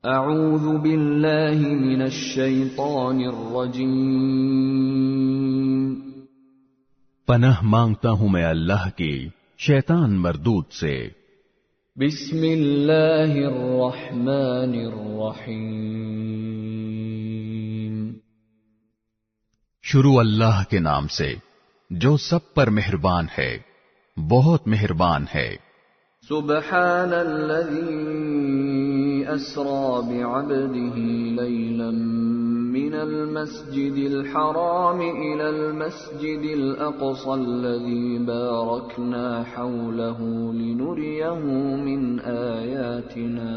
اعوذ باللہ من الشیطان الرجیم، پناہ مانگتا ہوں میں اللہ کی شیطان مردود سے۔ بسم اللہ الرحمن الرحیم، شروع اللہ کے نام سے جو سب پر مہربان ہے، بہت مہربان ہے۔ سبحان الذي اسرى بعبده ليلا من المسجد الحرام الى المسجد الاقصى الذي باركنا حوله لنريه من آياتنا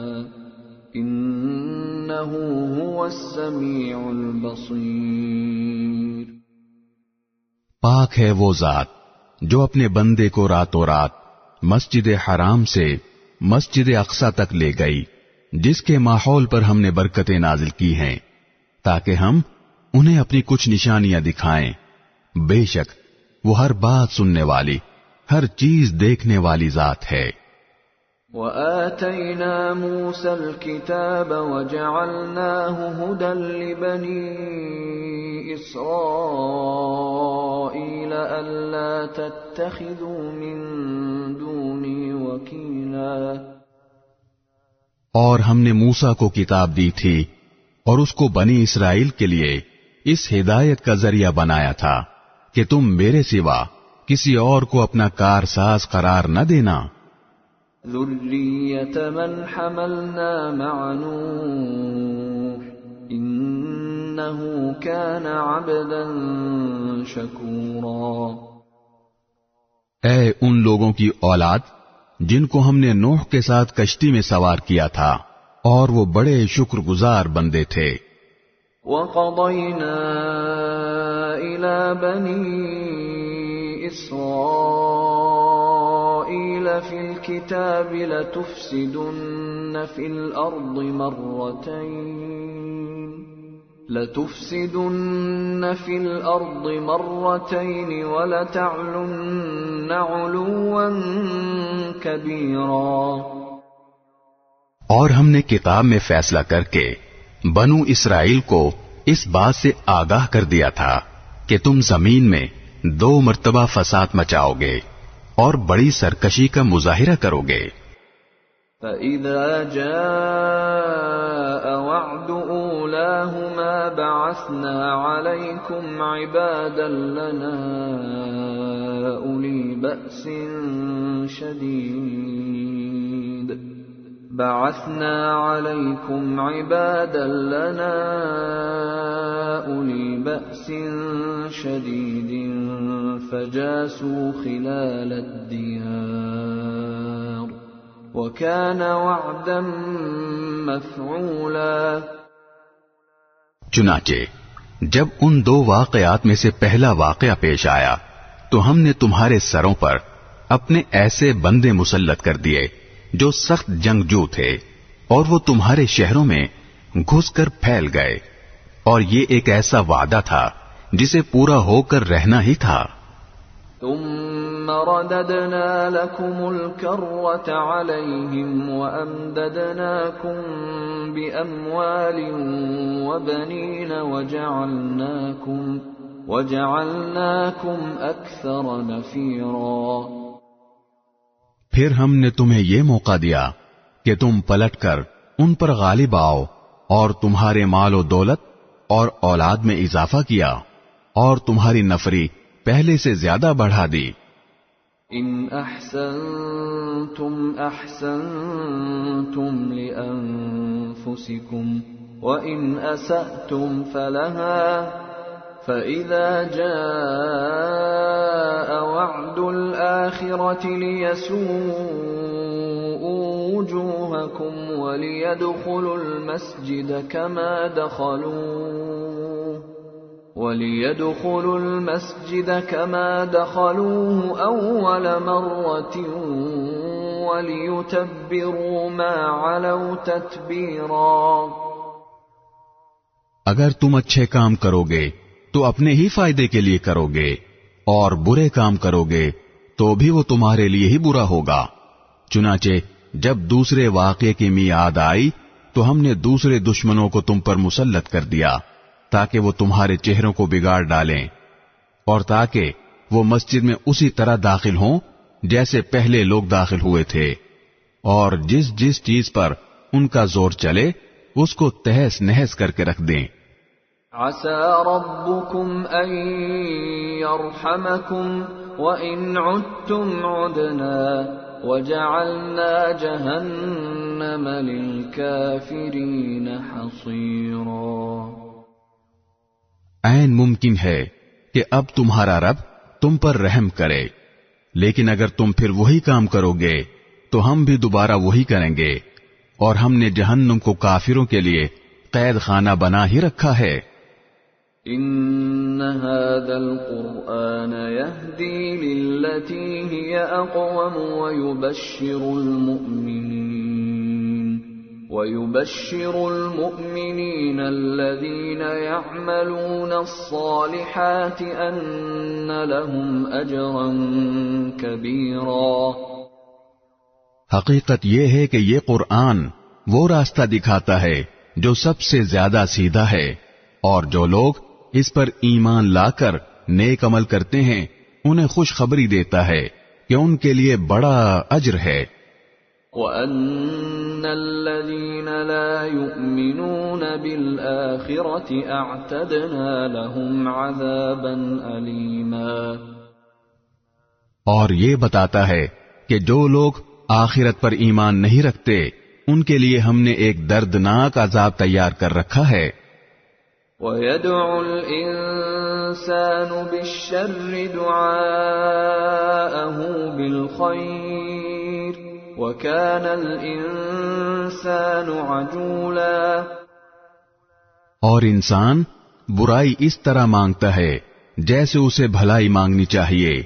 انه هو السميع البصير۔ پاک ہے وہ ذات جو اپنے بندے کو راتوں رات مسجد حرام سے مسجد اقصی تک لے گئی، جس کے ماحول پر ہم نے برکتیں نازل کی ہیں تاکہ ہم انہیں اپنی کچھ نشانیاں دکھائیں۔ بے شک وہ ہر بات سننے والی، ہر چیز دیکھنے والی ذات ہے۔ وَآتَيْنَا مُوسَى الْكِتَابَ وَجَعَلْنَاهُ هُدًى لِبَنِي إِسْرَائِيلَ أَلَّا تَتَّخِذُوا مِن دُونِي وَكِيلًا۔ اور ہم نے موسیٰ کو کتاب دی تھی اور اس کو بنی اسرائیل کے لیے اس ہدایت کا ذریعہ بنایا تھا کہ تم میرے سوا کسی اور کو اپنا کارساز قرار نہ دینا۔ ذُرِّيَّةَ مَنْ حَمَلْنَا مَعَ نُوحٍ إِنَّهُ كَانَ عَبْدًا شَكُورًا۔ اے ان لوگوں کی اولاد جن کو ہم نے نوح کے ساتھ کشتی میں سوار کیا تھا، اور وہ بڑے شکر گزار بندے تھے۔ وَقَضَيْنَا إِلَى بَنِي إِسْرَائِيلَ فِي الْكِتَابِ لَتُفْسِدُنَّ فِي الْأَرْضِ مَرَّتَيْنِ وَلَتَعْلُنَّ عُلُوًّا كَبِيرًا۔ اور ہم نے کتاب میں فیصلہ کر کے بنو اسرائیل کو اس بات سے آگاہ کر دیا تھا کہ تم زمین میں 2 مرتبہ فساد مچاؤ گے اور بڑی سرکشی کا مظاہرہ کرو گے۔ فَإِذَا جَاءَ وَعْدُ أُولَاهُمَا بَعَثْنَا عَلَيْكُمْ عِبَادًا لَنَا أُولِي بَأْسٍ شَدِيدٍ فَجَاسُوا خِلَالَ الدِّيَارِ وَكَانَ وَعْدًا مَفْعُولًا۔ چنانچہ جب ان 2 واقعات میں سے پہلا واقعہ پیش آیا تو ہم نے تمہارے سروں پر اپنے ایسے بندے مسلط کر دیے جو سخت جنگجو تھے، اور وہ تمہارے شہروں میں گھس کر پھیل گئے، اور یہ ایک ایسا وعدہ تھا جسے پورا ہو کر رہنا ہی تھا۔ ثم رددنا لكم الكرة عليهم وأمددناكم بأموال وبنين وجعلناكم أكثر نفيرا۔ پھر ہم نے تمہیں یہ موقع دیا کہ تم پلٹ کر ان پر غالب آؤ، اور تمہارے مال و دولت اور اولاد میں اضافہ کیا، اور تمہاری نفری پہلے سے زیادہ بڑھا دی۔ ان احسنتم احسنتم لانفسکم وان اسأتم فلها فاذا جاء وعد الاخرة ليسوءوا وجوهكم وليدخلوا المسجد كما دخلوه أول مرة وليتبروا ما علوا تتبيرا۔ اگر تم اچھے کام کرو گے تو اپنے ہی فائدے کے لیے کرو گے، اور برے کام کرو گے تو بھی وہ تمہارے لیے ہی برا ہوگا۔ چنانچہ جب دوسرے واقعے کی میعاد آئی تو ہم نے دوسرے دشمنوں کو تم پر مسلط کر دیا تاکہ وہ تمہارے چہروں کو بگاڑ ڈالیں اور تاکہ وہ مسجد میں اسی طرح داخل ہوں جیسے پہلے لوگ داخل ہوئے تھے، اور جس جس چیز پر ان کا زور چلے اس کو تہس نہس کر کے رکھ دیں۔ عسى ربكم أن يرحمكم وإن عدتم عدنا وجعلنا جهنم للكافرين حصيرا۔ عین ممکن ہے کہ اب تمہارا رب تم پر رحم کرے، لیکن اگر تم پھر وہی کام کرو گے تو ہم بھی دوبارہ وہی کریں گے، اور ہم نے جہنم کو کافروں کے لیے قید خانہ بنا ہی رکھا ہے۔ إن هذا القرآن يهدي للتي هي أقوم ويبشر المؤمنين الذين يعملون الصالحات أن لهم أجرا كبيرا۔ حقیقت یہ ہے کہ یہ قرآن وہ راستہ دکھاتا ہے جو سب سے زیادہ سیدھا ہے، اور جو لوگ اس پر ایمان لا کر نیک عمل کرتے ہیں انہیں خوشخبری دیتا ہے کہ ان کے لیے بڑا اجر ہے۔ وَأَنَّ الَّذِينَ لَا يُؤْمِنُونَ بِالْآخِرَةِ أَعْتَدْنَا لَهُمْ عَذَابًا أَلِيمًا۔ اور یہ بتاتا ہے کہ جو لوگ آخرت پر ایمان نہیں رکھتے ان کے لیے ہم نے ایک دردناک عذاب تیار کر رکھا ہے۔ وَيَدْعُ الْإِنسَانُ بِالشَّرِّ دُعَاءَهُ بِالْخَيْرِ وَكَانَ الْإِنسَانُ عَجُولًا۔ اور انسان برائی اس طرح مانگتا ہے جیسے اسے بھلائی مانگنی چاہیے،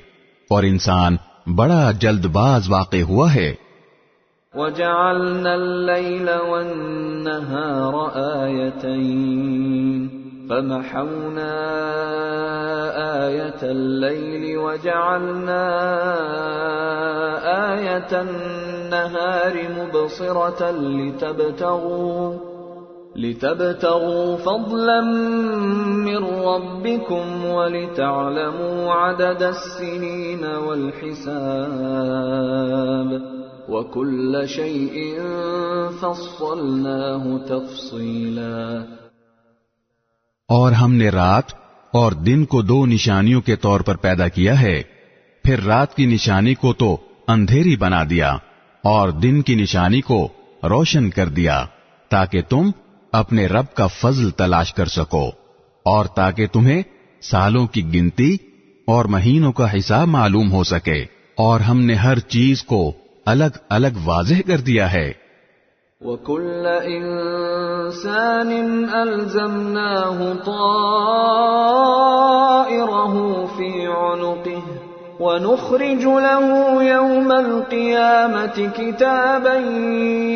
اور انسان بڑا جلد باز واقع ہوا ہے۔ وَجَعَلْنَا اللَّيْلَ وَالنَّهَارَ آيَتَيْنِ فَمَحَوْنَا آيَةَ اللَّيْلِ وَجَعَلْنَا آيَةَ النَّهَارِ مُبْصِرَةً لِتَبْتَغُوا فَضْلًا مِّن رَّبِّكُمْ وَلِتَعْلَمُوا عَدَدَ السِّنِينَ وَالْحِسَابَ وَكُلَّ شَيْءٍ فَصَّلْنَاهُ تَفْصِيلًا۔ اور ہم نے رات اور دن کو دو نشانیوں کے طور پر پیدا کیا ہے، پھر رات کی نشانی کو تو اندھیری بنا دیا اور دن کی نشانی کو روشن کر دیا تاکہ تم اپنے رب کا فضل تلاش کر سکو، اور تاکہ تمہیں سالوں کی گنتی اور مہینوں کا حساب معلوم ہو سکے، اور ہم نے ہر چیز کو الگ الگ واضح کر دیا ہے۔ وَكُلَّ إِنسَانٍ أَلْزَمْنَاهُ طَائِرَهُ فِي عُنُقِهِ وَنُخْرِجُ لَهُ يَوْمَ الْقِيَامَةِ كِتَابًا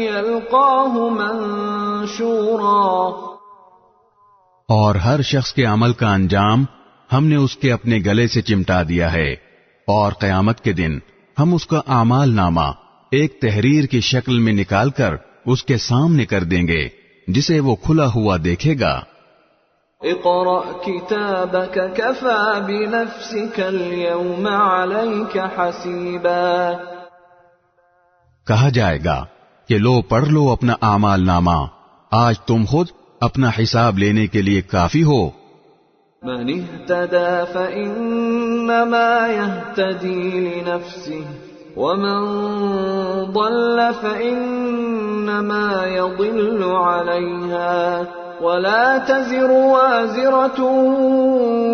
يَلْقَاهُ مَنشُورًا۔ اور ہر شخص کے عمل کا انجام ہم نے اس کے اپنے گلے سے چمٹا دیا ہے، اور قیامت کے دن ہم اس کا اعمال نامہ ایک تحریر کی شکل میں نکال کر اس کے سامنے کر دیں گے جسے وہ کھلا ہوا دیکھے گا۔ اقرأ كتابك كفى بنفسك اليوم عليك حسيبا۔ کہا جائے گا کہ لو پڑھ لو اپنا اعمال نامہ، آج تم خود اپنا حساب لینے کے لیے کافی ہو۔ من اهتدى فإنما يهتدي لنفسه ومن ضل فإنما يضل عليها ولا تزر وازرة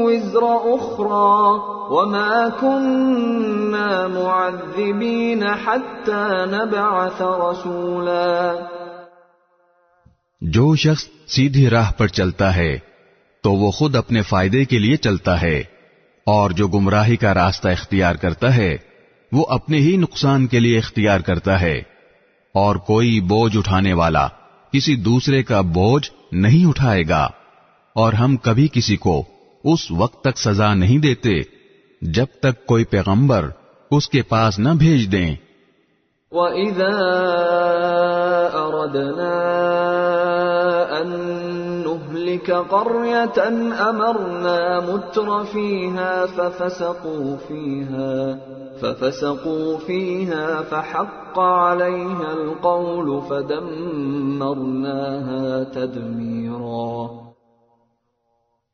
وزر أخرى وما كنا معذبين حتى نبعث رسولا۔ جو شخص سیدھی راہ پر چلتا ہے تو وہ خود اپنے فائدے کے لیے چلتا ہے، اور جو گمراہی کا راستہ اختیار کرتا ہے وہ اپنے ہی نقصان کے لیے اختیار کرتا ہے، اور کوئی بوجھ اٹھانے والا کسی دوسرے کا بوجھ نہیں اٹھائے گا، اور ہم کبھی کسی کو اس وقت تک سزا نہیں دیتے جب تک کوئی پیغمبر اس کے پاس نہ بھیج دیں۔ وَإِذَا أَرَدْنَا تلك قرية أمرنا متر فيها ففسقوا فيها فحق عليها القول فدمرناها تدميرا۔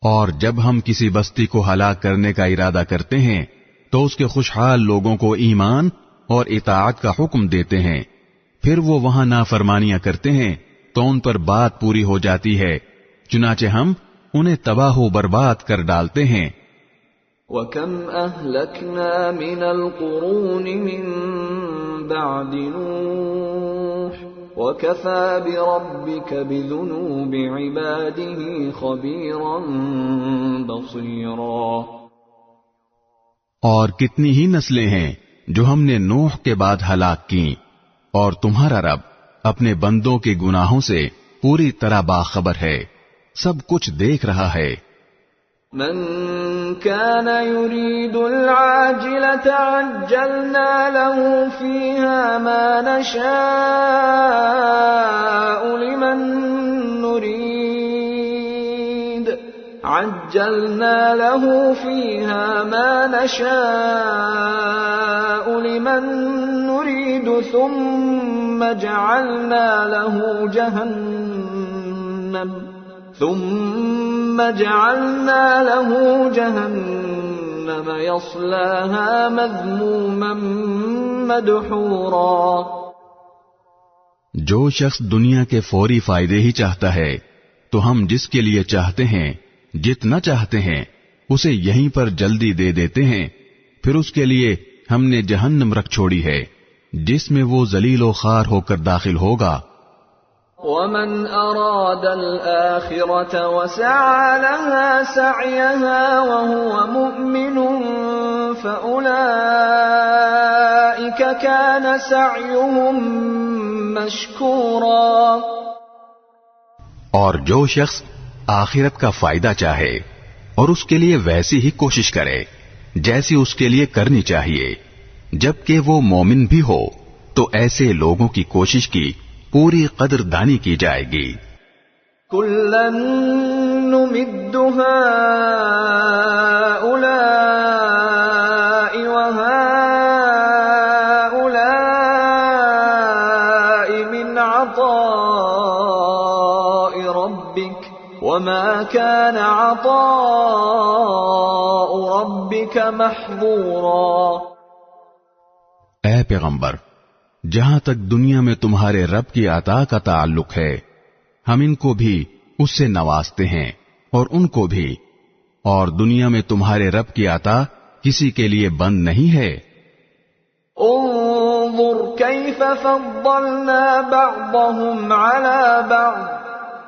اور جب ہم کسی بستی کو ہلاک کرنے کا ارادہ کرتے ہیں تو اس کے خوشحال لوگوں کو ایمان اور اطاعت کا حکم دیتے ہیں، پھر وہ وہاں نافرمانیاں کرتے ہیں تو ان پر بات پوری ہو جاتی ہے، چنانچہ ہم انہیں تباہ و برباد کر ڈالتے ہیں۔ وَكَمْ أَهْلَكْنَا مِنَ الْقُرُونِ مِنْ بَعْدِ نُوحٍ وَكَفَى بِرَبِّكَ بِذُنُوبِ عِبَادِهِ خَبِيرًا بَصِيرًا۔ اور کتنی ہی نسلیں ہیں جو ہم نے نوح کے بعد ہلاک کی، اور تمہارا رب اپنے بندوں کے گناہوں سے پوری طرح باخبر ہے، سب کچھ دیکھ رہا ہے۔ من كان يريد العاجلة عجلنا له فيها ما نشاء لمن نريد ثم جعلنا له جهنم يصلاها مذموما مدحورا۔ جو شخص دنیا کے فوری فائدے ہی چاہتا ہے تو ہم جس کے لیے چاہتے ہیں جتنا چاہتے ہیں اسے یہیں پر جلدی دے دیتے ہیں، پھر اس کے لیے ہم نے جہنم رکھ چھوڑی ہے جس میں وہ ذلیل و خوار ہو کر داخل ہوگا۔ وَمَنْ أَرَادَ الْآخِرَةَ وَسَعَى لَهَا سَعْيَهَا وَهُوَ مُؤْمِنٌ فَأُولَئِكَ كَانَ سَعْيُهُمْ مَشْكُورًا۔ اور جو شخص آخرت کا فائدہ چاہے اور اس کے لیے ویسی ہی کوشش کرے جیسی اس کے لیے کرنی چاہیے، جبکہ وہ مومن بھی ہو، تو ایسے لوگوں کی کوشش کی پوری قدر دانی کی جائے گی۔ کُلًّا نُمِدُّ هَؤُلَاءِ وَهَؤُلَاءِ مِنْ عَطَاءِ رَبِّكَ وَمَا كَانَ عَطَاءُ رَبِّكَ مَحْظُورًا۔ اے پیغمبر، جہاں تک دنیا میں تمہارے رب کی عطا کا تعلق ہے، ہم ان کو بھی اس سے نوازتے ہیں اور ان کو بھی، اور دنیا میں تمہارے رب کی عطا کسی کے لیے بند نہیں ہے۔ انظر کیف فضلنا بعضهم على بعض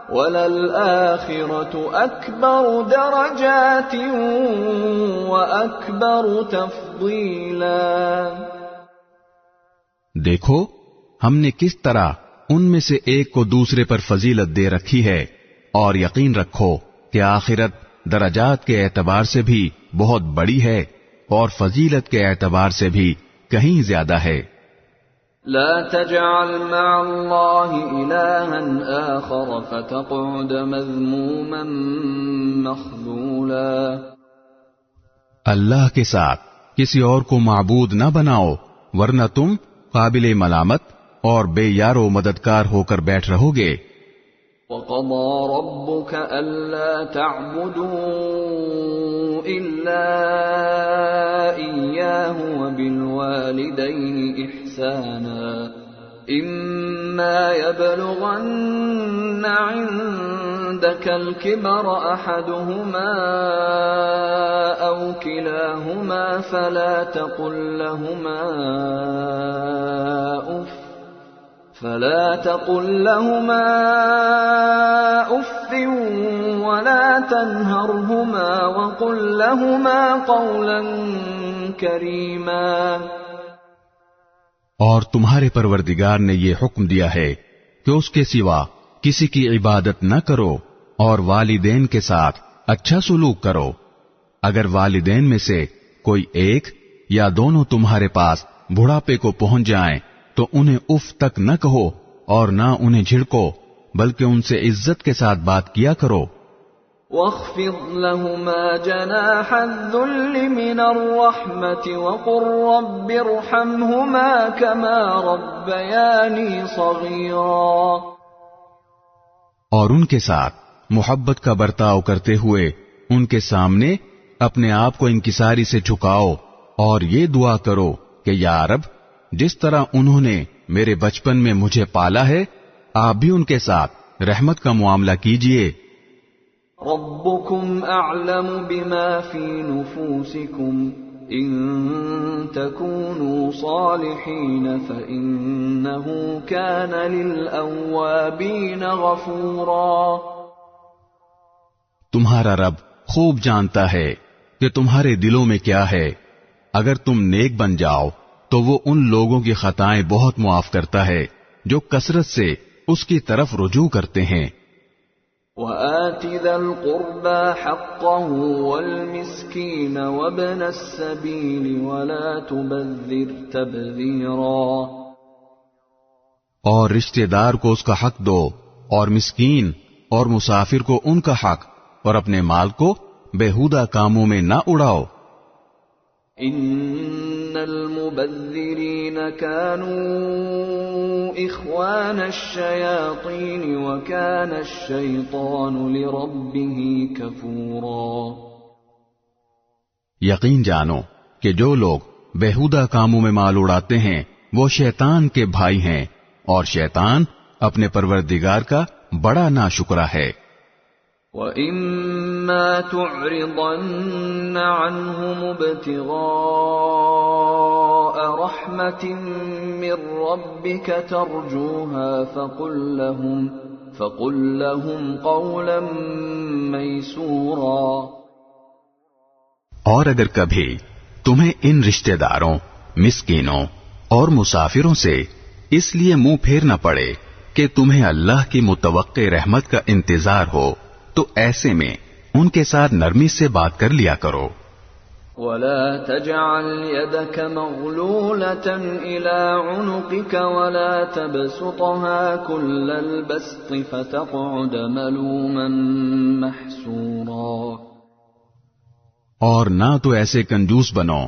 وَلَلْآخِرَةُ أَكْبَرُ دَرَجَاتٍ وَأَكْبَرُ تَفْضِيلًا۔ دیکھو ہم نے کس طرح ان میں سے ایک کو دوسرے پر فضیلت دے رکھی ہے، اور یقین رکھو کہ آخرت درجات کے اعتبار سے بھی بہت بڑی ہے اور فضیلت کے اعتبار سے بھی کہیں زیادہ ہے۔ لا تجعل مع اللہ الہا آخر فتقعد مذموما مخذولا۔ اللہ کے ساتھ کسی اور کو معبود نہ بناؤ، ورنہ تم قابل ملامت اور بے یار و مددگار ہو کر بیٹھ رہو گے۔ وَقَضَى رَبُّكَ أَلَّا تَعْبُدُوا إِلَّا إِيَّاهُ وَبِالْوَالِدَيْنِ إِحْسَانًا إِمَّا يَبْلُغَنَّ عِندَكَ الْكِبَرَ أَحَدُهُمَا أَوْ كِلَاهُمَا فَلَا تَقُل لهما أف ولا تنهرهما وقل لهما قولا كريما۔ اور تمہارے پروردگار نے یہ حکم دیا ہے کہ اس کے سوا کسی کی عبادت نہ کرو اور والدین کے ساتھ اچھا سلوک کرو۔ اگر والدین میں سے کوئی ایک یا دونوں تمہارے پاس بڑھاپے کو پہنچ جائیں تو انہیں اف تک نہ کہو اور نہ انہیں جھڑکو، بلکہ ان سے عزت کے ساتھ بات کیا کرو۔ واخفض لهما جناح الذل من الرحمة وقل رب ارحمهما كما ربياني صغيرا، اور ان کے ساتھ محبت کا برتاؤ کرتے ہوئے ان کے سامنے اپنے آپ کو انکساری سے جھکاؤ اور یہ دعا کرو کہ یا رب، جس طرح انہوں نے میرے بچپن میں مجھے پالا ہے، آپ بھی ان کے ساتھ رحمت کا معاملہ کیجئے۔ ربكم اعلم بما في نفوسكم ان تكونوا صالحين فانه كان للاوابين غفورا، تمہارا رب خوب جانتا ہے کہ تمہارے دلوں میں کیا ہے، اگر تم نیک بن جاؤ تو وہ ان لوگوں کی خطائیں بہت معاف کرتا ہے جو کثرت سے اس کی طرف رجوع کرتے ہیں۔ وآت ذا القربى حقه والمسكين وابن السبيل ولا تبذر تبذيرا، اور رشتہ دار کو اس کا حق دو، اور مسکین اور مسافر کو ان کا حق، اور اپنے مال کو بےہودہ کاموں میں نہ اڑاؤ۔ ان المبذرین كانوا اخوان الشیاطین وكان الشیطان لربه کفورا، یقین جانو کہ جو لوگ بےہودہ کاموں میں مال اڑاتے ہیں وہ شیطان کے بھائی ہیں، اور شیطان اپنے پروردگار کا بڑا ناشکرا ہے۔ وَإِمَّا تُعْرِضَنَّ عَنْهُمُ ابْتِغَاءَ رَحْمَةٍ مِّن رَّبِّكَ تَرْجُوهَا فَقُل لَّهُمْ قَوْلًا مَّيْسُورًا، اور اگر کبھی تمہیں ان رشتہ داروں، مسکینوں اور مسافروں سے اس لیے منہ پھیرنا پڑے کہ تمہیں اللہ کی متوقع رحمت کا انتظار ہو، تو ایسے میں ان کے ساتھ نرمی سے بات کر لیا کرو۔ وَلَا تَجْعَلْ يَدَكَ مَغْلُولَةً إِلَىٰ عُنُقِكَ وَلَا تَبْسُطْهَا كُلَّ الْبَسْطِ فَتَقْعُدَ مَلُومًا مَّحْسُورًا، اور نہ تو ایسے کنجوس بنو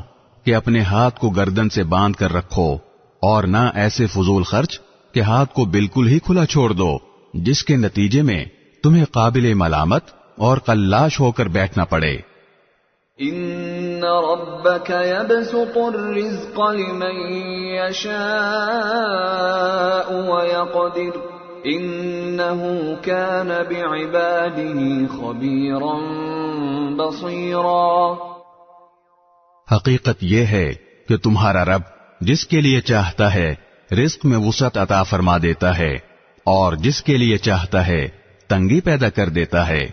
کہ اپنے ہاتھ کو گردن سے باندھ کر رکھو، اور نہ ایسے فضول خرچ کہ ہاتھ کو بالکل ہی کھلا چھوڑ دو، جس کے نتیجے میں تمہیں قابل ملامت اور قلاش ہو کر بیٹھنا پڑے۔ ان ربک یبسط الرزق لمن یشاء ویقدر انه کان بعباده خبیرا بصیرا، حقیقت یہ ہے کہ تمہارا رب جس کے لیے چاہتا ہے رزق میں وسعت عطا فرما دیتا ہے، اور جس کے لیے چاہتا ہے تنگی پیدا کر دیتا ہے۔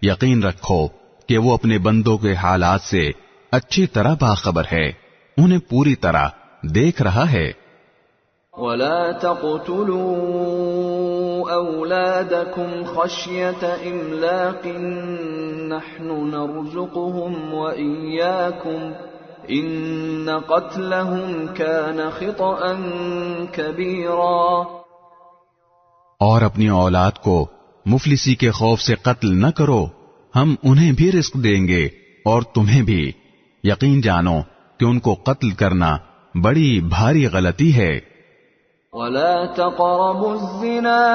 یقین رکھو کہ وہ اپنے بندوں کے حالات سے اچھی طرح باخبر ہے، انہیں پوری طرح دیکھ رہا ہے۔ وَلَا تَقْتُلُوا أَوْلَادَكُمْ خَشْيَةَ إِمْلَاقٍ نَحْنُ نَرْزُقُهُمْ وَإِيَّاكُمْ إِنَّ قَتْلَهُمْ كَانَ خِطْئًا كَبِيرًا، اور اپنی اولاد کو مفلسی کے خوف سے قتل نہ کرو، ہم انہیں بھی رزق دیں گے اور تمہیں بھی، یقین جانو کہ ان کو قتل کرنا بڑی بھاری غلطی ہے۔ وَلَا تَقْرَبُوا الزِّنَا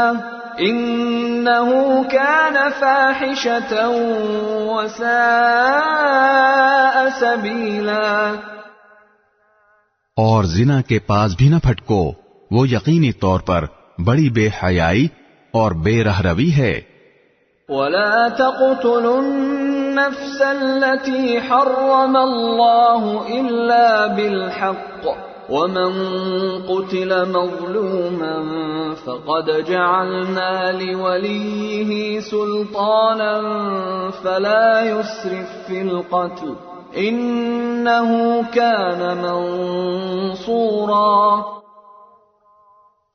إِنَّهُ كَانَ فَاحِشَةً وَسَاءَ سَبِيلًا، اور زنا کے پاس بھی نہ پھٹکو، وہ یقینی طور پر بڑی بے حیائی اور بے رہروی ہے۔ وَلَا تَقْتُلُوا النَّفْسَ الَّتِي حَرَّمَ اللَّهُ إِلَّا بِالْحَقِّ وَمَن قُتِلَ مَظْلُومًا فَقَدْ جَعَلْنَا لِوَلِيِّهِ سُلْطَانًا فَلَا يُسْرِف فِّي الْقَتْلِ إِنَّهُ كَانَ مَنصُورًا،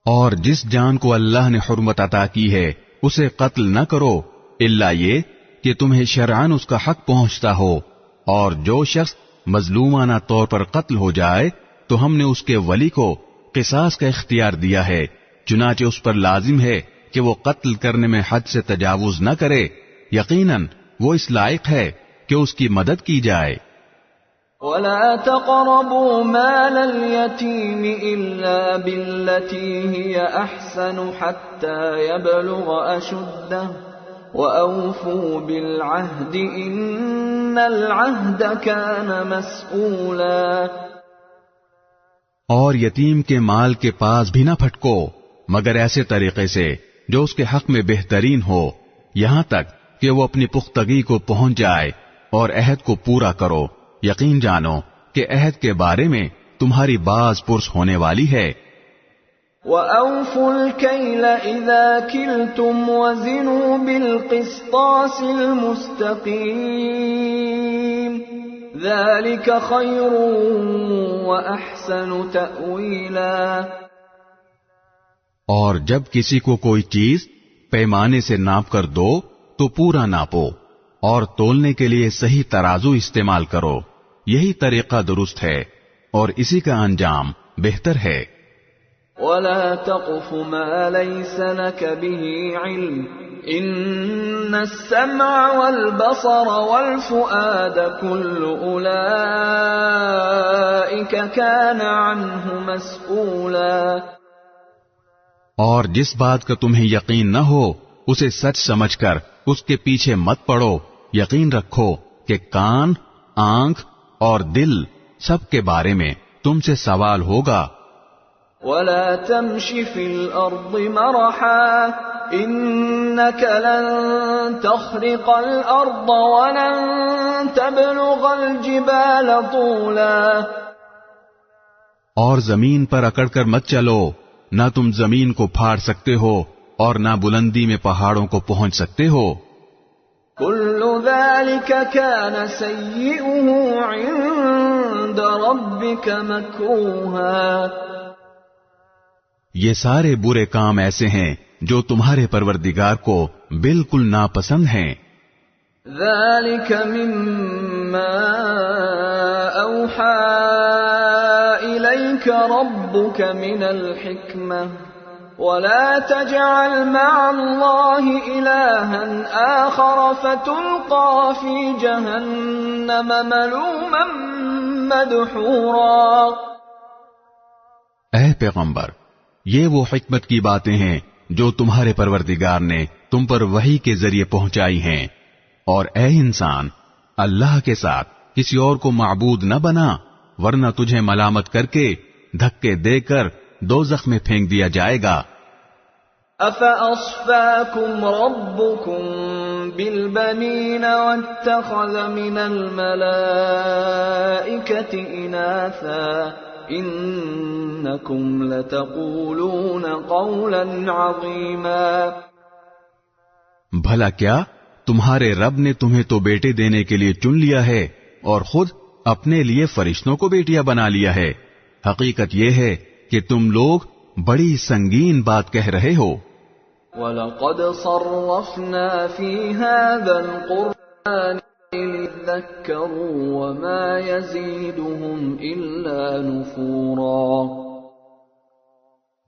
اور جس جان کو اللہ نے حرمت عطا کی ہے اسے قتل نہ کرو الا یہ کہ تمہیں شرعاً اس کا حق پہنچتا ہو، اور جو شخص مظلومانہ طور پر قتل ہو جائے تو ہم نے اس کے ولی کو قصاص کا اختیار دیا ہے، چنانچہ اس پر لازم ہے کہ وہ قتل کرنے میں حد سے تجاوز نہ کرے، یقیناً وہ اس لائق ہے کہ اس کی مدد کی جائے۔ وَلَا تَقْرَبُوا مَالَ الْيَتِيمِ إِلَّا بِالَّتِي هِيَ أَحْسَنُ حَتَّى يَبْلُغَ أَشُدَّهُ وَأَوْفُوا بِالْعَهْدِ إِنَّ الْعَهْدَ كَانَ مَسْئُولًا۔ اور یتیم کے مال کے پاس بھی نہ پھٹکو مگر ایسے طریقے سے جو اس کے حق میں بہترین ہو، یہاں تک کہ وہ اپنی پختگی کو پہنچ جائے، اور عہد کو پورا کرو، یقین جانو کہ عہد کے بارے میں تمہاری باز پرس ہونے والی ہے۔ وَأَوْفُوا الْكَيْلَ إِذَا كِلْتُمْ وَزِنُوا بِالْقِسْطَاسِ الْمُسْتَقِيمِ ذَلِكَ خَيْرٌ وَأَحْسَنُ تَأْوِيلًا۔ اور جب کسی کو کوئی چیز پیمانے سے ناپ کر دو تو پورا ناپو، اور تولنے کے لیے صحیح ترازو استعمال کرو، یہی طریقہ درست ہے اور اسی کا انجام بہتر ہے۔ وَلَا تَقْفُ مَا لَيْسَ لَكَ بِهِ عِلْمٌ إِنَّ السَّمْعَ وَالْبَصَرَ وَالْفُؤَادَ كُلُّ أُولَئِكَ كَانَ عَنْهُ مَسْئُولًا۔ اور جس بات کا تمہیں یقین نہ ہو اسے سچ سمجھ کر اس کے پیچھے مت پڑو، یقین رکھو کہ کان، آنکھ اور دل سب کے بارے میں تم سے سوال ہوگا۔ وَلَا تَمْشِ فِي الْأَرْضِ مَرَحًا إِنَّكَ لَن تَخْرِقَ الْأَرْضَ وَلَن تَبْلُغَ الْجِبَالَ طُولًا۔ اور زمین پر اکڑ کر مت چلو، نہ تم زمین کو پھاڑ سکتے ہو اور نہ بلندی میں پہاڑوں کو پہنچ سکتے ہو۔ كُلُّ ذَلِكَ كَانَ سَيِّئُهُ عِندَ رَبِّكَ مَكْرُوهًا۔ یہ سارے برے کام ایسے ہیں جو تمہارے پروردگار کو بالکل ناپسند ہیں۔ ذَلِكَ مِمَّا أَوْحَى إِلَيْكَ رَبُّكَ مِنَ الْحِكْمَةِ وَلَا تَجْعَلْ مَعَ اللَّهِ إِلَٰهًا آخَرَ فَتُلْقَىٰ فِي جَهَنَّمَ مَلُومًا مَّدْحُورًا۔ اے پیغمبر، یہ وہ حکمت کی باتیں ہیں جو تمہارے پروردگار نے تم پر وحی کے ذریعے پہنچائی ہیں، اور اے انسان، اللہ کے ساتھ کسی اور کو معبود نہ بنا، ورنہ تجھے ملامت کر کے دھکے دے کر دوزخ میں پھینک دیا جائے گا۔ أَفَأَصْفَاكُمْ رَبُّكُمْ بِالْبَنِينَ وَاتَّخَذَ مِنَ الْمَلَائِكَةِ إِنَاثًا إِنَّكُمْ لَتَقُولُونَ قَوْلًا عَظِيمًا۔ بھلا کیا تمہارے رب نے تمہیں تو بیٹے دینے کے لیے چن لیا ہے اور خود اپنے لیے فرشتوں کو بیٹیاں بنا لیا ہے؟ حقیقت یہ ہے کہ تم لوگ بڑی سنگین بات کہہ رہے ہو۔ وَلَقَدْ صَرَّفْنَا فِي هَذَا الْقُرْآنِ لِيَذَّكَّرُوا وَمَا يَزِيدُهُمْ إِلَّا نُفُورًا۔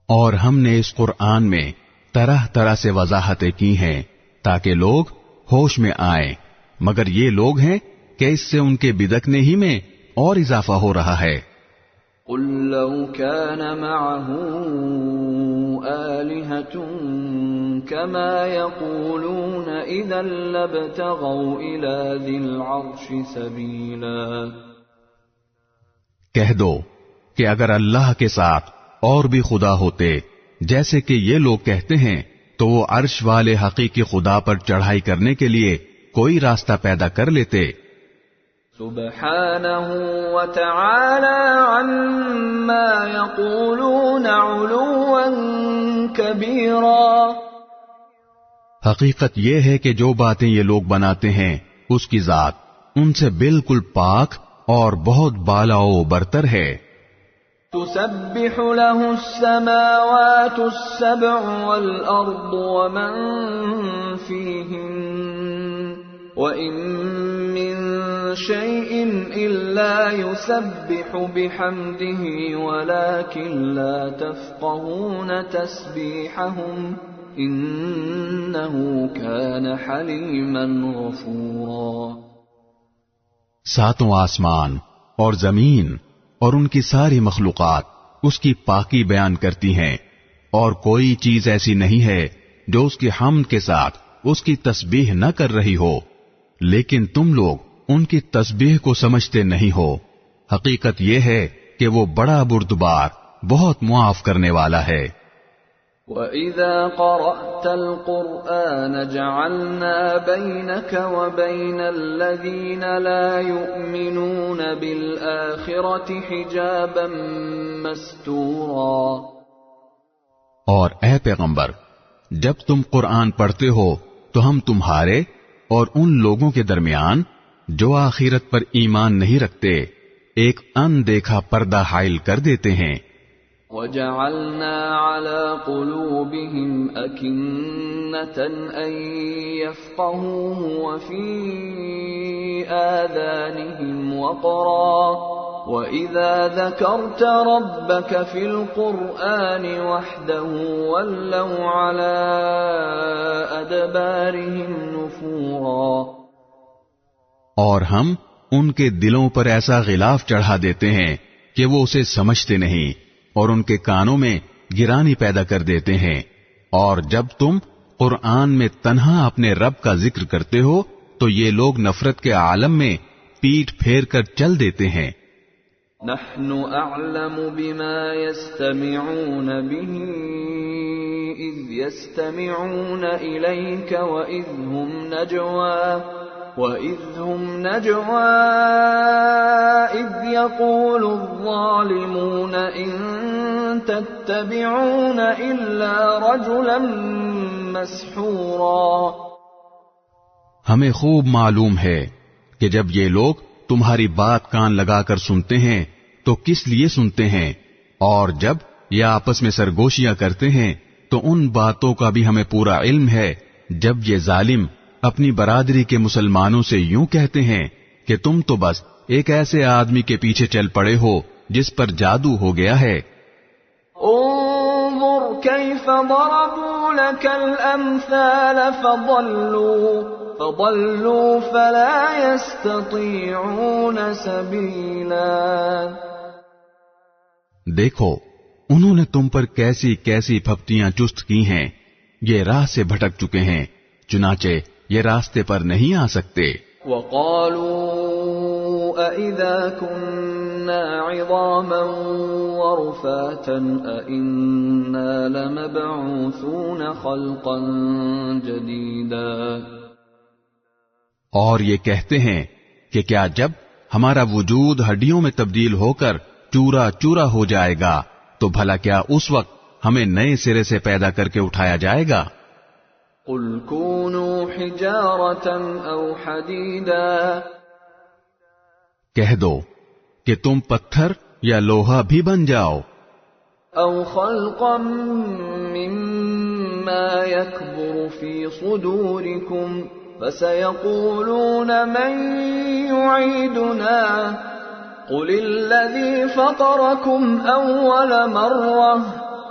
اور ہم نے اس قرآن میں طرح طرح سے وضاحتیں کی ہیں تاکہ لوگ ہوش میں آئیں، مگر یہ لوگ ہیں کہ اس سے ان کے بدکنے ہی میں اور اضافہ ہو رہا ہے۔ قُل لَّوْ كَانَ مَعَهُ آلِهَةٌ كَمَا يَقُولُونَ إِذًا لَّابْتَغَوْا إِلَىٰ ذِي الْعَرْشِ سَبِيلًا۔ کہہ دو کہ اگر اللہ کے ساتھ اور بھی خدا ہوتے جیسے کہ یہ لوگ کہتے ہیں تو وہ عرش والے حقیقی خدا پر چڑھائی کرنے کے لیے کوئی راستہ پیدا کر لیتے۔ سبحانہ وتعالی عما یقولون علوا کبیرا۔ حقیقت یہ ہے کہ جو باتیں یہ لوگ بناتے ہیں اس کی ذات ان سے بالکل پاک اور بہت بالا و برتر ہے۔ تسبح له السماوات السبع والأرض ومن فيهن وإن من شيء إلا يسبح بحمده ولكن لا تفقهون تسبيحهم إنه كان حليما غفورا۔ ساتوں آسمان اور زمین اور ان کی ساری مخلوقات اس کی پاکی بیان کرتی ہیں، اور کوئی چیز ایسی نہیں ہے جو اس کی حمد کے ساتھ اس کی تسبیح نہ کر رہی ہو، لیکن تم لوگ ان کی تسبیح کو سمجھتے نہیں ہو۔ حقیقت یہ ہے کہ وہ بڑا بردبار، بہت معاف کرنے والا ہے۔ وَإِذَا قَرَأْتَ الْقُرْآنَ جَعَلْنَا بَيْنَكَ وَبَيْنَ الَّذِينَ لَا يُؤْمِنُونَ بِالْآخِرَةِ حِجَابًا مَسْتُورًا۔ اور اے پیغمبر، جب تم قرآن پڑھتے ہو تو ہم تمہارے اور ان لوگوں کے درمیان جو آخرت پر ایمان نہیں رکھتے ایک اندیکھا پردہ حائل کر دیتے ہیں۔ وَجَعَلْنَا عَلَى قُلُوبِهِمْ أَكِنَّةً أَن يَفْقَهُوهُ وَفِي آذَانِهِمْ وَقْرًا وَإِذَا ذَكَرْتَ رَبَّكَ فِي الْقُرْآنِ وَحْدَهُ وَلَّوْا عَلَى أَدْبَارِهِمْ نُفُورًا۔ اور ہم ان کے دلوں پر ایسا غلاف چڑھا دیتے ہیں کہ وہ اسے سمجھتے نہیں، اور ان کے کانوں میں گرانی پیدا کر دیتے ہیں، اور جب تم قرآن میں تنہا اپنے رب کا ذکر کرتے ہو تو یہ لوگ نفرت کے عالم میں پیٹ پھیر کر چل دیتے ہیں۔ نحن اعلم بما يستمعون به اذ يستمعون اليك وإذ هم نجوى إذ يقول الظالمون إن تتبعون إلا رجلا مسحورا۔ ہمیں خوب معلوم ہے کہ جب یہ لوگ تمہاری بات کان لگا کر سنتے ہیں تو کس لیے سنتے ہیں، اور جب یہ آپس میں سرگوشیاں کرتے ہیں تو ان باتوں کا بھی ہمیں پورا علم ہے۔ جب یہ ظالم اپنی برادری کے مسلمانوں سے یوں کہتے ہیں کہ تم تو بس ایک ایسے آدمی کے پیچھے چل پڑے ہو جس پر جادو ہو گیا ہے۔ انظر كيف ضربوا لك الامثال فضلوا فلا يستطيعون سبيلا۔ دیکھو انہوں نے تم پر کیسی کیسی پھپتیاں چست کی ہیں، یہ راہ سے بھٹک چکے ہیں، چنانچہ یہ راستے پر نہیں آ سکتے۔ وَقَالُوا أَإِذَا كُنَّا عِظَامًا وَرُفَاتًا أَإِنَّا لَمَبْعُوثُونَ خَلْقًا جَدِيدًا۔ اور یہ کہتے ہیں کہ کیا جب ہمارا وجود ہڈیوں میں تبدیل ہو کر چورا چورا ہو جائے گا تو بھلا کیا اس وقت ہمیں نئے سرے سے پیدا کر کے اٹھایا جائے گا؟ قُلْ كُونُوا حِجَارَةً أَوْ حَدِيدًا۔ کہہ دو کہ تم پتھر یا لوہا بھی بن جاؤ۔ أَوْ خَلْقًا مِّمَّا يَكْبُرُ فِي صُدُورِكُمْ فَسَيَقُولُونَ مَن يُعِيدُنَا قُلِ الَّذِي فَطَرَكُمْ أَوَّلَ مَرَّةٍ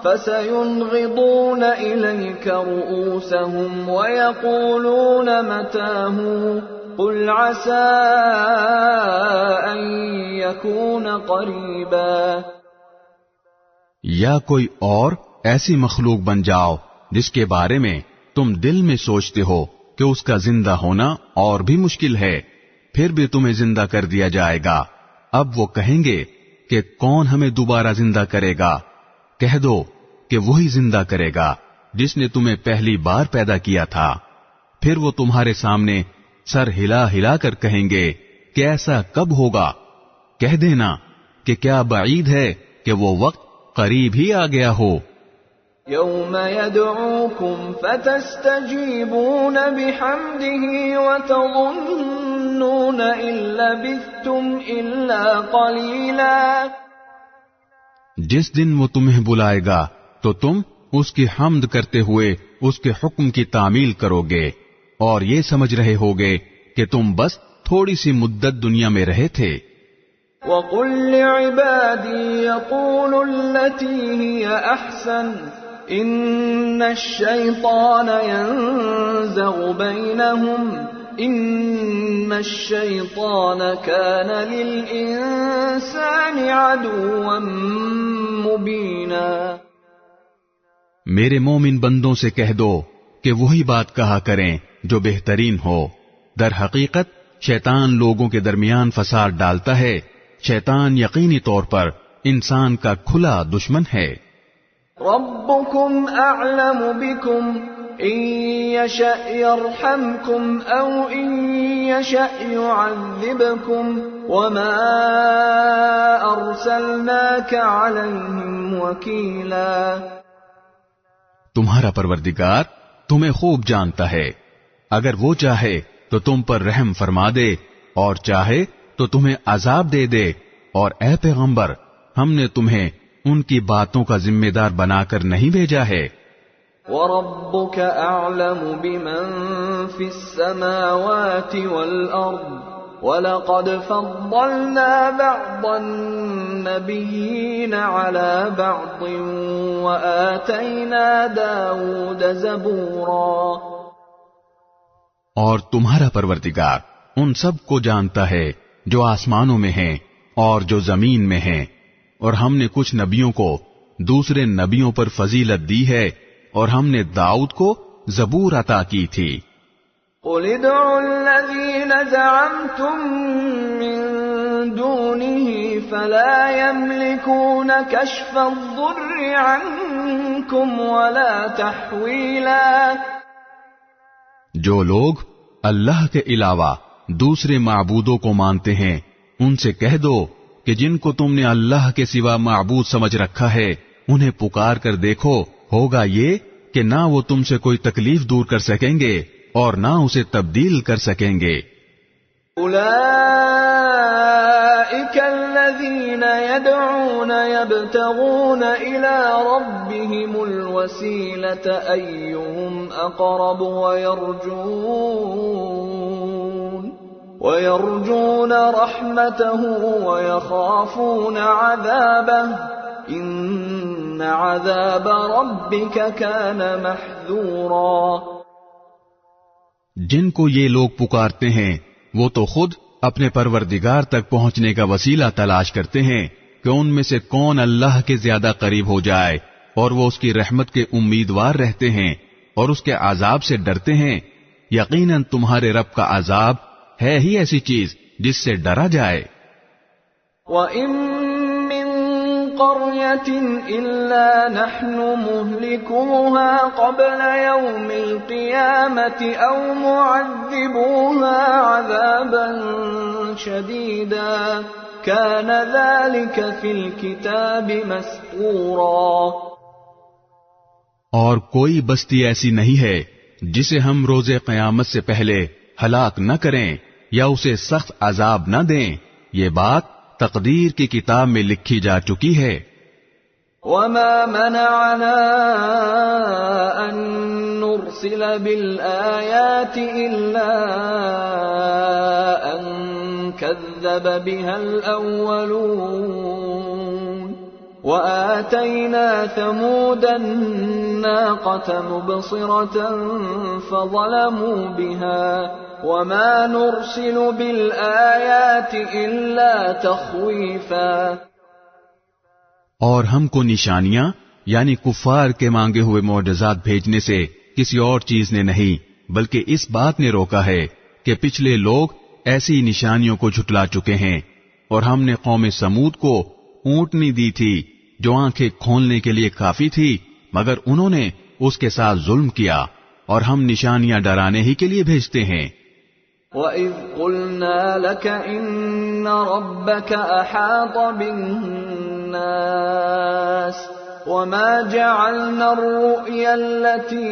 فَسَيُنْغِضُونَ إِلَيْكَ رُؤُوسَهُمْ وَيَقُولُونَ مَتَىٰ هُوَ قُلْ عَسَىٰ أَن يَكُونَ قَرِيبًا۔ یا کوئی اور ایسی مخلوق بن جاؤ جس کے بارے میں تم دل میں سوچتے ہو کہ اس کا زندہ ہونا اور بھی مشکل ہے، پھر بھی تمہیں زندہ کر دیا جائے گا۔ اب وہ کہیں گے کہ کون ہمیں دوبارہ زندہ کرے گا؟ کہہ دو کہ وہی زندہ کرے گا جس نے تمہیں پہلی بار پیدا کیا تھا۔ پھر وہ تمہارے سامنے سر ہلا ہلا کر کہیں گے کہ ایسا کب ہوگا؟ کہہ دینا کہ کیا بعید ہے کہ وہ وقت قریب ہی آ گیا ہو۔ يَوْمَ يَدْعُوكُمْ فَتَسْتَجِيبُونَ بِحَمْدِهِ وَتَظُنُّونَ إِن لَّبِثْتُمْ إِلَّا قَلِيلًا۔ جس دن وہ تمہیں بلائے گا تو تم اس کی حمد کرتے ہوئے اس کے حکم کی تعمیل کرو گے، اور یہ سمجھ رہے ہوگے کہ تم بس تھوڑی سی مدت دنیا میں رہے تھے۔ وَقُل لِّعِبَادِي يَقُولُوا الَّتِي هِيَ أَحْسَنُ ان الشیطان ینزغ بینہم ان الشیطان کان للانسان عدوا مبینا۔ میرے مومن بندوں سے کہہ دو کہ وہی بات کہا کریں جو بہترین ہو۔ در حقیقت شیطان لوگوں کے درمیان فساد ڈالتا ہے۔ شیطان یقینی طور پر انسان کا کھلا دشمن ہے۔ ربکم اعلم بکم ان یشأ یرحمکم او ان یشأ یعذبکم وما ارسلناک علیہم وکیلا۔ تمہارا پروردگار تمہیں خوب جانتا ہے، اگر وہ چاہے تو تم پر رحم فرما دے اور چاہے تو تمہیں عذاب دے دے، اور اے پیغمبر ہم نے تمہیں ان کی باتوں کا ذمہ دار بنا کر نہیں بھیجا ہے۔ وَرَبُّكَ أَعْلَمُ بِمَن فِي السَّمَاوَاتِ وَالْأَرْضِ وَلَقَدْ فَضَّلْنَا بَعْضَ النَّبِيِّينَ عَلَى بَعْضٍ وَآتَيْنَا دَاوُودَ زَبُورًا۔ اور تمہارا پروردگار ان سب کو جانتا ہے جو آسمانوں میں ہیں اور جو زمین میں ہیں، اور ہم نے کچھ نبیوں کو دوسرے نبیوں پر فضیلت دی ہے، اور ہم نے داؤد کو زبور عطا کی تھی۔ قُلِ ادْعُوا الَّذِينَ زَعَمْتُم مِّن دُونِهِ فَلَا يَمْلِكُونَ كَشْفَ الضُّرِّ عَنكُمْ وَلَا تَحْوِيلًا۔ جو لوگ اللہ کے علاوہ دوسرے معبودوں کو مانتے ہیں ان سے کہہ دو کہ جن کو تم نے اللہ کے سوا معبود سمجھ رکھا ہے انہیں پکار کر دیکھو، ہوگا یہ کہ نہ وہ تم سے کوئی تکلیف دور کر سکیں گے اور نہ اسے تبدیل کر سکیں گے۔ اولئک الذین یدعون یبتغون الی ربهم الوسیلۃ ایہم اقرب ویرجون رحمته ویخافون عذابه ان عذاب ربک کان محذورا۔ جن کو یہ لوگ پکارتے ہیں وہ تو خود اپنے پروردگار تک پہنچنے کا وسیلہ تلاش کرتے ہیں کہ ان میں سے کون اللہ کے زیادہ قریب ہو جائے، اور وہ اس کی رحمت کے امیدوار رہتے ہیں اور اس کے عذاب سے ڈرتے ہیں۔ یقیناً تمہارے رب کا عذاب ہے ہی ایسی چیز جس سے ڈرا جائے۔ وَإِن مِّن قَرْيَةٍ إِلَّا نَحْنُ مُهْلِكُوهَا قَبْلَ يَوْمِ الْقِيَامَةِ أَوْ مُعَذِّبُوهَا عَذَابًا شَدِيدًا كَانَ ذَلِكَ فِي الْكِتَابِ مَسْطُورًا۔ اور کوئی بستی ایسی نہیں ہے جسے ہم روز قیامت سے پہلے ہلاک نہ کریں یا اسے سخت عذاب نہ دیں، یہ بات تقدیر کی کتاب میں لکھی جا چکی ہے۔ وَمَا مَنَعَنَا أَن نُرْسِلَ بِالْآيَاتِ إِلَّا أَن كَذَّبَ بِهَا الْأَوَّلُونَ وَآتَيْنَا ثَمُودَ النَّاقَةَ مُبْصِرَةً فَظَلَمُوا بِهَا وَمَا نُرْسِلُ بِالْآيَاتِ إِلَّا تَخْوِيفًا۔ اور ہم کو نشانیاں یعنی کفار کے مانگے ہوئے معجزات بھیجنے سے کسی اور چیز نے نہیں بلکہ اس بات نے روکا ہے کہ پچھلے لوگ ایسی نشانیوں کو جھٹلا چکے ہیں، اور ہم نے قوم سمود کو اونٹنی دی تھی جو آنکھیں کھولنے کے لیے کافی تھی، مگر انہوں نے اس کے ساتھ ظلم کیا، اور ہم نشانیاں ڈرانے ہی کے لیے بھیجتے ہیں۔ وَإِذْ قُلْنَا لَكَ إِنَّ رَبَّكَ أَحَاطَ بِالنَّاسِ وَمَا جَعَلْنَا الرُّؤْيَا الَّتِي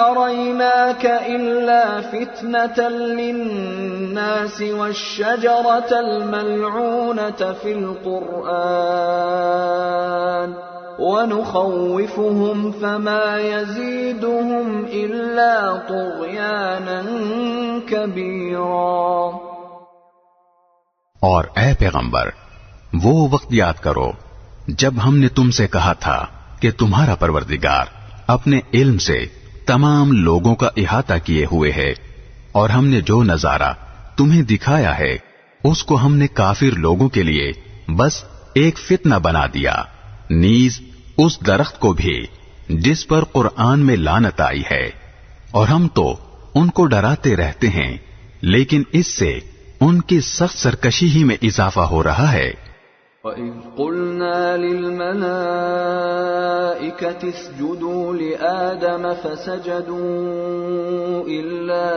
أَرَيْنَاكَ إِلَّا فِتْنَةً لِلنَّاسِ وَالشَّجَرَةَ الْمَلْعُونَةَ فِي الْقُرْآنِ وَنُخَوِّفُهُمْ فَمَا يَزِيدُهُمْ إِلَّا طُغْيَانًا كَبِيرًا۔ اور اے پیغمبر وہ وقت یاد کرو جب ہم نے تم سے کہا تھا کہ تمہارا پروردگار اپنے علم سے تمام لوگوں کا احاطہ کیے ہوئے ہے، اور ہم نے جو نظارہ تمہیں دکھایا ہے اس کو ہم نے کافر لوگوں کے لیے بس ایک فتنہ بنا دیا، نیز اس درخت کو بھی جس پر قرآن میں لعنت آئی ہے، اور ہم تو ان کو ڈراتے رہتے ہیں، لیکن اس سے ان کی سخت سرکشی ہی میں اضافہ ہو رہا ہے۔ وَإِذْ قُلْنَا لِلْمَلَائِكَةِ اسْجُدُوا لِآدَمَ فَسَجَدُوا إِلَّا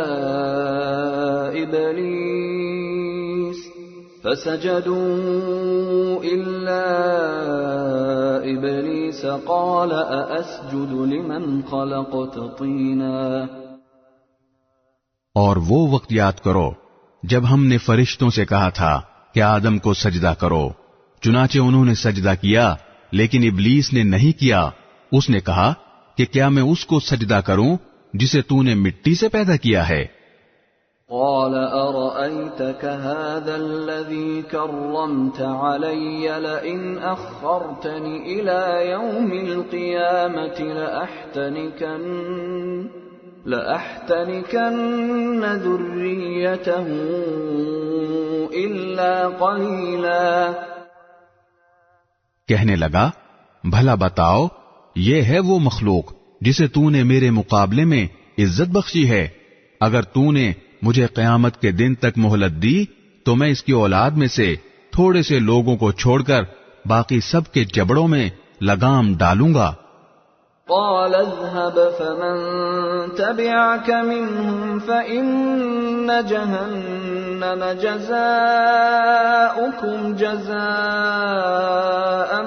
إِبْلِيسَ قَالَ أَأَسْجُدُ لِمَنْ خَلَقْتَ طِينًا۔ اور وہ وقت یاد کرو جب ہم نے فرشتوں سے کہا تھا کہ آدم کو سجدہ کرو، چنانچہ انہوں نے سجدہ کیا، لیکن ابلیس نے نہیں کیا۔ اس نے کہا کہ کیا میں اس کو سجدہ کروں جسے تو نے مٹی سے پیدا کیا ہے؟ قال أرأيتك هذا الذي كرمت علي لئن أخرتني إلى يوم القيامة لأحتنكن ذريته إلا قليلا۔ کہنے لگا بھلا بتاؤ یہ ہے وہ مخلوق جسے تو نے میرے مقابلے میں عزت بخشی ہے، اگر تو نے مجھے قیامت کے دن تک مہلت دی تو میں اس کی اولاد میں سے تھوڑے سے لوگوں کو چھوڑ کر باقی سب کے جبڑوں میں لگام ڈالوں گا۔ قال اذهب فمن تبعك منهم فإن جهنم جزاؤكم جزاء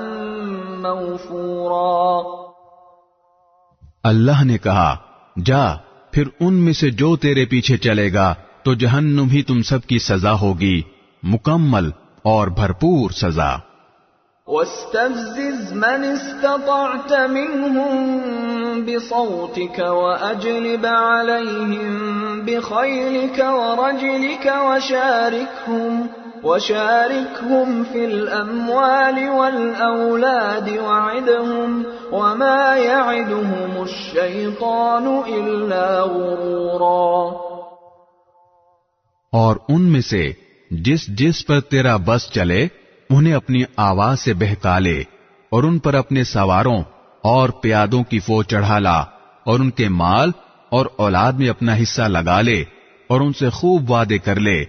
موفورا۔ اللہ نے کہا جا پھر ان میں سے جو تیرے پیچھے چلے گا تو جہنم ہی تم سب کی سزا ہوگی، مکمل اور بھرپور سزا۔ واستفزز من استطعت منهم بصوتك وأجلب عليهم بخيلك ورجلك وشاركهم في الأموال والأولاد وعدهم وما يعدهم الشيطان إلا غرورا۔ اور ان میں سے جس پر تیرا بس چلے انہیں اپنی آواز سے بہکا لے، اور ان پر اپنے سواروں اور پیادوں کی فوج چڑھا لا، اور ان کے مال اور اولاد میں اپنا حصہ لگا لے، اور ان سے خوب وعدے کر لے،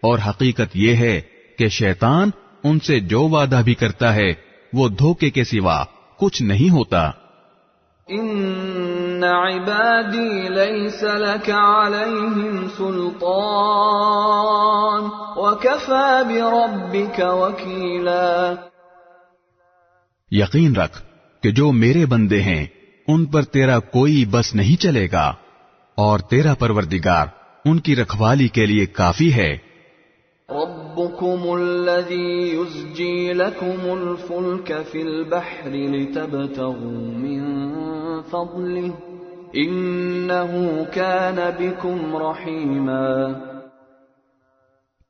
اور حقیقت یہ ہے کہ شیطان ان سے جو وعدہ بھی کرتا ہے وہ دھوکے کے سوا کچھ نہیں ہوتا۔ ان عبادی لیس لک علیہم سلطان وکفی بربک وکیلا۔ یقین رکھ کہ جو میرے بندے ہیں ان پر تیرا کوئی بس نہیں چلے گا، اور تیرا پروردگار ان کی رکھوالی کے لیے کافی ہے۔ ربكم الذي يزجي لكم الفلك في البحر لتبتغوا من فضله إنه كان بكم رحيما۔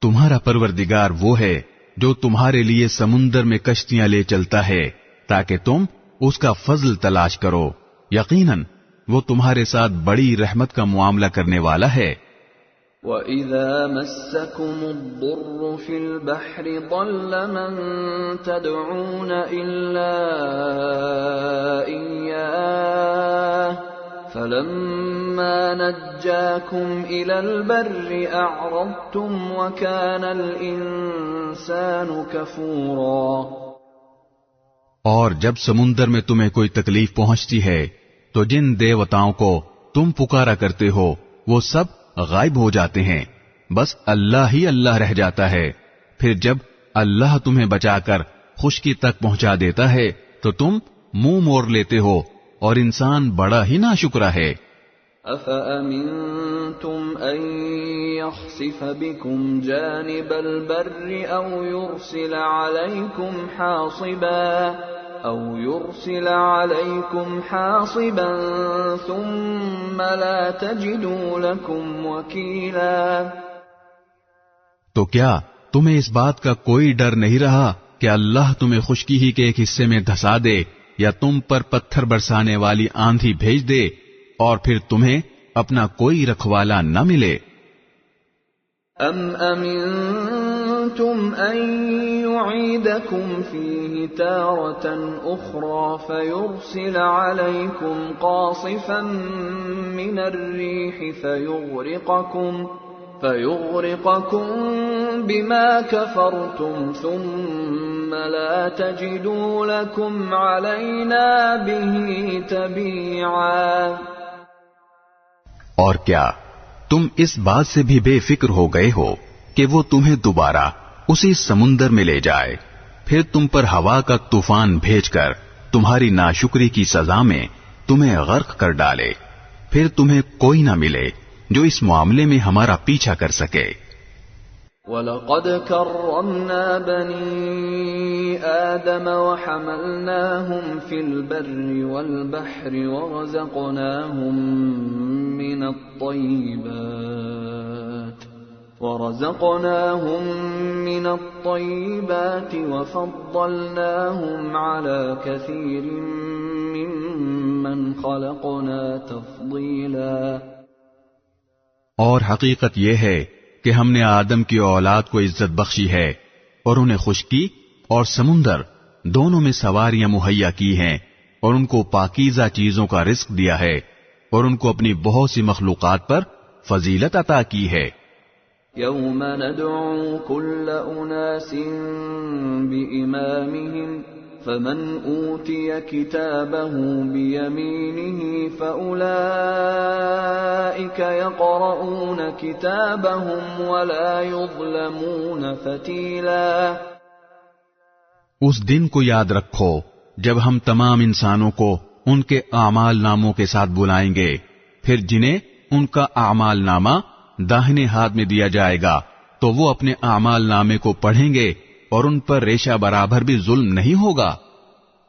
تمہارا پروردگار وہ ہے جو تمہارے لیے سمندر میں کشتیاں لے چلتا ہے تاکہ تم اس کا فضل تلاش کرو، یقیناً وہ تمہارے ساتھ بڑی رحمت کا معاملہ کرنے والا ہے۔ وَإِذَا مَسَّكُمُ الضُّرُّ فِي الْبَحْرِ ضَلَّ مَن تَدْعُونَ إِلَّا إِيَّاهُ فَلَمَّا نَجَّاكُمْ إِلَى الْبَرِّ أَعْرَضْتُمْ وَكَانَ الْإِنسَانُ كَفُورًا۔ اور جب سمندر میں تمہیں کوئی تکلیف پہنچتی ہے تو جن دیوتاؤں کو تم پکارا کرتے ہو وہ سب غائب ہو جاتے ہیں، بس اللہ ہی اللہ رہ جاتا ہے۔ پھر جب اللہ تمہیں بچا کر خشکی تک پہنچا دیتا ہے تو تم منہ موڑ لیتے ہو، اور انسان بڑا ہی ناشکرا ہے۔ أَفَأَمِنْتُمْ أَنْ يَخْسِفَ بِكُمْ جَانِبَ الْبَرِّ أَوْ يُرْسِلَ عَلَيْكُمْ حَاصِبًا ثُمَّ لَا تَجِدُوا لَكُمْ وَكِيلًا۔ تو کیا تمہیں اس بات کا کوئی ڈر نہیں رہا کہ اللہ تمہیں خشکی ہی کے ایک حصے میں دھسا دے یا تم پر پتھر برسانے والی آندھی بھیج دے اور پھر تمہیں اپنا کوئی رکھوالا نہ ملے؟ ام امنتم ان يعيدكم فيه تارة اخرى فيرسل عليكم قاصفا من الريح فيغرقكم بما كفرتم ثم لا تجدوا لكم علينا به تبيعا۔ اور کیا تم اس بات سے بھی بے فکر ہو گئے ہو کہ وہ تمہیں دوبارہ اسی سمندر میں لے جائے، پھر تم پر ہوا کا طوفان بھیج کر تمہاری ناشکری کی سزا میں تمہیں غرق کر ڈالے، پھر تمہیں کوئی نہ ملے جو اس معاملے میں ہمارا پیچھا کر سکے۔ وَلَقَدْ كَرَّمْنَا بَنِي آدَمَ وَحَمَلْنَاهُمْ فِي الْبَرِّ وَالْبَحْرِ ورزقناهم من الطيبات وفضلناهم على كثير ممن خلقنا تفضيلا۔ اور حقیقت یہ ہے کہ ہم نے آدم کی اولاد کو عزت بخشی ہے اور انہیں خشکی اور سمندر دونوں میں سواریاں مہیا کی ہیں، اور ان کو پاکیزہ چیزوں کا رزق دیا ہے، اور ان کو اپنی بہت سی مخلوقات پر فضیلت عطا کی ہے۔ یوم ندعو کل اناس بإمامهم فمن اوتی کتابه بیمینه فأولئک یقرؤون کتابهم ولا یظلمون فتیلا۔ اس دن کو یاد رکھو جب ہم تمام انسانوں کو ان کے اعمال ناموں کے ساتھ بلائیں گے، پھر جنہیں ان کا اعمال نامہ داہنے ہاتھ میں دیا جائے گا تو وہ اپنے اعمال نامے کو پڑھیں گے اور ان پر ریشہ برابر بھی ظلم نہیں ہوگا۔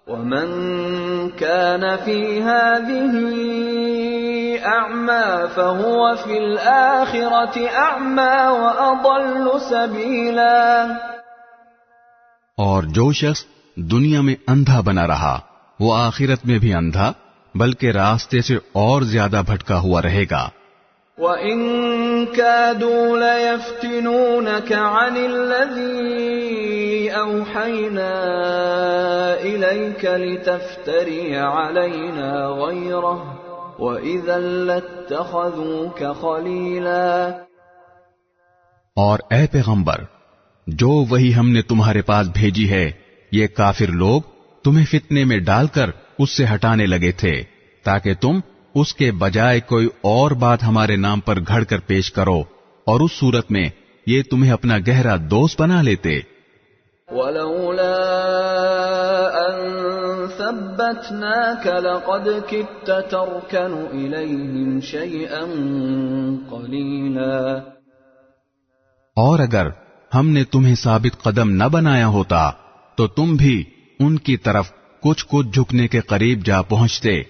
وَمَن كَانَ فِي هَذِهِ أَعْمَى فَهُوَ فِي الْآخِرَةِ أَعْمَى وَأَضَلُّ سَبِيلًا۔ اور جو شخص دنیا میں اندھا بنا رہا وہ آخرت میں بھی اندھا بلکہ راستے سے اور زیادہ بھٹکا ہوا رہے گا۔ وَإِن كَادُوا لَيَفْتِنُونَكَ عَنِ الَّذِي أَوْحَيْنَا إِلَيْكَ لِتَفْتَرِيَ عَلَيْنَا غَيْرَهُ وَإِذًا لَاتَّخَذُوكَ خَلِيلًا۔ اور اے پیغمبر، جو وہی ہم نے تمہارے پاس بھیجی ہے یہ کافر لوگ تمہیں فتنے میں ڈال کر اس سے ہٹانے لگے تھے تاکہ تم اس کے بجائے کوئی اور بات ہمارے نام پر گھڑ کر پیش کرو، اور اس صورت میں یہ تمہیں اپنا گہرا دوست بنا لیتے۔ وَلَوْلَا أَن ثَبَّتْنَاكَ لَقَدْ كِدتَّ تَرْكَنُ إِلَيْهِمْ شَيْئًا قَلِيلًا۔ اور اگر ہم نے تمہیں ثابت قدم نہ بنایا ہوتا تو تم بھی ان کی طرف کچھ جھکنے کے قریب جا پہنچتے۔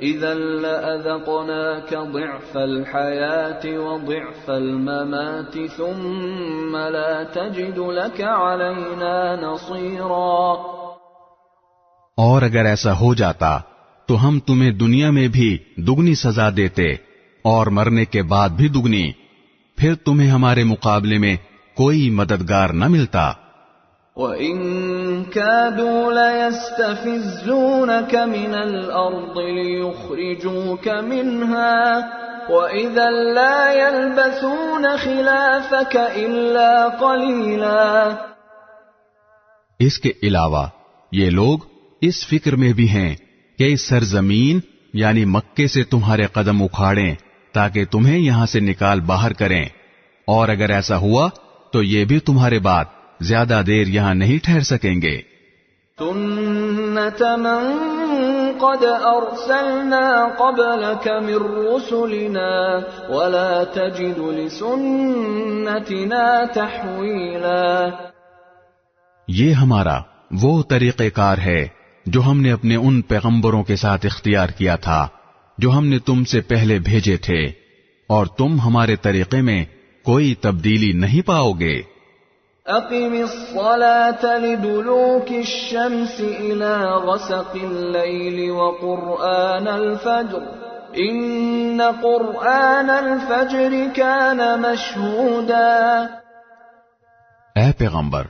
إِذًا لَأَذَقْنَاكَ ضِعْفَ الْحَيَاةِ وَضِعْفَ الْمَمَاتِ ثُمَّ لَا تَجِدُ لَكَ عَلَيْنَا نَصِيرًا۔ اور اگر ایسا ہو جاتا تو ہم تمہیں دنیا میں بھی دگنی سزا دیتے اور مرنے کے بعد بھی دگنی، پھر تمہیں ہمارے مقابلے میں کوئی مددگار نہ ملتا۔ وَإِن كَادُوا لَيَسْتَفِزُّونَكَ مِنَ الْأَرْضِ لِيُخْرِجُوكَ مِنْهَا وَإِذًا لَّا يَلْبَثُونَ خِلَافَكَ إِلَّا قَلِيلًا۔ اس کے علاوہ یہ لوگ اس فکر میں بھی ہیں کہ اس سرزمین یعنی مکے سے تمہارے قدم اکھاڑیں تاکہ تمہیں یہاں سے نکال باہر کریں، اور اگر ایسا ہوا تو یہ بھی تمہارے بعد زیادہ دیر یہاں نہیں ٹھہر سکیں گے۔ سُنَّتَ مَن قَدْ أَرْسَلْنَا قَبْلَكَ مِن رُّسُلِنَا وَلَا تَجِدُ لِسُنَّتِنَا تَحْوِيلًا۔ یہ ہمارا وہ طریقہ کار ہے جو ہم نے اپنے ان پیغمبروں کے ساتھ اختیار کیا تھا جو ہم نے تم سے پہلے بھیجے تھے، اور تم ہمارے طریقے میں کوئی تبدیلی نہیں پاؤ گے۔ أقم الصلاة لدلوك الشمس إلى غسق الليل وقرآن الفجر إن قرآن الفجر كان مشهودا۔ اے پیغمبر،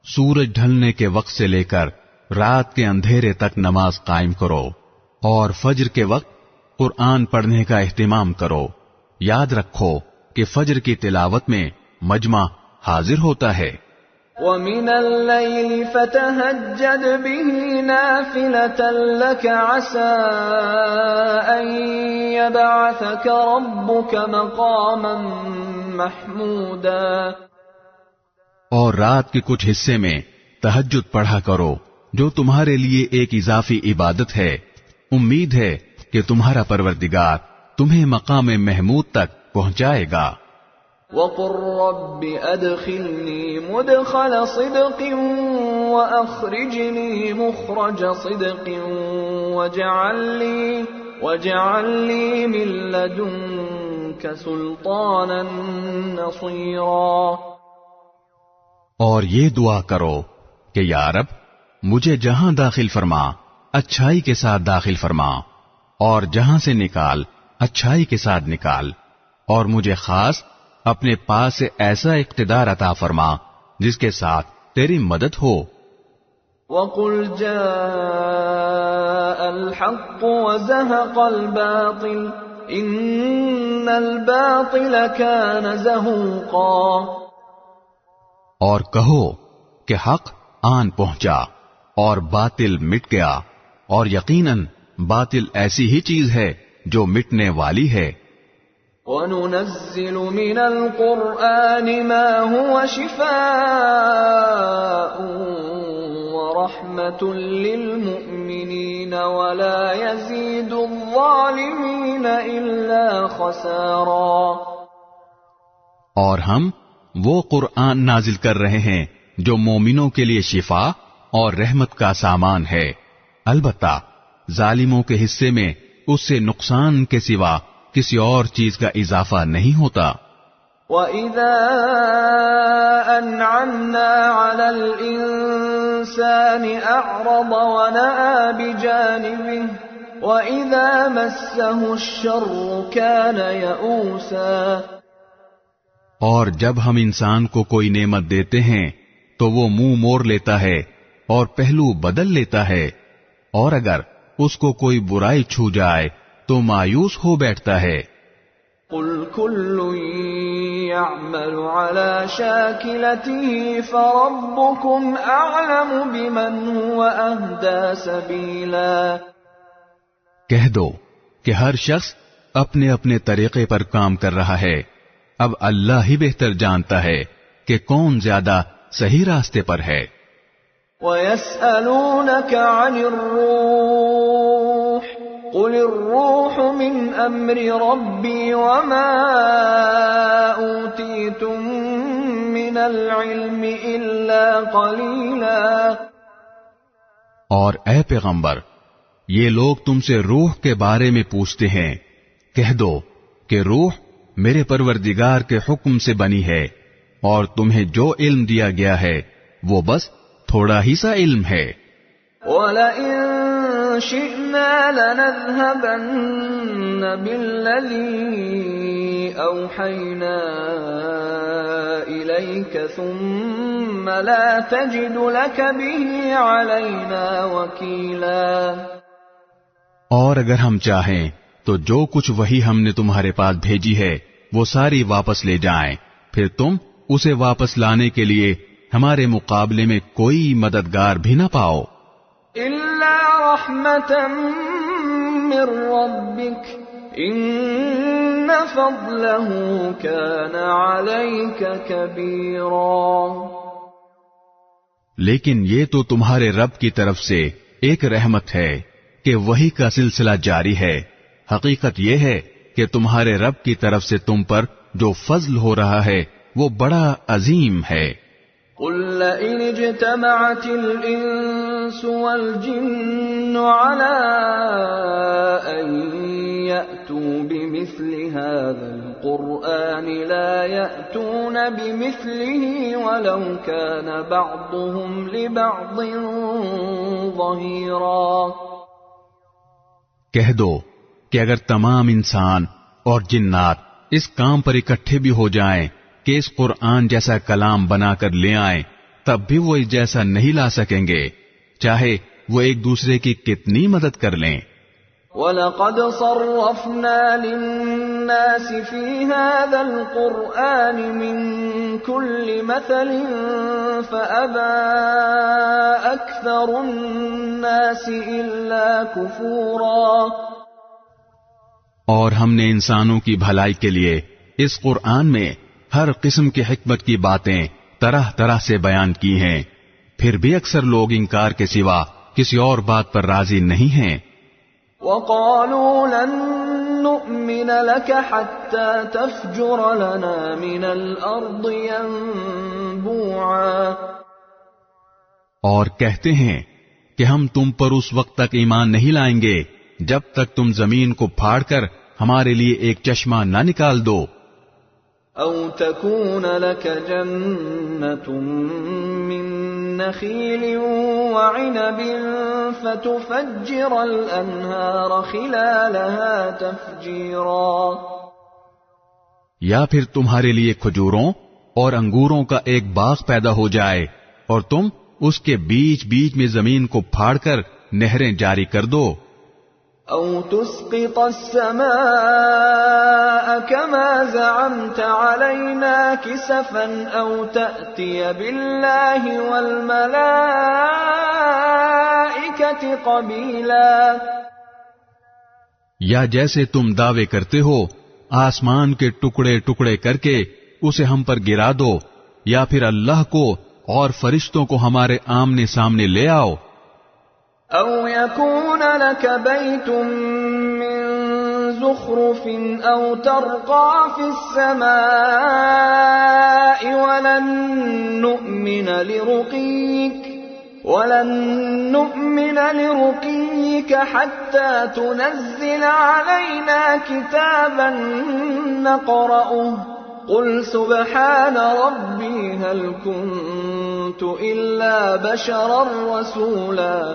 سورج ڈھلنے کے وقت سے لے کر رات کے اندھیرے تک نماز قائم کرو اور فجر کے وقت قرآن پڑھنے کا اہتمام کرو۔ یاد رکھو کہ فجر کی تلاوت میں مجمع حاضر ہوتا ہے۔ وَمِنَ اللَّيْلِ فَتَهَجَّدْ بِهِ نَافِلَةً لَكَ عَسَىٰ أَن يَبْعَثَكَ رَبُّكَ مَقَامًا مَحْمُودًا۔ اور رات کے کچھ حصے میں تہجد پڑھا کرو جو تمہارے لیے ایک اضافی عبادت ہے۔ امید ہے کہ تمہارا پروردگار تمہیں مقام محمود تک پہنچائے گا۔ وَقُلْ رَبِّ أَدْخِلْنِي مُدْخَلَ صِدْقٍ وَأَخْرِجْنِي مُخْرَجَ صِدْقٍ وَاجْعَلْ لِي مِن لَّدُنكَ سُلْطَانًا نَّصِيرًا۔ اور یہ دعا کرو کہ یا رب مجھے جہاں داخل فرما اچھائی کے ساتھ داخل فرما، اور جہاں سے نکال اچھائی کے ساتھ نکال، اور مجھے خاص اپنے پاس سے ایسا اقتدار عطا فرما جس کے ساتھ تیری مدد ہو۔ وَقُلْ جَاءَ الْحَقُّ وَزَهَقَ الْبَاطِلُ إِنَّ الْبَاطِلَ كَانَ زَهُوقًا۔ اور کہو کہ حق آن پہنچا اور باطل مٹ گیا، اور یقیناً باطل ایسی ہی چیز ہے جو مٹنے والی ہے۔ وَنُنَزِّلُ مِنَ الْقُرْآنِ مَا هُوَ شِفَاءٌ وَرَحْمَةٌ لِّلْمُؤْمِنِينَ وَلَا يَزِيدُ الظَّالِمِينَ إِلَّا خَسَارًا۔ اور ہم وہ قرآن نازل کر رہے ہیں جو مومنوں کے لیے شفا اور رحمت کا سامان ہے، البتہ ظالموں کے حصے میں اس سے نقصان کے سوا کسی اور چیز کا اضافہ نہیں ہوتا۔ وَإِذَا أَنْعَمْنَا عَلَى الْإِنسَانِ أَعْرَضَ وَنَأَىٰ بِجَانِبِهِ وَإِذَا مَسَّهُ الشَّرُّ كَانَ يَئُوسًا۔ اور جب ہم انسان کو کوئی نعمت دیتے ہیں تو وہ منہ موڑ لیتا ہے اور پہلو بدل لیتا ہے، اور اگر اس کو کوئی برائی چھو جائے تو مایوس ہو بیٹھتا ہے۔ قُلْ كُلٌّ يَعْمَلُ عَلَى شَاكِلَتِهِ فَرَبُّكُمْ أَعْلَمُ بِمَنْ هُوَ أَهْدَىٰ سَبِيلًا۔ کہہ دو کہ ہر شخص اپنے اپنے طریقے پر کام کر رہا ہے، اب اللہ ہی بہتر جانتا ہے کہ کون زیادہ صحیح راستے پر ہے۔ وَيَسْأَلُونَكَ عَنِ الرُّوحِ قُلِ الرُّوحُ مِنْ أَمْرِ رَبِّي وَمَا أُوتِيتُم مِّنَ الْعِلْمِ إِلَّا قَلِيلًا۔ اور اے پیغمبر، یہ لوگ تم سے روح کے بارے میں پوچھتے ہیں، کہہ دو کہ روح میرے پروردگار کے حکم سے بنی ہے، اور تمہیں جو علم دیا گیا ہے وہ بس تھوڑا ہی سا علم ہے۔ وَلَئِن شِئْنَا لَنَذْهَبَنَّ بِالَّذِي أَوْحَيْنَا إِلَيْكَ ثُمَّ لَا تَجِدُ لَكَ بِهِ عَلَيْنَا وَكِيلًا۔ اور اگر ہم چاہیں تو جو کچھ وحی ہم نے تمہارے پاس بھیجی ہے وہ ساری واپس لے جائیں، پھر تم اسے واپس لانے کے لیے ہمارے مقابلے میں کوئی مددگار بھی نہ پاؤ۔ إِلَّا رَحْمَةً مِّن رَّبِّكَ إِنَّ فَضْلَهُ كَانَ عَلَيْكَ كَبِيرًا۔ لیکن یہ تو تمہارے رب کی طرف سے ایک رحمت ہے کہ وحی کا سلسلہ جاری ہے۔ حقیقت یہ ہے کہ تمہارے رب کی طرف سے تم پر جو فضل ہو رہا ہے وہ بڑا عظیم ہے۔ قُل لَّئِنِ اجْتَمَعَتِ الْإِنسُ وَالْجِنُّ عَلَىٰ أَن يَأْتُوا بِمِثْلِ هَٰذَا القرآن لا يأتون بمثله ولو كان بعضهم لبعض ظهيرا۔ کہہ دو کہ اگر تمام انسان اور جنات اس کام پر اکٹھے بھی ہو جائیں کہ اس قرآن جیسا کلام بنا کر لے آئیں، تب بھی وہ اس جیسا نہیں لا سکیں گے، چاہے وہ ایک دوسرے کی کتنی مدد کر لیں۔ وَلَقَدْ صَرَّفْنَا لِلنَّاسِ فِي هَذَا الْقُرْآنِ مِنْ كُلِّ مَثَلٍ فَأَبَى أَكْثَرُ النَّاسِ إِلَّا كُفُورًا۔ اور ہم نے انسانوں کی بھلائی کے لیے اس قرآن میں ہر قسم کی حکمت کی باتیں طرح طرح سے بیان کی ہیں، پھر بھی اکثر لوگ انکار کے سوا کسی اور بات پر راضی نہیں ہیں۔ وَقَالُوا لَن نُّؤْمِنَ لَكَ حَتَّى تَفْجُرَ لَنَا مِنَ الْأَرْضِ يَنبُوعًا۔ اور کہتے ہیں کہ ہم تم پر اس وقت تک ایمان نہیں لائیں گے جب تک تم زمین کو پھاڑ کر ہمارے لیے ایک چشمہ نہ نکال دو۔ أَوْ تَكُونَ لَكَ جَنَّةٌ مِّن نَخِيلٍ وَعِنَبٍ فَتُفَجِّرَ الْأَنْهَارَ خِلَالَهَا تَفْجِيرًا۔ یا پھر تمہارے لیے کھجوروں اور انگوروں کا ایک باغ پیدا ہو جائے اور تم اس کے بیچ بیچ میں زمین کو پھاڑ کر نہریں جاری کر دو۔ أَوْ تُسْقِطَ السَّمَاءَ كَمَا زَعَمْتَ عَلَيْنَا كِسَفًا أَوْ تَأْتِيَ بِاللَّهِ وَالْمَلَائِكَةِ قَبِيلًا۔ یا جیسے تم دعوے کرتے ہو آسمان کے ٹکڑے ٹکڑے کر کے اسے ہم پر گرا دو، یا پھر اللہ کو اور فرشتوں کو ہمارے آمنے سامنے لے آؤ۔ أَوْ يَكُونَ لَكَ بَيْتٌ مِّن زُخْرُفٍ أَوْ تَرْقَىٰ فِي السَّمَاءِ وَلَن نُّؤْمِنَ لِرُقِيِّكَ حَتَّىٰ تُنَزِّلَ عَلَيْنَا كِتَابًا نَّقْرَؤُهُ قُلْ سُبْحَانَ رَبِّي هَلْ كُنتُ إِلَّا بَشَرًا رَّسُولًا۔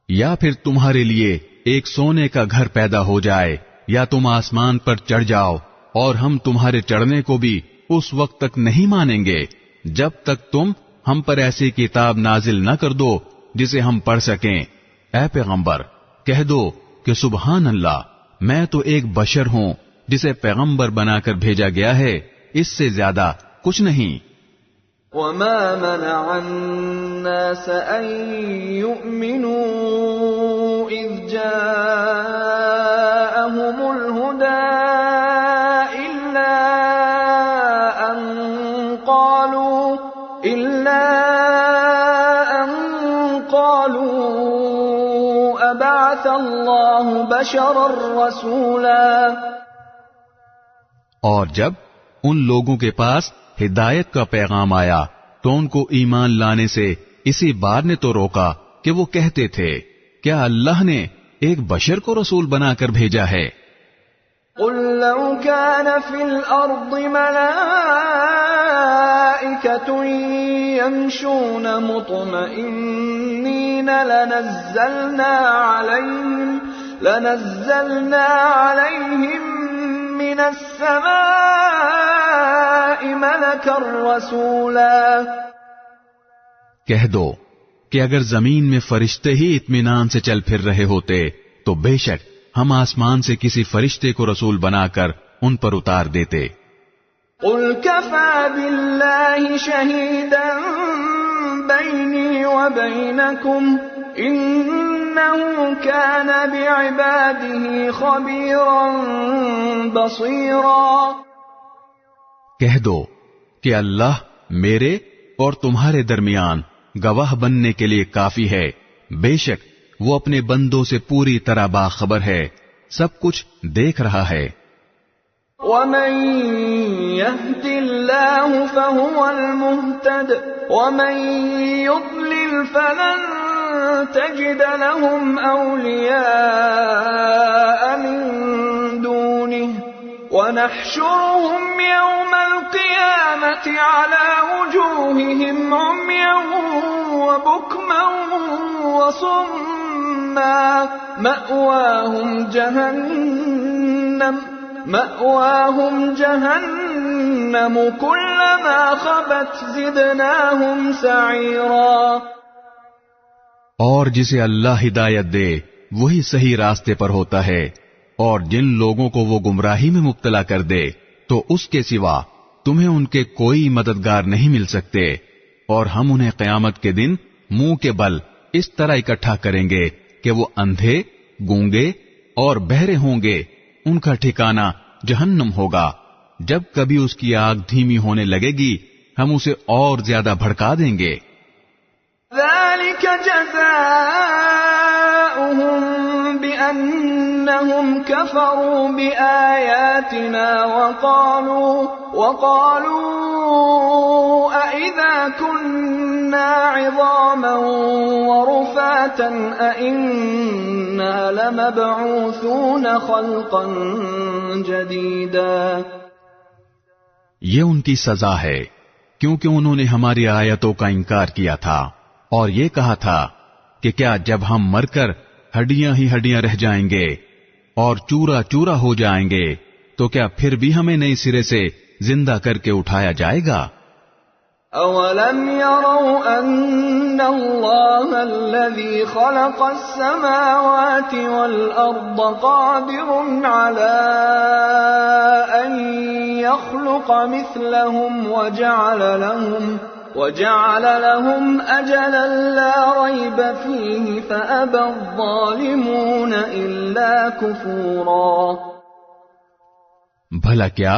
یا پھر تمہارے لیے ایک سونے کا گھر پیدا ہو جائے، یا تم آسمان پر چڑھ جاؤ اور ہم تمہارے چڑھنے کو بھی اس وقت تک نہیں مانیں گے جب تک تم ہم پر ایسی کتاب نازل نہ کر دو جسے ہم پڑھ سکیں۔ اے پیغمبر کہہ دو کہ سبحان اللہ، میں تو ایک بشر ہوں جسے پیغمبر بنا کر بھیجا گیا ہے، اس سے زیادہ کچھ نہیں۔ وَمَا مَنَعَ النَّاسَ أَن يُؤْمِنُوا إِذْ جَاءَهُمُ الْهُدَىٰ إِلَّا أَن قَالُوا أَبَعَثَ اللَّهُ بَشَرًا رَّسُولًا۔ اور جب ان لوگوں کے پاس ہدایت کا پیغام آیا تو ان کو ایمان لانے سے اسی بات نے تو روکا کہ وہ کہتے تھے کیا اللہ نے ایک بشر کو رسول بنا کر بھیجا ہے؟ قُل لَّوْ كَانَ فِي الْأَرْضِ مَلَائِكَةٌ يَمْشُونَ مُطْمَئِنِّينَ لَنَزَّلْنَا عَلَيْهِم مِّنَ السَّمَاءِ مَلَكًا رَّسُولًا۔ کہہ دو کہ اگر زمین میں فرشتے ہی اطمینان سے چل پھر رہے ہوتے تو بے شک ہم آسمان سے کسی فرشتے کو رسول بنا کر ان پر اتار دیتے۔ قُلْ كَفَىٰ بِاللَّهِ شَهِيدًا بَيْنِي وَبَيْنَكُمْ إِنَّهُ كَانَ بِعِبَادِهِ خَبِيرًا بَصِيرًا۔ کہہ دو کہ اللہ میرے اور تمہارے درمیان گواہ بننے کے لیے کافی ہے، بے شک وہ اپنے بندوں سے پوری طرح باخبر ہے، سب کچھ دیکھ رہا ہے۔ وَمَن يَهْدِ اللَّهُ فَهُوَ الْمُهْتَدِ وَمَن يُضْلِلْ فَلَن تَجِدَ لَهُمْ أَوْلِيَاءَ مِن دُونِهِ ونحشرهم يوم القيامة على وجوههم عميا وبكما وصما مأواهم جهنم كلما خبت زدناهم سعيرا. اور جسے اللہ ہدایت دے وہی صحیح راستے پر ہوتا ہے، اور جن لوگوں کو وہ گمراہی میں مبتلا کر دے تو اس کے سوا تمہیں ان کے کوئی مددگار نہیں مل سکتے. اور ہم انہیں قیامت کے دن منہ کے بل اس طرح اکٹھا کریں گے کہ وہ اندھے، گونگے اور بہرے ہوں گے. ان کا ٹھکانہ جہنم ہوگا. جب کبھی اس کی آگ دھیمی ہونے لگے گی ہم اسے اور زیادہ بھڑکا دیں گے. ذلك جزاؤهم بأنهم كفروا بآياتنا وقالوا أئذا كنا عظاما ورفاتا أئنا لمبعوثون خلقا جديدا. یہ ان کی سزا ہے کیونکہ انہوں نے ہماری آیتوں کا انکار کیا تھا اور یہ کہا تھا کہ کیا جب ہم مر کر ہڈیاں ہی ہڈیاں رہ جائیں گے اور چورا چورا ہو جائیں گے تو کیا پھر بھی ہمیں نئے سرے سے زندہ کر کے اٹھایا جائے گا؟ اولم يروا ان اللہ الذي خلق السماوات والارض قادر على ان يخلق مثلهم وجعل لهم اجلا لا ريب فيه فابى الظالمون الا كفورا. بھلا کیا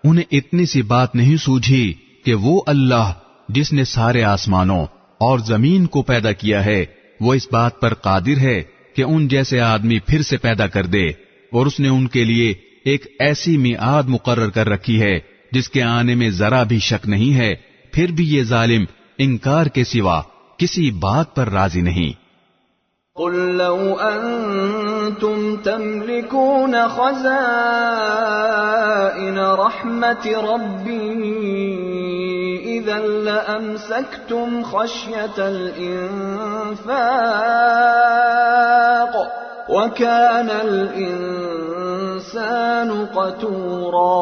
انہیں اتنی سی بات نہیں سوجھی کہ وہ اللہ جس نے سارے آسمانوں اور زمین کو پیدا کیا ہے وہ اس بات پر قادر ہے کہ ان جیسے آدمی پھر سے پیدا کر دے، اور اس نے ان کے لیے ایک ایسی میعاد مقرر کر رکھی ہے جس کے آنے میں ذرا بھی شک نہیں ہے، پھر بھی یہ ظالم انکار کے سوا کسی بات پر راضی نہیں. قل لو انتم تملكون خزائن رحمت ربی اذا لامسکتم خشیۃ الانفاق وكان الانسان قتورا.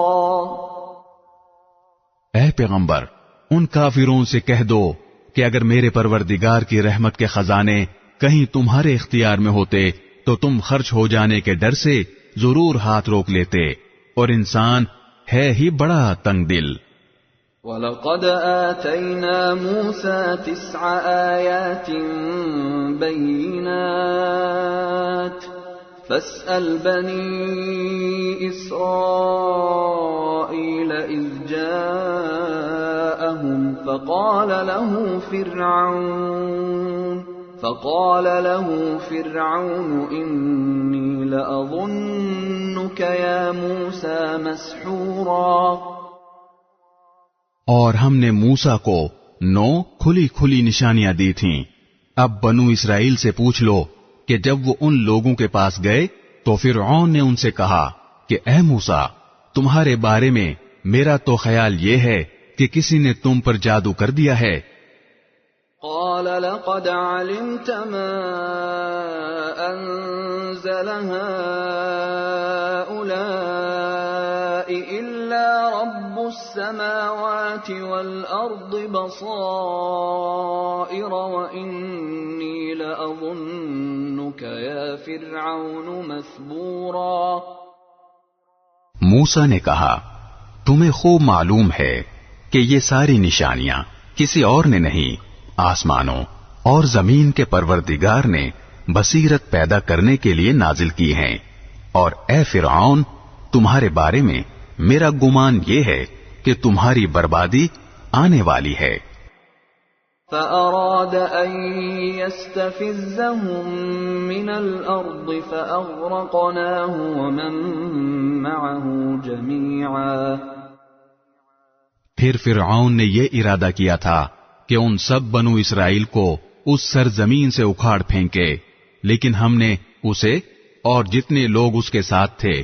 اے پیغمبر ان کافروں سے کہہ دو کہ اگر میرے پروردگار کی رحمت کے خزانے کہیں تمہارے اختیار میں ہوتے تو تم خرچ ہو جانے کے ڈر سے ضرور ہاتھ روک لیتے، اور انسان ہے ہی بڑا تنگ دل. وَلَقَدْ آتَيْنَا مُوسَى 9 آيَاتٍ بَيِّنَاتٍ فَاسْأَلْ بَنِي إِسْرَائِيلَ إِذْ جَاءَهُمْ فقال له فرعون إني لأظنك يا موسى مسحورا. اور ہم نے موسیٰ کو 9 کھلی کھلی نشانیاں دی تھیں. اب بنو اسرائیل سے پوچھ لو کہ جب وہ ان لوگوں کے پاس گئے تو فرعون نے ان سے کہا کہ اے موسیٰ تمہارے بارے میں میرا تو خیال یہ ہے کہ کسی نے تم پر جادو کر دیا ہے. قال لقد علمت ما أنزل هؤلاء إلا رب السماوات والأرض بصائر وإني لأظنك يا فرعون مثبورا. موسیٰ نے کہا تمہیں خوب معلوم ہے کہ یہ ساری نشانیاں کسی اور نے نہیں، آسمانوں اور زمین کے پروردگار نے بصیرت پیدا کرنے کے لیے نازل کی ہیں. اور اے فرعون تمہارے بارے میں میرا گمان یہ ہے کہ تمہاری بربادی آنے والی ہے. فأراد أن يستفزهم من الأرض فأغرقناه ومن معه جميعا. پھر فرعون نے یہ ارادہ کیا تھا کہ ان سب بنو اسرائیل کو اس سرزمین سے اکھاڑ پھینکے، لیکن ہم نے اسے اور جتنے لوگ اس کے ساتھ تھے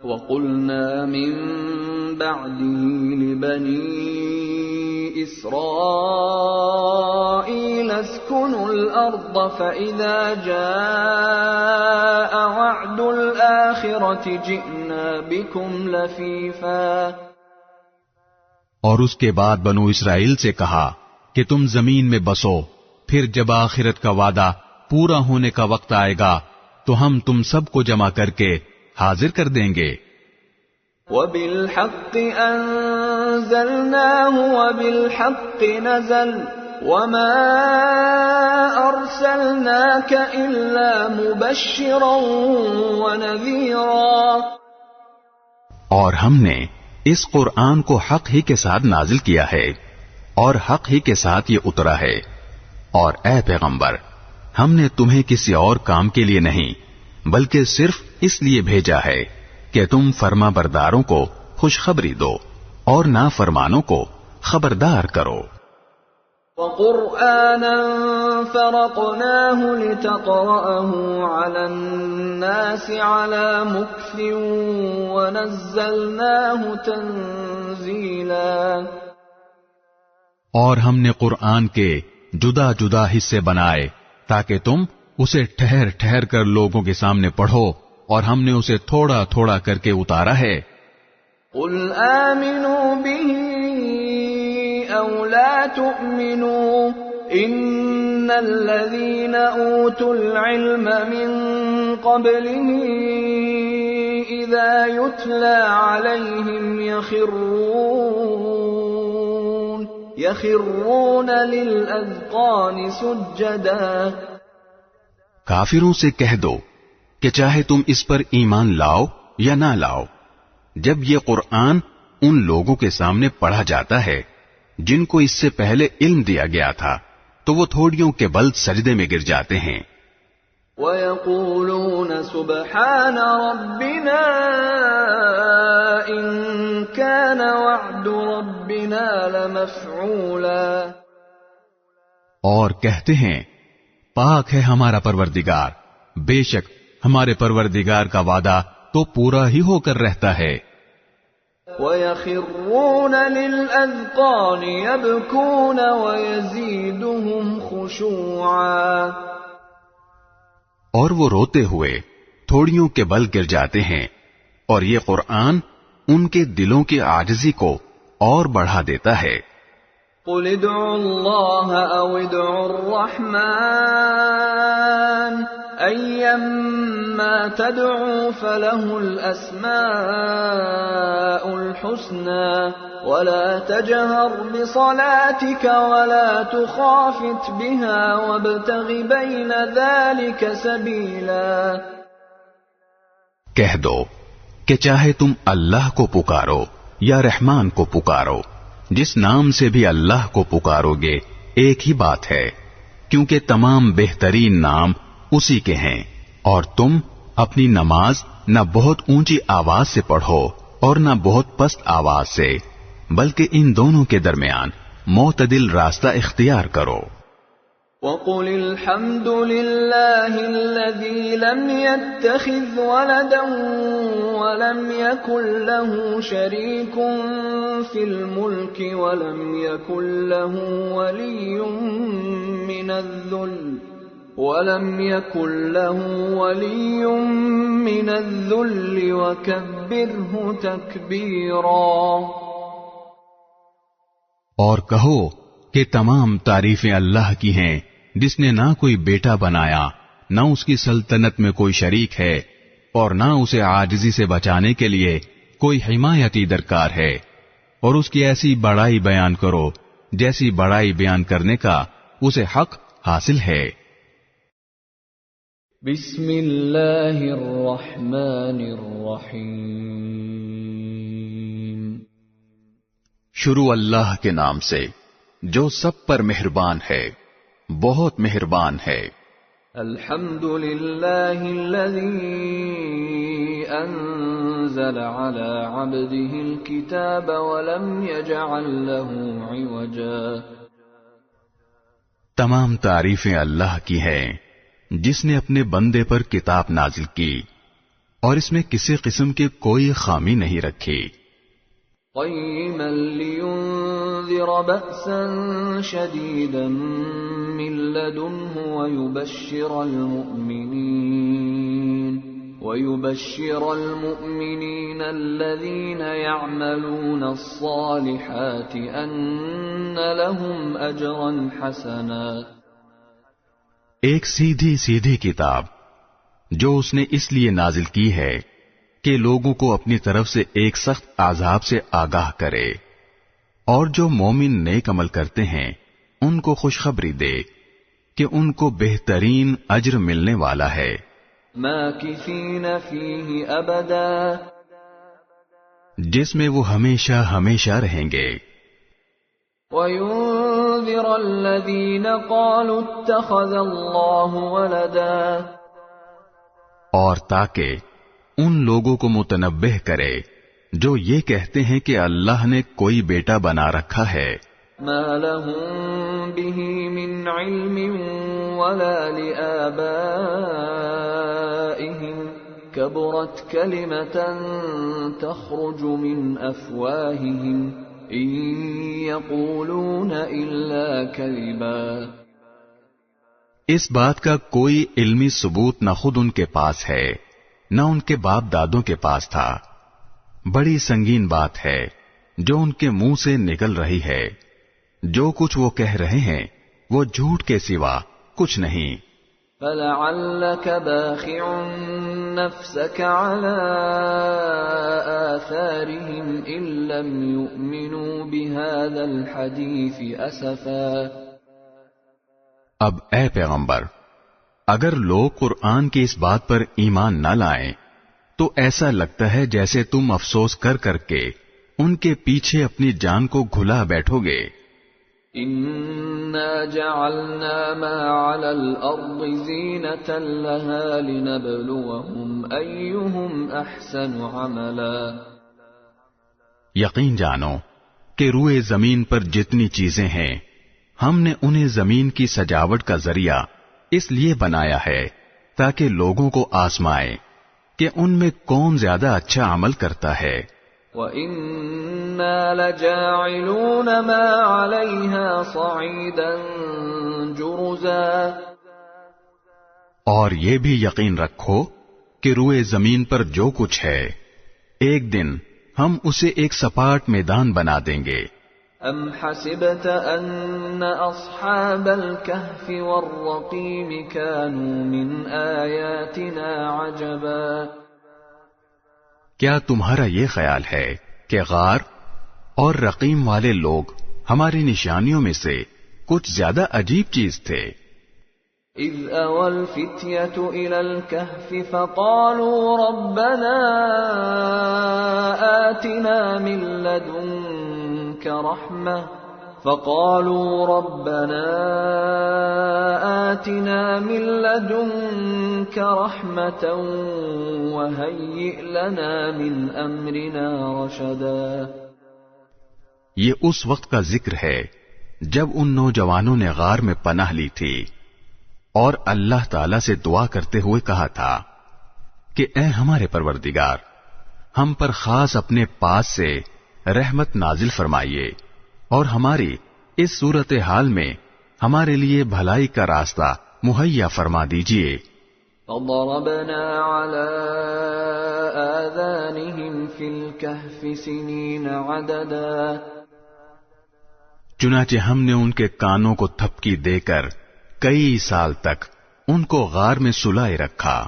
وَقُلْنَا مِن بَعْدِهِ لِبَنِي إِسْرَائِيلَ اسْكُنُوا الْأَرْضَ فَإِذَا جَاءَ وَعْدُ الْآخِرَةِ جِئْنَا بِكُمْ لَفِيفًا۔ اور اس کے بعد بنو اسرائیل سے کہا کہ تم زمین میں بسو، پھر جب آخرت کا وعدہ پورا ہونے کا وقت آئے گا تو ہم تم سب کو جمع کر کے حاضر کر دیں گے۔ وَبِالْحَقِّ أَنزَلْنَاهُ وَبِالْحَقِّ نَزَلَ وَمَا أَرْسَلْنَاكَ إِلَّا مُبَشِّرًا وَنَذِيرًا۔ اور ہم نے اس قرآن کو حق ہی کے ساتھ نازل کیا ہے اور حق ہی کے ساتھ یہ اترا ہے، اور اے پیغمبر ہم نے تمہیں کسی اور کام کے لیے نہیں بلکہ صرف اس لیے بھیجا ہے کہ تم فرما برداروں کو خوشخبری دو اور نافرمانوں کو خبردار کرو۔ وَقُرْآنًا فَرَقْنَاهُ لِتَقْرَأَهُ عَلَى النَّاسِ عَلَى مُكْثٍ وَنَزَّلْنَاهُ تَنزِيلًا۔ اور ہم نے قرآن کے جدا جدا حصے بنائے تاکہ تم اسے ٹھہر ٹھہر کر لوگوں کے سامنے پڑھو، اور ہم نے اسے تھوڑا تھوڑا کر کے اتارا ہے۔ قُلْ آمِنُوا بِهِ أَوْ لَا تُؤْمِنُوا إِنَّ الَّذِينَ أُوتُوا الْعِلْمَ مِنْ قَبْلِهِ إِذَا يُتْلَى عَلَيْهِمْ يَخِرُّونَ لِلْأَذْقَانِ سُجَّدًا۔ کافروں سے کہہ دو کہ چاہے تم اس پر ایمان لاؤ یا نہ لاؤ، جب یہ قرآن ان لوگوں کے سامنے پڑھا جاتا ہے جن کو اس سے پہلے علم دیا گیا تھا تو وہ تھوڑیوں کے بل سجدے میں گر جاتے ہیں۔ وَيَقُولُونَ سُبْحَانَ رَبِّنَا إِن كَانَ وَعْدُ رَبِّنَا لَمَفْعُولًا۔ اور کہتے ہیں پاک ہے ہمارا پروردگار، بے شک ہمارے پروردگار کا وعدہ تو پورا ہی ہو کر رہتا ہے۔ وَيَخِرُّونَ لِلْأَذْقَانِ يَبْكُونَ وَيَزِيدُهُمْ خُشُوعًا۔ اور وہ روتے ہوئے تھوڑیوں کے بل گر جاتے ہیں، اور یہ قرآن ان کے دلوں کی عاجزی کو اور بڑھا دیتا ہے۔ قُلِ ادْعُوا اللَّهَ أَوِ ادْعُوا الرَّحْمَٰنَ أَيَّمَّا تَدْعُوا فَلَهُ الْأَسْمَاءُ الْحُسْنَى وَلَا تَجْهَرْ بِصَلَاتِكَ وَلَا تُخَافِتْ بِهَا وَابْتَغِ بَيْنَ ذَلِكَ سَبِيلًا۔ کہہ دو کہ چاہے تم اللہ کو پکارو یا رحمان کو پکارو، جس نام سے بھی اللہ کو پکارو گے ایک ہی بات ہے، کیونکہ تمام بہترین نام اسی کے ہیں، اور تم اپنی نماز نہ بہت اونچی آواز سے پڑھو اور نہ بہت پست آواز سے، بلکہ ان دونوں کے درمیان معتدل راستہ اختیار کرو۔ وَقُلِ الْحَمْدُ لِلَّهِ الَّذِي لَمْ يَتَّخِذْ وَلَدًا وَلَمْ يَكُنْ لَهُ شَرِيكٌ فِي الْمُلْكِ وَلَمْ يَكُنْ لَهُ وَلِيٌّ مِّنَ الذُّلِّ وَكَبِّرْهُ تَكْبِيرًا۔ اور کہو کہ تمام تعریفیں اللہ کی ہیں، جس نے نہ کوئی بیٹا بنایا، نہ اس کی سلطنت میں کوئی شریک ہے، اور نہ اسے عاجزی سے بچانے کے لیے کوئی حمایتی درکار ہے، اور اس کی ایسی بڑائی بیان کرو جیسی بڑائی بیان کرنے کا اسے حق حاصل ہے۔ بسم اللہ الرحمن الرحیم۔ شروع اللہ کے نام سے جو سب پر مہربان ہے، بہت مہربان ہے۔ الحمد للہ الذی انزل على عبده الكتاب ولم يجعل له عوجا۔ تمام تعریفیں اللہ کی ہیں جس نے اپنے بندے پر کتاب نازل کی اور اس میں کسی قسم کی کوئی خامی نہیں رکھی. قيما لينذر بأسا شديدا من لدنه ويبشر المؤمنين الذين يعملون الصالحات أن لهم أجرا حسنا. ایک سیدھی کتاب جو اس نے اس لیے نازل کی ہے کہ لوگوں کو اپنی طرف سے ایک سخت عذاب سے آگاہ کرے، اور جو مومن نیک عمل کرتے ہیں ان کو خوشخبری دے کہ ان کو بہترین اجر ملنے والا ہے. ماکثین فیہ ابدا، جس میں وہ ہمیشہ ہمیشہ رہیں گے. وَيُنذِرَ الَّذِينَ قَالُوا اتَّخَذَ اللَّهُ وَلَدًا، اور تاکہ ان لوگوں کو متنبہ کرے جو یہ کہتے ہیں کہ اللہ نے کوئی بیٹا بنا رکھا ہے. ما لهم به من علم ولا لآبائهم كبرت كلمة تخرج من أفواههم إن يقولون إلا كذبا. اس بات کا کوئی علمی ثبوت نہ خود ان کے پاس ہے نہ ان کے باپ دادوں کے پاس تھا. بڑی سنگین بات ہے جو ان کے منہ سے نکل رہی ہے. جو کچھ وہ کہہ رہے ہیں وہ جھوٹ کے سوا کچھ نہیں. فَلَعَلَّكَ بَاخِعٌ نَفْسَكَ عَلَىٰ آثَارِهِمْ إِن لَّمْ يُؤْمِنُوا بِهَٰذَا الْحَدِيثِ أَسَفًا. اب اے پیغمبر، اگر لوگ قرآن کی اس بات پر ایمان نہ لائیں تو ایسا لگتا ہے جیسے تم افسوس کر کر کے ان کے پیچھے اپنی جان کو گھلا بیٹھو گے. إِنَّا جَعَلْنَا مَا عَلَى الْأَرْضِ زِينَةً لَهَا لِنَبْلُوَهُمْ أَيُّهُمْ أَحْسَنُ عَمَلًا. یقین جانو کہ روئے زمین پر جتنی چیزیں ہیں ہم نے انہیں زمین کی سجاوٹ کا ذریعہ اس لیے بنایا ہے تاکہ لوگوں کو آزمائے کہ ان میں کون زیادہ اچھا عمل کرتا ہے. وَإِنَّا لَجَاعِلُونَ مَا عَلَيْهَا صَعِيدًا جُرُزًا. اور یہ بھی یقین رکھو کہ روئے زمین پر جو کچھ ہے ایک دن ہم اسے ایک سپاٹ میدان بنا دیں گے. أَمْ حَسِبْتَ أَنَّ أَصْحَابَ الْكَهْفِ وَالرَّقِيمِ كَانُوا مِنْ آيَاتِنَا عَجَبًا. کیا تمہارا یہ خیال ہے کہ غار اور رقیم والے لوگ ہماری نشانیوں میں سے کچھ زیادہ عجیب چیز تھے؟ إِذْ أَوَى الْفِتْيَةُ إِلَى الْكَهْفِ فَقَالُوا رَبَّنَا آتِنَا مِن لَّدُنكَ رَحْمَةً وَهَيِّئْ لَنَا مِنْ أَمْرِنَا رَشَدًا. یہ اس وقت کا ذکر ہے جب ان نوجوانوں نے غار میں پناہ لی تھی اور اللہ تعالی سے دعا کرتے ہوئے کہا تھا کہ اے ہمارے پروردگار، ہم پر خاص اپنے پاس سے رحمت نازل فرمائیے اور ہماری اس صورتحال میں ہمارے لیے بھلائی کا راستہ مہیا فرما دیجیے. فَضَرَبْنَا عَلَىٰ آذَانِهِمْ فِي الْكَهْفِ سِنِينَ عَدَدًا. چنانچہ ہم نے ان کے کانوں کو تھپکی دے کر کئی سال تک ان کو غار میں سلائے رکھا.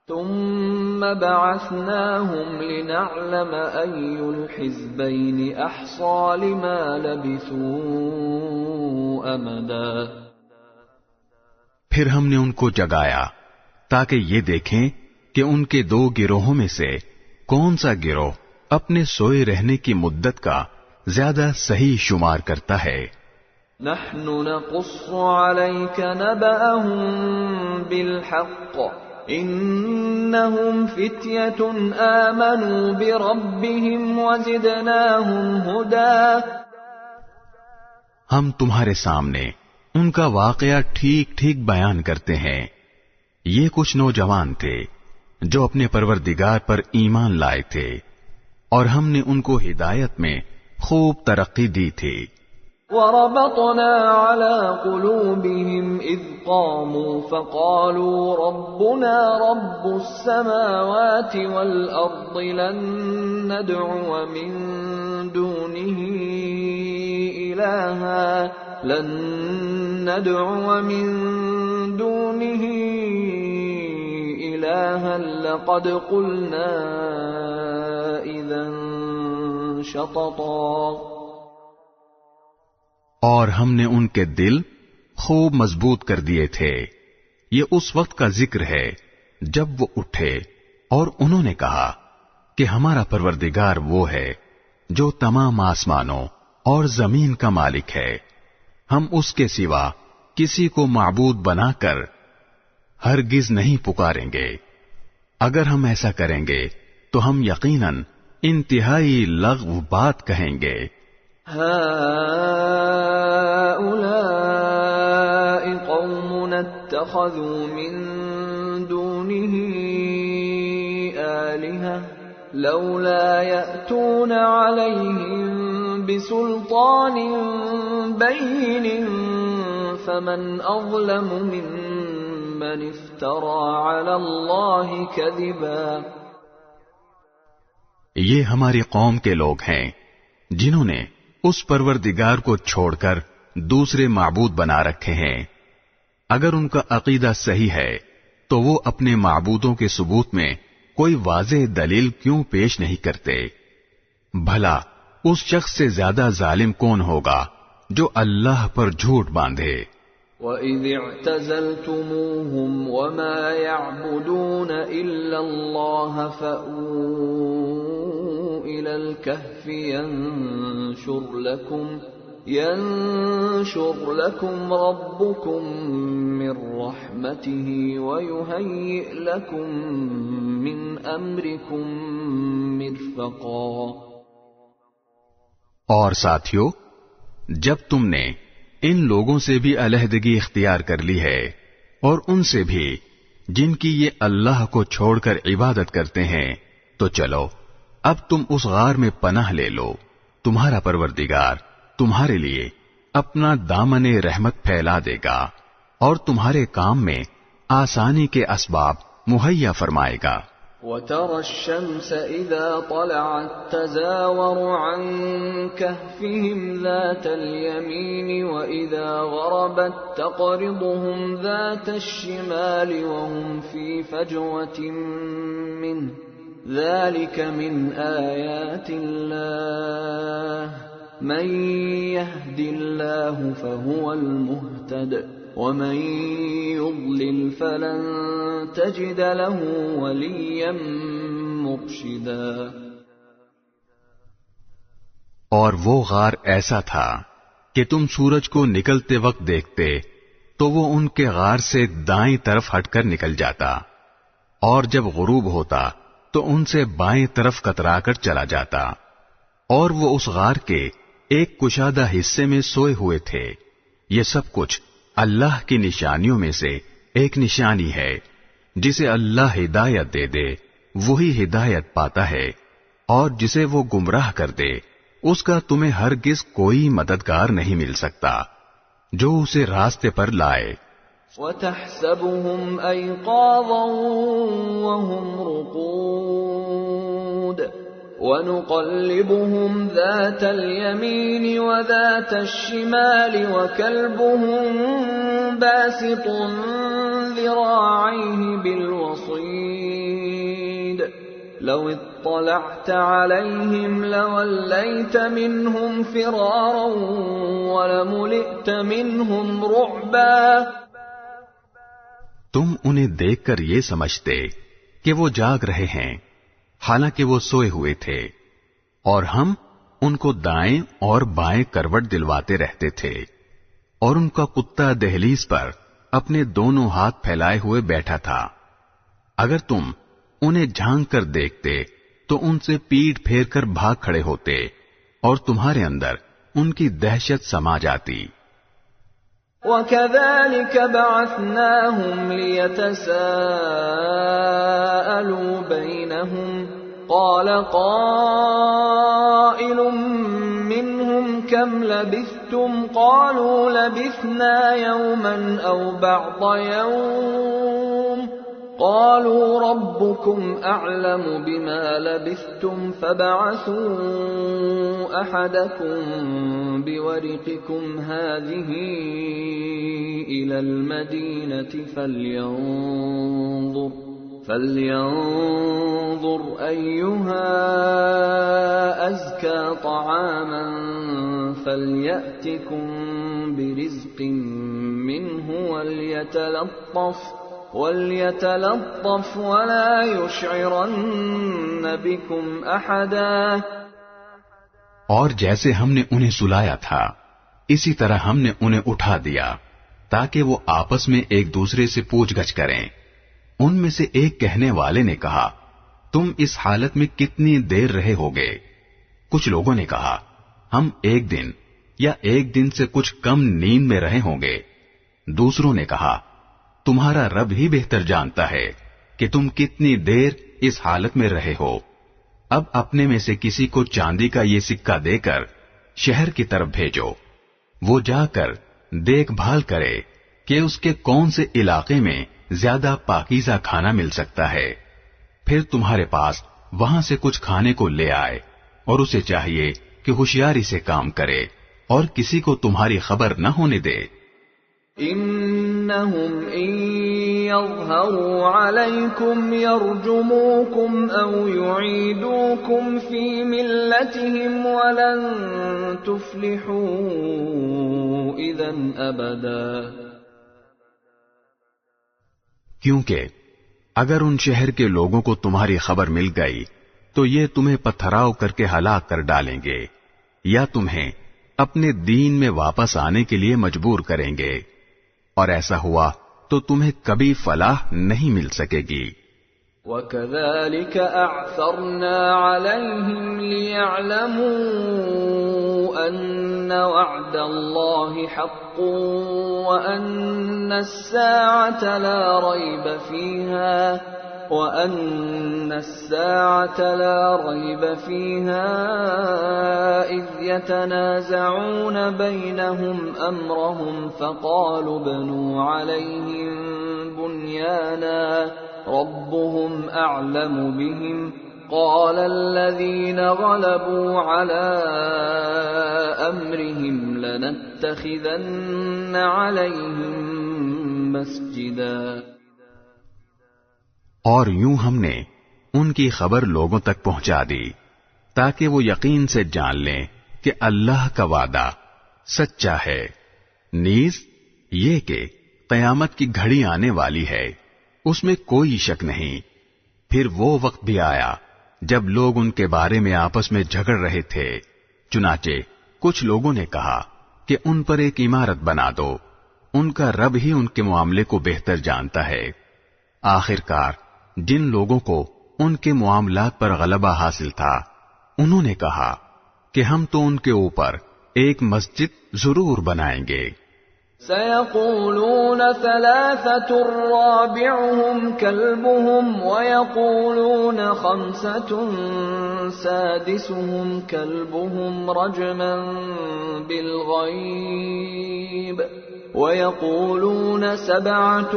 ثُمَّ بَعَثْنَاهُمْ لِنَعْلَمَ أَيُّ الْحِزْبَيْنِ أَحْصَىٰ لِمَا لَبِثُوا أَمَدًا. پھر ہم نے ان کو جگایا تاکہ یہ دیکھیں کہ ان کے دو گروہوں میں سے کون سا گروہ اپنے سوئے رہنے کی مدت کا زیادہ صحیح شمار کرتا ہے. نحن نقص عليك نبأهم بالحق انهم فتية آمنوا بربهم وزدناهم هدى. ہم تمہارے سامنے ان کا واقعہ ٹھیک ٹھیک بیان کرتے ہیں. یہ کچھ نوجوان تھے جو اپنے پروردگار پر ایمان لائے تھے اور ہم نے ان کو ہدایت میں خوب ترقی دی تھی. وربطنا على قلوبهم إذ قاموا فقالوا ربنا رب السماوات والأرض لن ندعو من دونه إلها لقد قلنا إذا شططا. اور ہم نے ان کے دل خوب مضبوط کر دیے تھے. یہ اس وقت کا ذکر ہے جب وہ اٹھے اور انہوں نے کہا کہ ہمارا پروردگار وہ ہے جو تمام آسمانوں اور زمین کا مالک ہے. ہم اس کے سوا کسی کو معبود بنا کر ہرگز نہیں پکاریں گے. اگر ہم ایسا کریں گے تو ہم یقیناً انتہائی لغو بات کہیں گے. هؤلاء قوم اتخذوا من دونه آلهة لولا يأتون عليهم بسلطان بين فمن أظلم ممن افترى على الله كذبا. یہ ہماری قوم کے لوگ ہیں جنہوں نے اس پروردگار کو چھوڑ کر دوسرے معبود بنا رکھے ہیں. اگر ان کا عقیدہ صحیح ہے تو وہ اپنے معبودوں کے ثبوت میں کوئی واضح دلیل کیوں پیش نہیں کرتے؟ بھلا اس شخص سے زیادہ ظالم کون ہوگا جو اللہ پر جھوٹ باندھے. وَإِذِ اعْتَزَلْتُمُوهُمْ وَمَا يَعْبُدُونَ إِلَّا اللَّهَ فَأْوُوا إِلَى الْكَهْفِ يَنشُرْ لَكُمْ رَبُّكُمْ مِنْ رَحْمَتِهِ وَيُهَيِّئْ لَكُمْ مِنْ أَمْرِكُمْ مِرْفَقًا. اور ساتھیو، جب تم نے ان لوگوں سے بھی علیحدگی اختیار کر لی ہے اور ان سے بھی جن کی یہ اللہ کو چھوڑ کر عبادت کرتے ہیں، تو چلو اب تم اس غار میں پناہ لے لو. تمہارا پروردگار تمہارے لیے اپنا دامن رحمت پھیلا دے گا اور تمہارے کام میں آسانی کے اسباب مہیا فرمائے گا. وَتَرَى الشَّمْسَ إِذَا طَلَعَتْ تَزَاوَرُ عَنْ كَهْفِهِمْ ذَاتَ الْيَمِينِ وَإِذَا غَرَبَتْ تَقْرِضُهُمْ ذَاتَ الشِّمَالِ وَهُمْ فِي فَجْوَةٍ مِّنْهُ ذَلِكَ مِنْ آيَاتِ اللَّهِ مَنْ يَهْدِ اللَّهُ فَهُوَ الْمُهْتَدِ وَمَنْ يُضْلِلْ فَلَنْ تَجِدَ لَهُ وَلِيًّا مُرْشِدًا. اور وہ غار ایسا تھا کہ تم سورج کو نکلتے وقت دیکھتے تو وہ ان کے غار سے دائیں طرف ہٹ کر نکل جاتا، اور جب غروب ہوتا تو ان سے بائیں طرف کترا کر چلا جاتا، اور وہ اس غار کے ایک کشادہ حصے میں سوئے ہوئے تھے. یہ سب کچھ اللہ کی نشانیوں میں سے ایک نشانی ہے. جسے اللہ ہدایت دے دے وہی ہدایت پاتا ہے، اور جسے وہ گمراہ کر دے اس کا تمہیں ہرگز کوئی مددگار نہیں مل سکتا جو اسے راستے پر لائے. وَتَحْسَبُهُمْ أَيْقَاظًا وَهُمْ رُقُودٌ وَنُقَلِّبُهُمْ ذَاتَ الْيَمِينِ وَذَاتَ الشِّمَالِ وَكَلْبُهُمْ بَاسِطٌ ذِرَاعَيْهِ بِالْوَصِيدِ لَوِ اطَّلَعْتَ عَلَيْهِمْ لَوَلَّيْتَ مِنْهُمْ فِرَارًا وَلَمُلِئْتَ مِنْهُمْ رُعْبًا. تم انہیں دیکھ کر یہ سمجھتے کہ وہ جاگ رہے ہیں، حالانکہ وہ سوئے ہوئے تھے، اور ہم ان کو دائیں اور بائیں کروٹ دلواتے رہتے تھے، اور ان کا کتا دہلیز پر اپنے دونوں ہاتھ پھیلائے ہوئے بیٹھا تھا. اگر تم انہیں جھانک کر دیکھتے تو ان سے پیٹ پھیر کر بھاگ کھڑے ہوتے اور تمہارے اندر ان کی دہشت سما جاتی. وَكَذَلِكَ بَعَثْنَاهُمْ لِيَتَسَاءَلُوا بَيْنَهُمْ قَالَ قَائِلٌ مِّنْهُمْ كَمْ لَبِثْتُمْ قَالُوا لَبِثْنَا يَوْمًا أَوْ بَعْضَ يَوْمٍ قَالُوا رَبُّكُمْ أَعْلَمُ بِمَا لَبِثْتُمْ فَابْعَثُوا أَحَدَكُمْ بِوَرِقِكُمْ هَٰذِهِ إِلَى الْمَدِينَةِ فَلْيَنظُرْ أَيُّهَا أَزْكَىٰ طَعَامًا فَلْيَأْتِكُم بِرِزْقٍ مِّنْهُ وَلْيَتَلَطَّفْ وَلَا يُشْعِرَنَّ بِكُمْ أَحَدًا۔ اور جیسے ہم نے انہیں سلایا تھا اسی طرح ہم نے انہیں اٹھا دیا تاکہ وہ آپس میں ایک دوسرے سے پوچھ گچھ کریں۔ ان میں سے ایک کہنے والے نے کہا، تم اس حالت میں کتنی دیر رہے ہوگے؟ کچھ لوگوں نے کہا، ہم ایک دن یا ایک دن سے کچھ کم نیند میں رہے ہوں گے۔ دوسروں نے کہا، تمہارا رب ہی بہتر جانتا ہے کہ تم کتنی دیر اس حالت میں رہے ہو۔ اب اپنے میں سے کسی کو چاندی کا یہ سکہ دے کر شہر کی طرف بھیجو، وہ جا کر دیکھ بھال کرے کہ اس کے کون سے علاقے میں زیادہ پاکیزہ کھانا مل سکتا ہے، پھر تمہارے پاس وہاں سے کچھ کھانے کو لے آئے، اور اسے چاہیے کہ ہوشیاری سے کام کرے اور کسی کو تمہاری خبر نہ ہونے دے۔ انہم ان یظہروا علیکم یرجموکم او یعیدوکم فی ملتہم ولن تفلحوا اذا ابدا۔ کیونکہ اگر ان شہر کے لوگوں کو تمہاری خبر مل گئی تو یہ تمہیں پتھراؤ کر کے ہلاک کر ڈالیں گے یا تمہیں اپنے دین میں واپس آنے کے لیے مجبور کریں گے، اور ایسا ہوا تو تمہیں کبھی فلاح نہیں مل سکے گی۔ وَكَذَلِكَ أَعْثَرْنَا عَلَيْهِمْ لِيَعْلَمُوا أَنَّ وَعْدَ اللَّهِ حَقٌّ وَأَنَّ السَّاعَةَ لَا رَيْبَ فِيهَا إِذْ يَتَنَازَعُونَ بَيْنَهُمْ أَمْرَهُمْ فَقَالُوا ابْنُوا عَلَيْهِمْ بُنْيَانًا رَبُّهُمْ أَعْلَمُ بِهِمْ قَالَ الَّذِينَ غَلَبُوا عَلَىٰ أَمْرِهِمْ لَنَتَّخِذَنَّ عَلَيْهِمْ مَسْجِدًا۔ اور یوں ہم نے ان کی خبر لوگوں تک پہنچا دی تاکہ وہ یقین سے جان لیں کہ اللہ کا وعدہ سچا ہے، نیز یہ کہ قیامت کی گھڑی آنے والی ہے، اس میں کوئی شک نہیں۔ پھر وہ وقت بھی آیا جب لوگ ان کے بارے میں آپس میں جھگڑ رہے تھے، چنانچہ کچھ لوگوں نے کہا کہ ان پر ایک عمارت بنا دو، ان کا رب ہی ان کے معاملے کو بہتر جانتا ہے۔ آخرکار جن لوگوں کو ان کے معاملات پر غلبہ حاصل تھا انہوں نے کہا کہ ہم تو ان کے اوپر ایک مسجد ضرور بنائیں گے۔ سَيَقُولُونَ ثَلَاثَةٌ رَّابِعُهُمْ كَلْبُهُمْ وَيَقُولُونَ خَمْسَةٌ سَادِسُهُمْ كَلْبُهُمْ رَجْمًا بِالْغَيْبِ وَيَقُولُونَ سَبْعَةٌ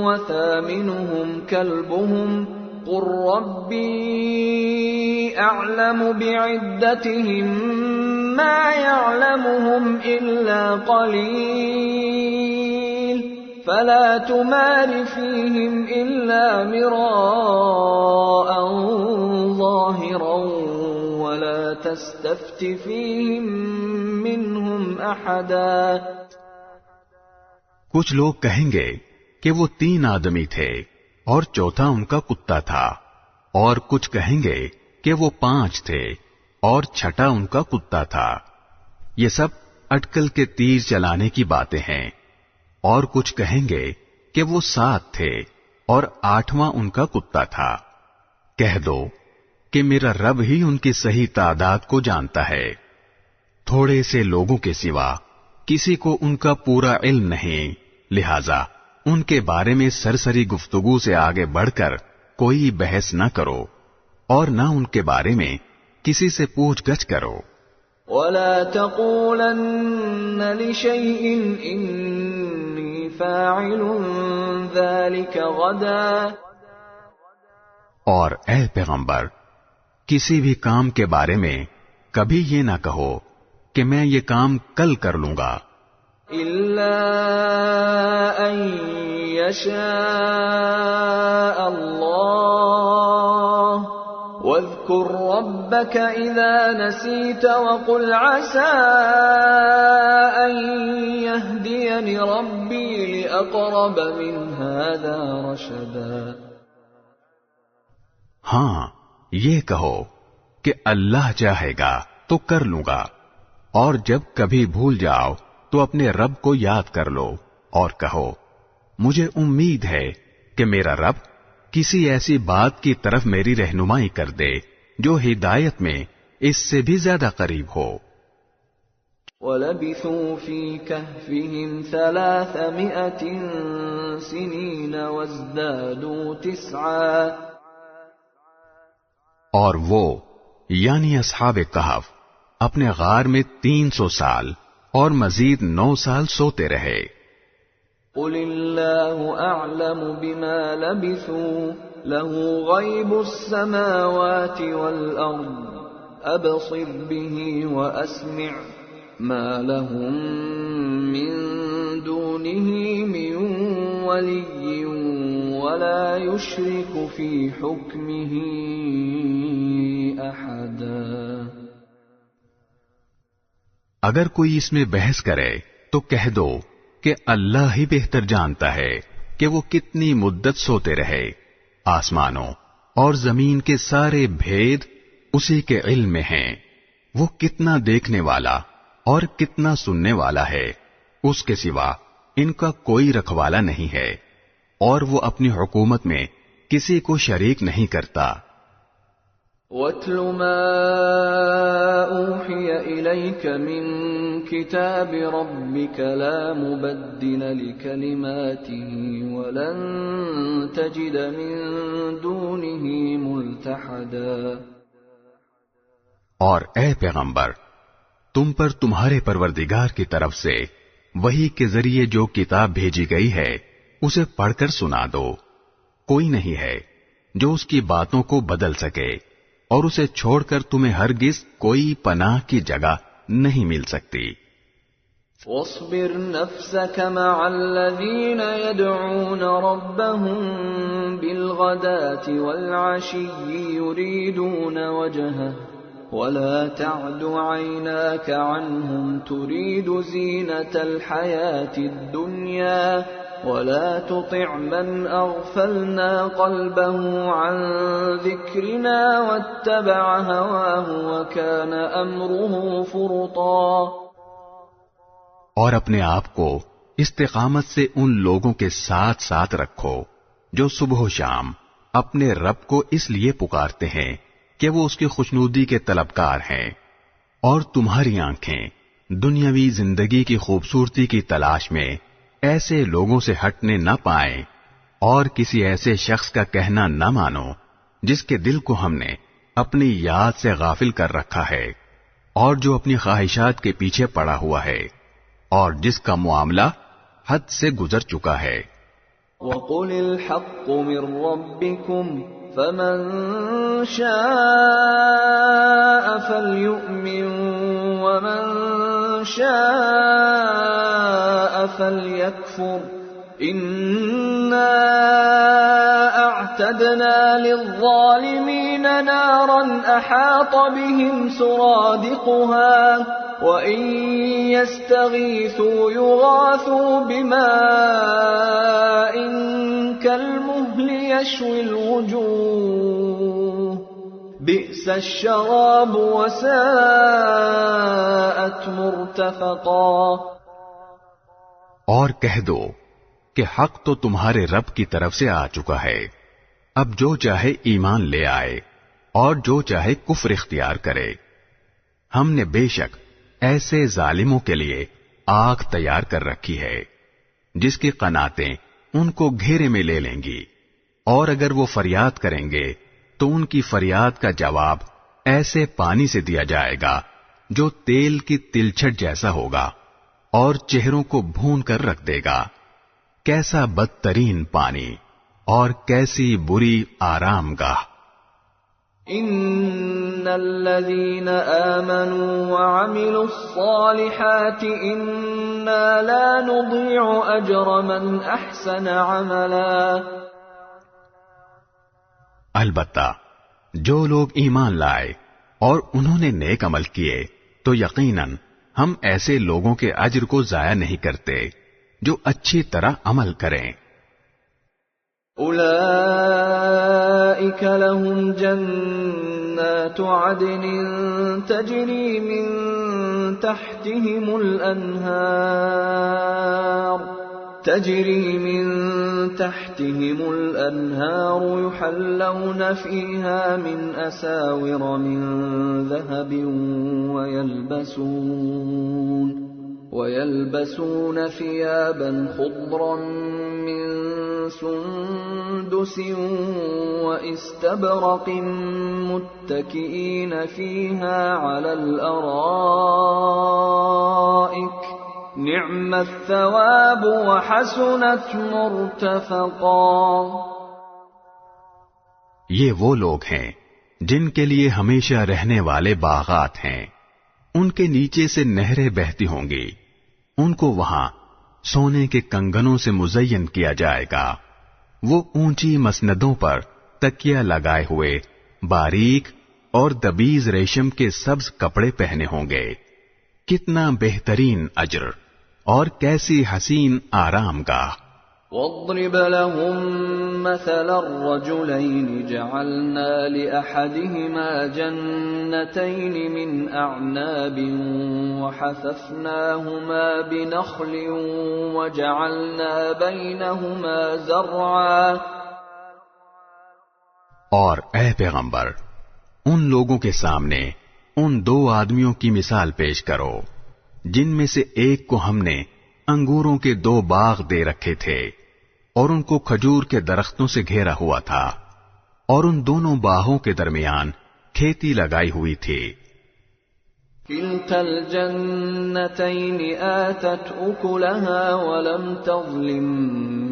وَثَامِنُهُمْ كَلْبُهُمْ قُل رَّبِّي أَعْلَمُ بِعِدَّتِهِم مَّا يَعْلَمُهُمْ إِلَّا قَلِيلٌ فَلَا تُمَارِ فِيهِمْ إِلَّا مِرَاءً ظَاهِرًا وَلَا تَسْتَفْتِ فِيهِم مِّنْهُمْ أَحَدًا۔ کچھ لوگ کہیں گے کہ وہ 3 آدمی تھے اور چوتھا ان کا کتا تھا، اور کچھ کہیں گے کہ وہ 5 تھے اور چھٹا ان کا کتا تھا۔ یہ سب اٹکل کے تیر چلانے کی باتیں ہیں۔ اور کچھ کہیں گے کہ وہ 7 تھے اور 8واں ان کا کتا تھا۔ کہہ دو کہ میرا رب ہی ان کی صحیح تعداد کو جانتا ہے۔ تھوڑے سے لوگوں کے سوا کسی کو ان کا پورا علم نہیں، لہذا ان کے بارے میں سرسری گفتگو سے آگے بڑھ کر کوئی بحث نہ کرو اور نہ ان کے بارے میں کسی سے پوچھ گچھ کرو۔ وَلَا تَقُولَنَّ لِشَيْءٍ إِنِّي فَاعِلٌ ذَلِكَ غَدًا، اور اے پیغمبر، کسی بھی کام کے بارے میں کبھی یہ نہ کہو کہ میں یہ کام کل کر لوں گا، إِلَّا أَن يَشَاءَ اللَّهُ وَاذْكُرْ رَبَّكَ إِذَا نَسِيتَ وَقُلْ عَسَىٰ أَن يَهْدِيَنِ رَبِّي لِأَقْرَبَ مِنْ هَٰذَا رَشَدًا۔ ہاں یہ کہو کہ اللہ چاہے گا تو کر لوں گا، اور جب کبھی بھول جاؤ تو اپنے رب کو یاد کر لو اور کہو مجھے امید ہے کہ میرا رب کسی ایسی بات کی طرف میری رہنمائی کر دے جو ہدایت میں اس سے بھی زیادہ قریب ہو۔ وَلَبِثُوا فِي كَهْفِهِمْ 300 سِنِينَ وَازْدَادُوا 9۔ اور وہ یعنی اصحاب کہف اپنے غار میں 300 سال اور مزید 9 سال سوتے رہے۔ قُلِ اللَّهُ أَعْلَمُ بِمَا لَبِثُوا لَهُ غَيْبُ السَّمَاوَاتِ وَالْأَرْضِ أَبْصِرْ بِهِ وَأَسْمِعْ مَا لَهُم مِّن دُونِهِ مِن وَلِيٍّ وَلَا يُشْرِكُ فِي حُكْمِهِ أَحَدًا۔ اگر کوئی اس میں بحث کرے تو کہہ دو کہ اللہ ہی بہتر جانتا ہے کہ وہ کتنی مدت سوتے رہے، آسمانوں اور زمین کے سارے بھید اسی کے علم میں ہیں، وہ کتنا دیکھنے والا اور کتنا سننے والا ہے، اس کے سوا ان کا کوئی رکھوالا نہیں ہے، اور وہ اپنی حکومت میں کسی کو شریک نہیں کرتا۔ وَاتْلُ مَا أُوحِيَ إِلَيْكَ مِن كِتَابِ رَبِّكَ لَا مُبَدِّلَ لِكَلِمَاتِهِ وَلَن تَجِدَ مِن دُونِهِ مُلْتَحَدًا۔ اور اے پیغمبر، تم پر تمہارے پروردگار کی طرف سے وحی کے ذریعے جو کتاب بھیجی گئی ہے اسے پڑھ کر سنا دو، کوئی نہیں ہے جو اس کی باتوں کو بدل سکے، اور اسے چھوڑ کر تمہیں ہرگز کوئی پناہ کی جگہ نہیں مل سکتی۔ وَاصْبِرْ نَفْسَكَ مَعَ الَّذِينَ يَدْعُونَ رَبَّهُم بِالْغَدَاةِ وَالْعَشِيِّ يُرِيدُونَ وَجْهَهُ وَلَا تَعْدُ عَيْنَاكَ عَنْهُمْ تُرِيدُ زِينَةَ الْحَيَاةِ الدُّنْيَا وَلَا تُطِعْ مَنْ أَغْفَلْنَا قَلْبَهُ عَنْ ذِكْرِنَا وَاتَّبَعَ هَوَاهُ وَكَانَ أَمْرُهُ فُرُطًا۔ اور اپنے آپ کو استقامت سے ان لوگوں کے ساتھ ساتھ رکھو جو صبح و شام اپنے رب کو اس لیے پکارتے ہیں کہ وہ اس کی خوشنودی کے طلبکار ہیں، اور تمہاری آنکھیں دنیاوی زندگی کی خوبصورتی کی تلاش میں ایسے لوگوں سے ہٹنے نہ پائیں، اور کسی ایسے شخص کا کہنا نہ مانو جس کے دل کو ہم نے اپنی یاد سے غافل کر رکھا ہے، اور جو اپنی خواہشات کے پیچھے پڑا ہوا ہے، اور جس کا معاملہ حد سے گزر چکا ہے۔ وَقُلِ الْحَقُّ مِن رَّبِّكُمْ فَمَن شَاءَ فَلْيُؤْمِن وَمَن شَاءَ فَلْيَكْفُرْ إِنَّا أَعْتَدْنَا لِلظَّالِمِينَ نَارًا أَحَاطَ بِهِمْ سُرَادِقُهَا وَإِن يَسْتَغِيثُوا يُغَاثُوا بِمَاءٍ كَالْمُهْلِ يَشْوِي الْوُجُوهَ بِئْسَ الشَّرَابُ وَسَاءَتْ مُرْتَفَقًا۔ اور کہہ دو کہ حق تو تمہارے رب کی طرف سے آ چکا ہے، اب جو چاہے ایمان لے آئے اور جو چاہے کفر اختیار کرے، ہم نے بے شک ایسے ظالموں کے لیے آگ تیار کر رکھی ہے جس کی قناتیں ان کو گھیرے میں لے لیں گی، اور اگر وہ فریاد کریں گے تو ان کی فریاد کا جواب ایسے پانی سے دیا جائے گا جو تیل کی تلچھٹ جیسا ہوگا اور چہروں کو بھون کر رکھ دے گا۔ کیسا بدترین پانی اور کیسی بری آرام گاہ۔ ان الذين آمنوا وعملوا الصالحات انا لا نضيع اجر من احسن عملا۔ البتہ جو لوگ ایمان لائے اور انہوں نے نیک عمل کیے تو یقیناً ہم ایسے لوگوں کے اجر کو ضائع نہیں کرتے جو اچھی طرح عمل کریں۔ اولئک لهم جنات عدن تجری من تحتهم الانہار یحلون فیہا من اساور من ذہب ويلبسون ثيابا خضرا من سندس واستبرق متكئين فيها على الارائك نعم الثواب وحسنت مرتفقا۔ یہ وہ لوگ ہیں جن کے لیے ہمیشہ رہنے والے باغات ہیں، ان کے نیچے سے نہریں بہتی ہوں گی، ان کو وہاں سونے کے کنگنوں سے مزین کیا جائے گا، وہ اونچی مسندوں پر تکیہ لگائے ہوئے باریک اور دبیز ریشم کے سبز کپڑے پہنے ہوں گے۔ کتنا بہترین اجر اور کیسی حسین آرام گاہ۔ واضرب لهم مثل الرجلين جعلنا لأحدهما جنتين من أعناب وحففناهما بنخل وجعلنا بينهما زرعا۔ اور اے پیغمبر ان لوگوں کے سامنے ان دو آدمیوں کی مثال پیش کرو جن میں سے ایک کو ہم نے انگوروں کے دو باغ دے رکھے تھے اور ان کو کھجور کے درختوں سے گھیرا ہوا تھا، اور ان دونوں باغوں کے درمیان کھیتی لگائی ہوئی تھی۔ كلتا الجنتين آتت أكلها ولم تظلم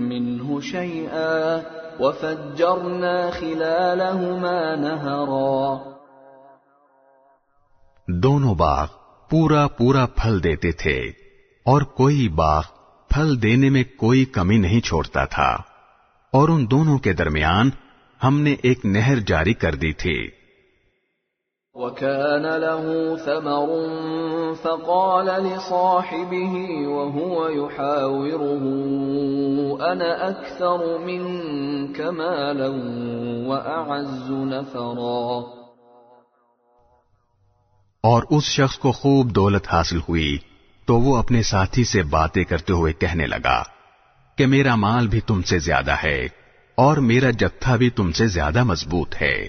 منه شيئا وفجرنا خلالهما نهرا۔ دونوں باغ پورا پورا پھل دیتے تھے اور کوئی باغ پھل دینے میں کوئی کمی نہیں چھوڑتا تھا، اور ان دونوں کے درمیان ہم نے ایک نہر جاری کر دی تھی۔ وَكَانَ لَهُ ثَمَرٌ فَقَالَ لِصَاحِبِهِ وَهُوَ يُحَاوِرُهُ أَنَا أَكْثَرُ مِنكَ مَالًا وَأَعَزُّ نَفَرًا۔ اور اس شخص کو خوب دولت حاصل ہوئی تو وہ اپنے ساتھی سے باتیں کرتے ہوئے کہنے لگا کہ میرا مال بھی تم سے زیادہ ہے اور میرا جتھا بھی تم سے زیادہ مضبوط ہے۔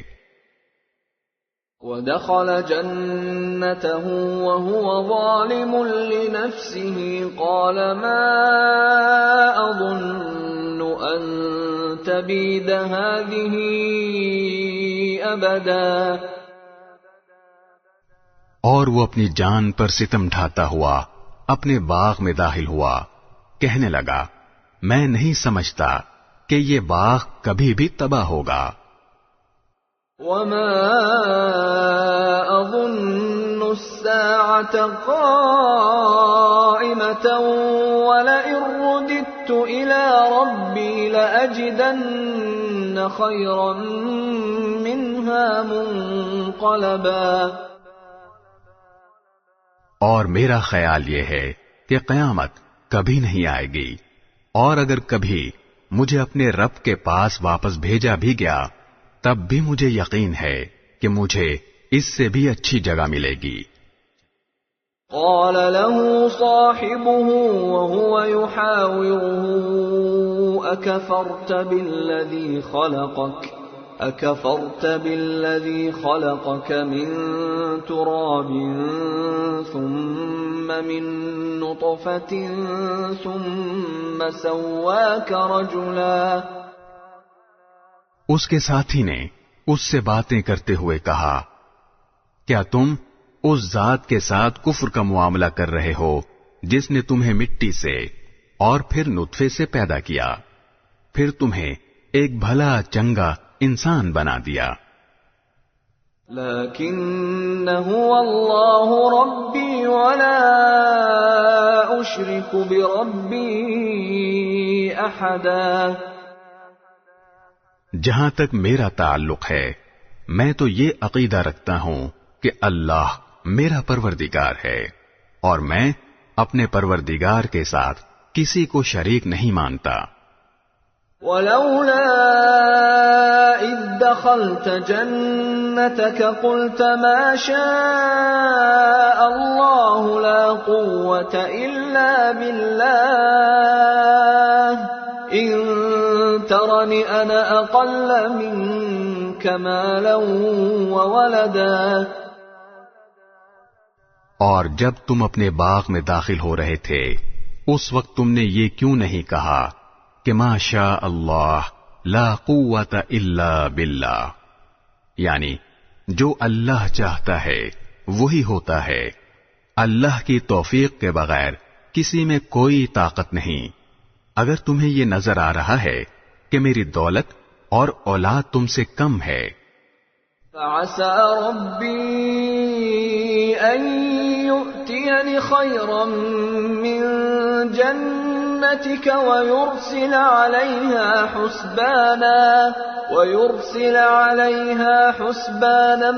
وَدَخَلَ جَنَّتَهُ وَهُوَ ظَالِمٌ لِنَفْسِهِ قَالَ مَا أَظُنُّ أَن تَبِيدَ هَٰذِهِ أَبَدًا۔ اور وہ اپنی جان پر ستم ڈھاتا ہوا اپنے باغ میں داخل ہوا، کہنے لگا میں نہیں سمجھتا کہ یہ باغ کبھی بھی تباہ ہوگا۔ وَمَا أَظُنُّ السَّاعَةَ قَائِمَةً وَلَئِن رُّدِدتُّ إِلَىٰ رَبِّي لَأَجِدَنَّ خَيْرًا مِّنْهَا مُنقَلَبًا۔ اور میرا خیال یہ ہے کہ قیامت کبھی نہیں آئے گی، اور اگر کبھی مجھے اپنے رب کے پاس واپس بھیجا بھی گیا تب بھی مجھے یقین ہے کہ مجھے اس سے بھی اچھی جگہ ملے گی۔ قال له صاحبه وهو يحاوره أكفرت بالذي خلقك أكفرت بالذي خلقك من تراب ثم من نطفة ثم سواك رجلا. اس کے ساتھی نے اس سے باتیں کرتے ہوئے کہا، کیا تم اس ذات کے ساتھ کفر کا معاملہ کر رہے ہو جس نے تمہیں مٹی سے اور پھر نطفے سے پیدا کیا، پھر تمہیں ایک بھلا چنگا انسان بنا دیا. لیکن هو اللہ ربی ولا اشرک بربی احدا. جہاں تک میرا تعلق ہے میں تو یہ عقیدہ رکھتا ہوں کہ اللہ میرا پروردگار ہے اور میں اپنے پروردگار کے ساتھ کسی کو شریک نہیں مانتا. ولولا اذ دخلت جنتك قلت ما شاء الله لا قوة الا بالله ان ترني انا اقل منك مالا وولدا. اور جب تم اپنے باغ میں داخل ہو رہے تھے اس وقت تم نے یہ کیوں نہیں کہا کہ ما شاء اللہ لا قوت الا باللہ، یعنی جو اللہ چاہتا ہے وہی ہوتا ہے، اللہ کی توفیق کے بغیر کسی میں کوئی طاقت نہیں. اگر تمہیں یہ نظر آ رہا ہے کہ میری دولت اور اولاد تم سے کم ہے، فعسى ربي أن يؤتيني خيرا من جنتك ويرسل عليها حسبانا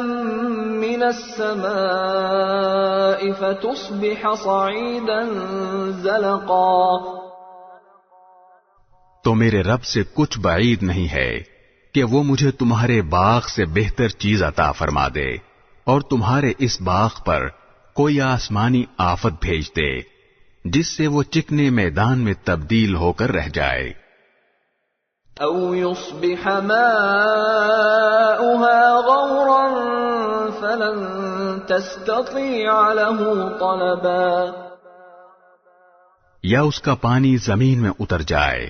من السماء فتصبح صعيدا زلقا. تو میرے رب سے کچھ بعید نہیں ہے کہ وہ مجھے تمہارے باغ سے بہتر چیز عطا فرما دے اور تمہارے اس باغ پر کوئی آسمانی آفت بھیج دے جس سے وہ چکنے میدان میں تبدیل ہو کر رہ جائے. او يصبح ماؤها غورا فلن تستطيع له طلبا. یا اس کا پانی زمین میں اتر جائے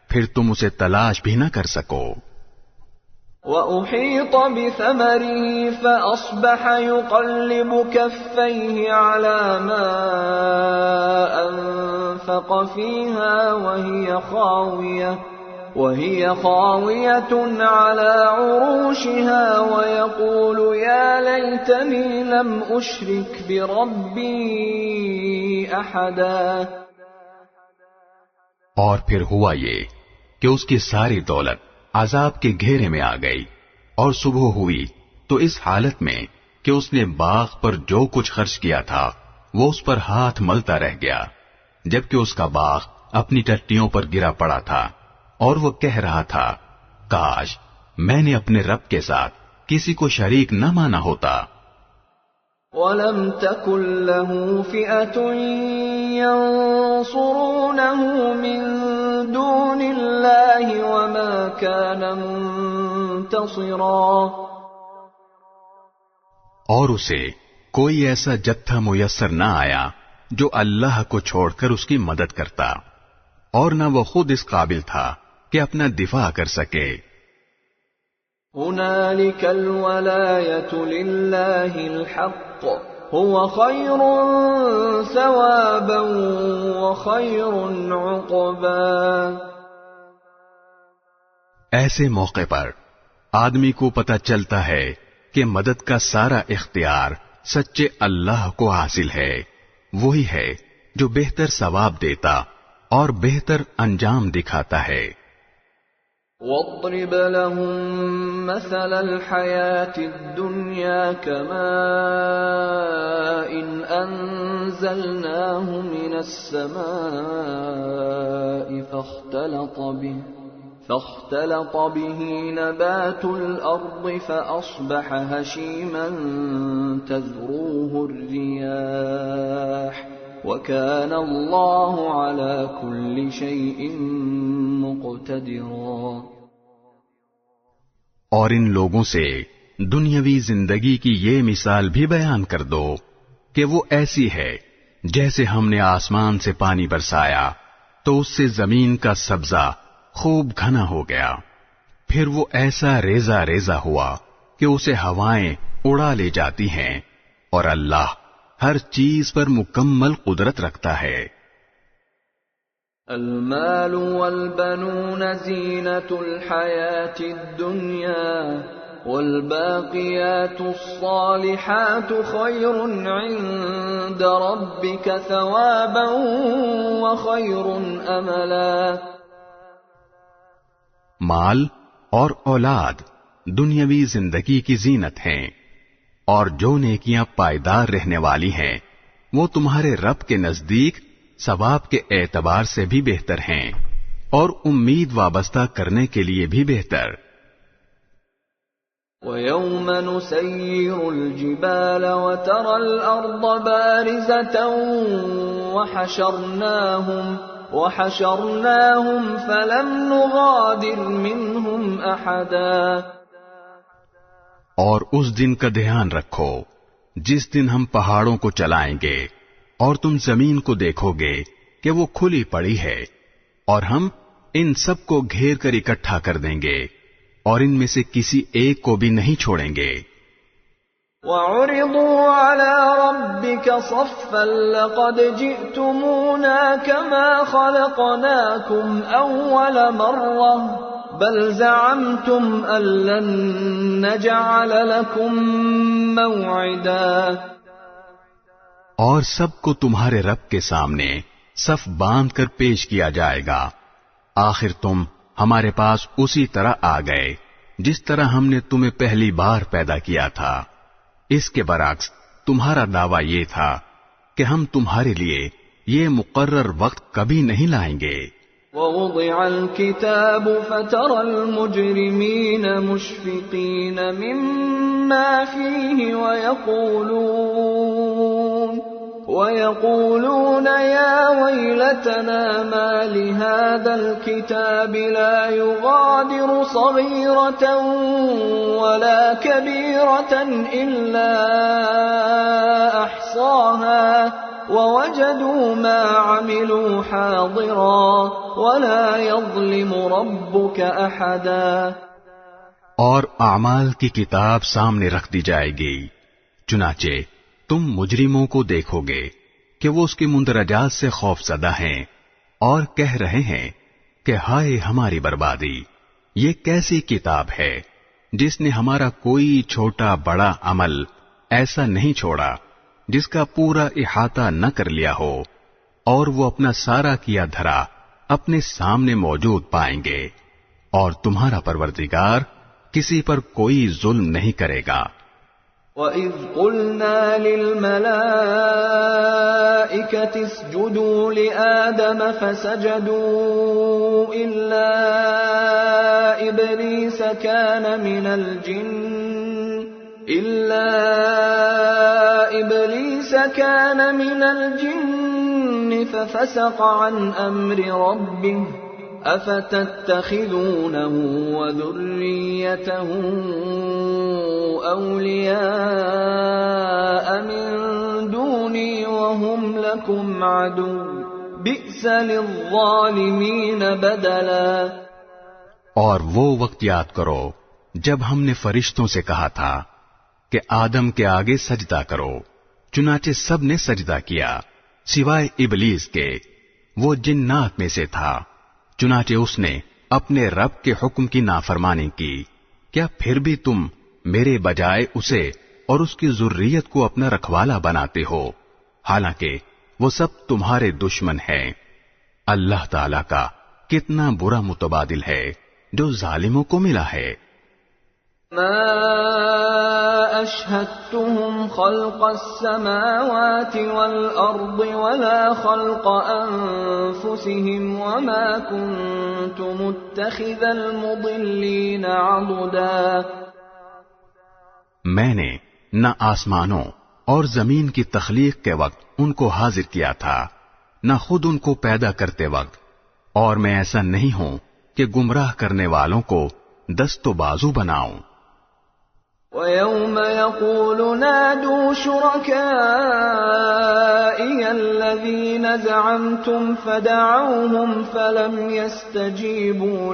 پھر تم اسے تلاش بھی نہ کر سکو. وَأُحِيطَ بِثَمَرِهِ فَأَصْبَحَ يُقَلِّبُ كَفَّيْهِ عَلَى مَا أَنفَقَ فِيهَا وَهِيَ خَاوِيَةٌ عَلَى عُرُوشِهَا وَيَقُولُ يَا لَيْتَنِي لَمْ أُشْرِكْ بِرَبِّي أَحَدًا. اور پھر ہوا یہ کہ اس کی ساری دولت عذاب کے گھیرے میں آ گئی اور صبح ہوئی تو اس حالت میں کہ اس نے باغ پر جو کچھ خرچ کیا تھا وہ اس پر ہاتھ ملتا رہ گیا، جبکہ اس کا باغ اپنی ٹٹیوں پر گرا پڑا تھا اور وہ کہہ رہا تھا کاش میں نے اپنے رب کے ساتھ کسی کو شریک نہ مانا ہوتا. وَلَمْ تَكُنْ لَهُ فِئَةٌ يَنصُرُونَهُ مِنْ دُونِ اللَّهِ وَمَا كَانَ مُنْتَصِرًا. اور اسے کوئی ایسا جتھا میسر نہ آیا جو اللہ کو چھوڑ کر اس کی مدد کرتا، اور نہ وہ خود اس قابل تھا کہ اپنا دفاع کر سکے. هُنَالِكَ الْوَلَایَةُ لِلَّهِ الْحَقِّ هُوَ خَيْرٌ ثَوَابًا وَخَيْرٌ عُقْبًا. ایسے موقع پر آدمی کو پتہ چلتا ہے کہ مدد کا سارا اختیار سچے اللہ کو حاصل ہے، وہی ہے جو بہتر ثواب دیتا اور بہتر انجام دکھاتا ہے. وَاضْرِبْ لَهُم مَّثَلَ الْحَيَاةِ الدُّنْيَا كَمَاءٍ أَنزَلْنَاهُ مِنَ السَّمَاءِ فاختلط به نبات الأرض فأصبح هشيما تذروه الرياح وكان الله على كل شيء مقتدرا. اور ان لوگوں سے دنیاوی زندگی کی یہ مثال بھی بیان کر دو کہ وہ ایسی ہے جیسے ہم نے آسمان سے پانی برسایا تو اس سے زمین کا سبزہ خوب گھنا ہو گیا، پھر وہ ایسا ریزہ ریزہ ہوا کہ اسے ہوائیں اڑا لے جاتی ہیں، اور اللہ ہر چیز پر مکمل قدرت رکھتا ہے۔ المال والبنون زینة الحیاة الدنیا والباقیات الصالحات خیر عند ربک ثوابا وخیر املا۔ مال اور اولاد دنیاوی زندگی کی زینت ہیں، اور جو نیکیاں پائیدار رہنے والی ہیں وہ تمہارے رب کے نزدیک ثواب کے اعتبار سے بھی بہتر ہیں اور امید وابستہ کرنے کے لیے بھی بہتر۔ وَيَوْمَ نُسَيِّرُ الْجِبَالَ وَتَرَى الْأَرْضَ بَارِزَةً وَحَشَرْنَاهُمْ فَلَمْ نُغَادِرْ مِنْهُمْ أَحَدًا۔ اور اس دن کا دھیان رکھو جس دن ہم پہاڑوں کو چلائیں گے اور تم زمین کو دیکھو گے کہ وہ کھلی پڑی ہے، اور ہم ان سب کو گھیر کر اکٹھا کر دیں گے اور ان میں سے کسی ایک کو بھی نہیں چھوڑیں گے۔ وَعُرِضُوا عَلَى رَبِّكَ صَفًّا لَقَدْ جِئْتُمُونَا كَمَا خَلَقْنَاكُمْ أَوَّلَ مَرَّةٍ بَلْ زَعَمْتُمْ أَن لَّن نَّجْعَلَ لَكُم مَّوْعِدًا۔ اور سب کو تمہارے رب کے سامنے صف باندھ کر پیش کیا جائے گا، آخر تم ہمارے پاس اسی طرح آ گئے جس طرح ہم نے تمہیں پہلی بار پیدا کیا تھا۔ اس کے برعکس تمہارا دعویٰ یہ تھا کہ ہم تمہارے لیے یہ مقرر وقت کبھی نہیں لائیں گے۔ وَوُضِعَ الْكِتَابُ فَتَرَى الْمُجْرِمِينَ مُشْفِقِينَ مِمَّا فِيهِ وَيَقُولُونَ يَا وَيْلَتَنَا مَا لِهَذَا الْكِتَابِ لَا يُغَادِرُ صَغِيرَةً وَلَا كَبِيرَةً إِلَّا أَحْصَاهَا وَوَجَدُوا مَا عَمِلُوا حَاضِرًا وَلَا يَظْلِمُ رَبُّكَ أَحَدًا۔ اور اعمال کی کتاب سامنے رکھ دی جائے گی، چنانچہ تم مجرموں کو دیکھو گے کہ وہ اس کے مندرجات سے خوف زدہ ہیں اور کہہ رہے ہیں کہ ہائے ہماری بربادی، یہ کیسی کتاب ہے جس نے ہمارا کوئی چھوٹا بڑا عمل ایسا نہیں چھوڑا جس کا پورا احاطہ نہ کر لیا ہو، اور وہ اپنا سارا کیا دھرا اپنے سامنے موجود پائیں گے، اور تمہارا پروردگار کسی پر کوئی ظلم نہیں کرے گا۔ وَإِذْ قُلْنَا لِلْمَلَائِكَةِ اسْجُدُوا لِآدَمَ فَسَجَدُوا إِلَّا إِبْلِيسَ كَانَ مِنَ الْجِنِّ فَفَسَقَ عَنْ أَمْرِ رَبِّهِ أَفَتَتَّخِذُونَهُ وَذُرِّيَّتَهُ أَوْلِيَاءَ مِن دُونِي وَهُمْ لَكُمْ عَدُوٌّ بِئْسَ لِلظَّالِمِينَ بَدَلًا۔ اور وہ وقت یاد کرو جب ہم نے فرشتوں سے کہا تھا کہ آدم کے آگے سجدہ کرو، چنانچہ سب نے سجدہ کیا سوائے ابلیس کے، وہ جنات میں سے تھا، چنانچہ اس نے اپنے رب کے حکم کی نافرمانی کی۔ کیا پھر بھی تم میرے بجائے اسے اور اس کی ذریت کو اپنا رکھوالا بناتے ہو، حالانکہ وہ سب تمہارے دشمن ہیں۔ اللہ تعالیٰ کا کتنا برا متبادل ہے جو ظالموں کو ملا ہے۔ ما أشهدتهم خلق السماوات والأرض ولا خلق أنفسهم وما كنت متخذ المضلين عضدا۔ میں نے نہ آسمانوں اور زمین کی تخلیق کے وقت ان کو حاضر کیا تھا، نہ خود ان کو پیدا کرتے وقت، اور میں ایسا نہیں ہوں کہ گمراہ کرنے والوں کو دست و بازو بناؤں۔ وَيَوْمَ يَقُولُ نَادُوا شُرَكَائِيَ الَّذِينَ زَعَمْتُمْ فَدَعَوْهُمْ فَلَمْ يَسْتَجِيبُوا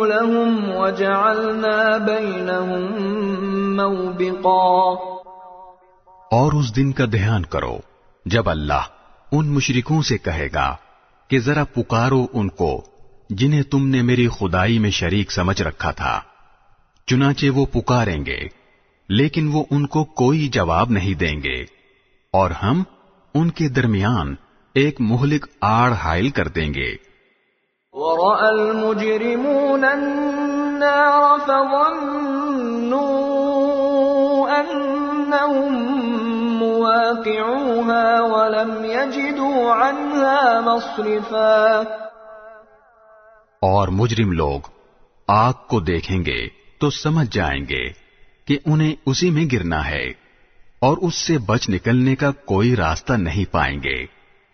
لَهُمْ وَجَعَلْنَا بَيْنَهُمْ مَوْبِقًا۔ اور اس دن کا دھیان کرو جب اللہ ان مشرکوں سے کہے گا کہ ذرا پکارو ان کو جنہیں تم نے میری خدائی میں شریک سمجھ رکھا تھا، چنانچہ وہ پکاریں گے لیکن وہ ان کو کوئی جواب نہیں دیں گے، اور ہم ان کے درمیان ایک مہلک آڑ حائل کر دیں گے۔ وَرَأَى الْمُجْرِمُونَ النَّارَ فَظَنُّوا أَنَّهُمْ مُوَاقِعُوهَا وَلَمْ يَجِدُوا عَنْهَا مَصْرِفًا۔ اور مجرم لوگ آگ کو دیکھیں گے تو سمجھ جائیں گے کہ انہیں اسی میں گرنا ہے، اور اس سے بچ نکلنے کا کوئی راستہ نہیں پائیں گے۔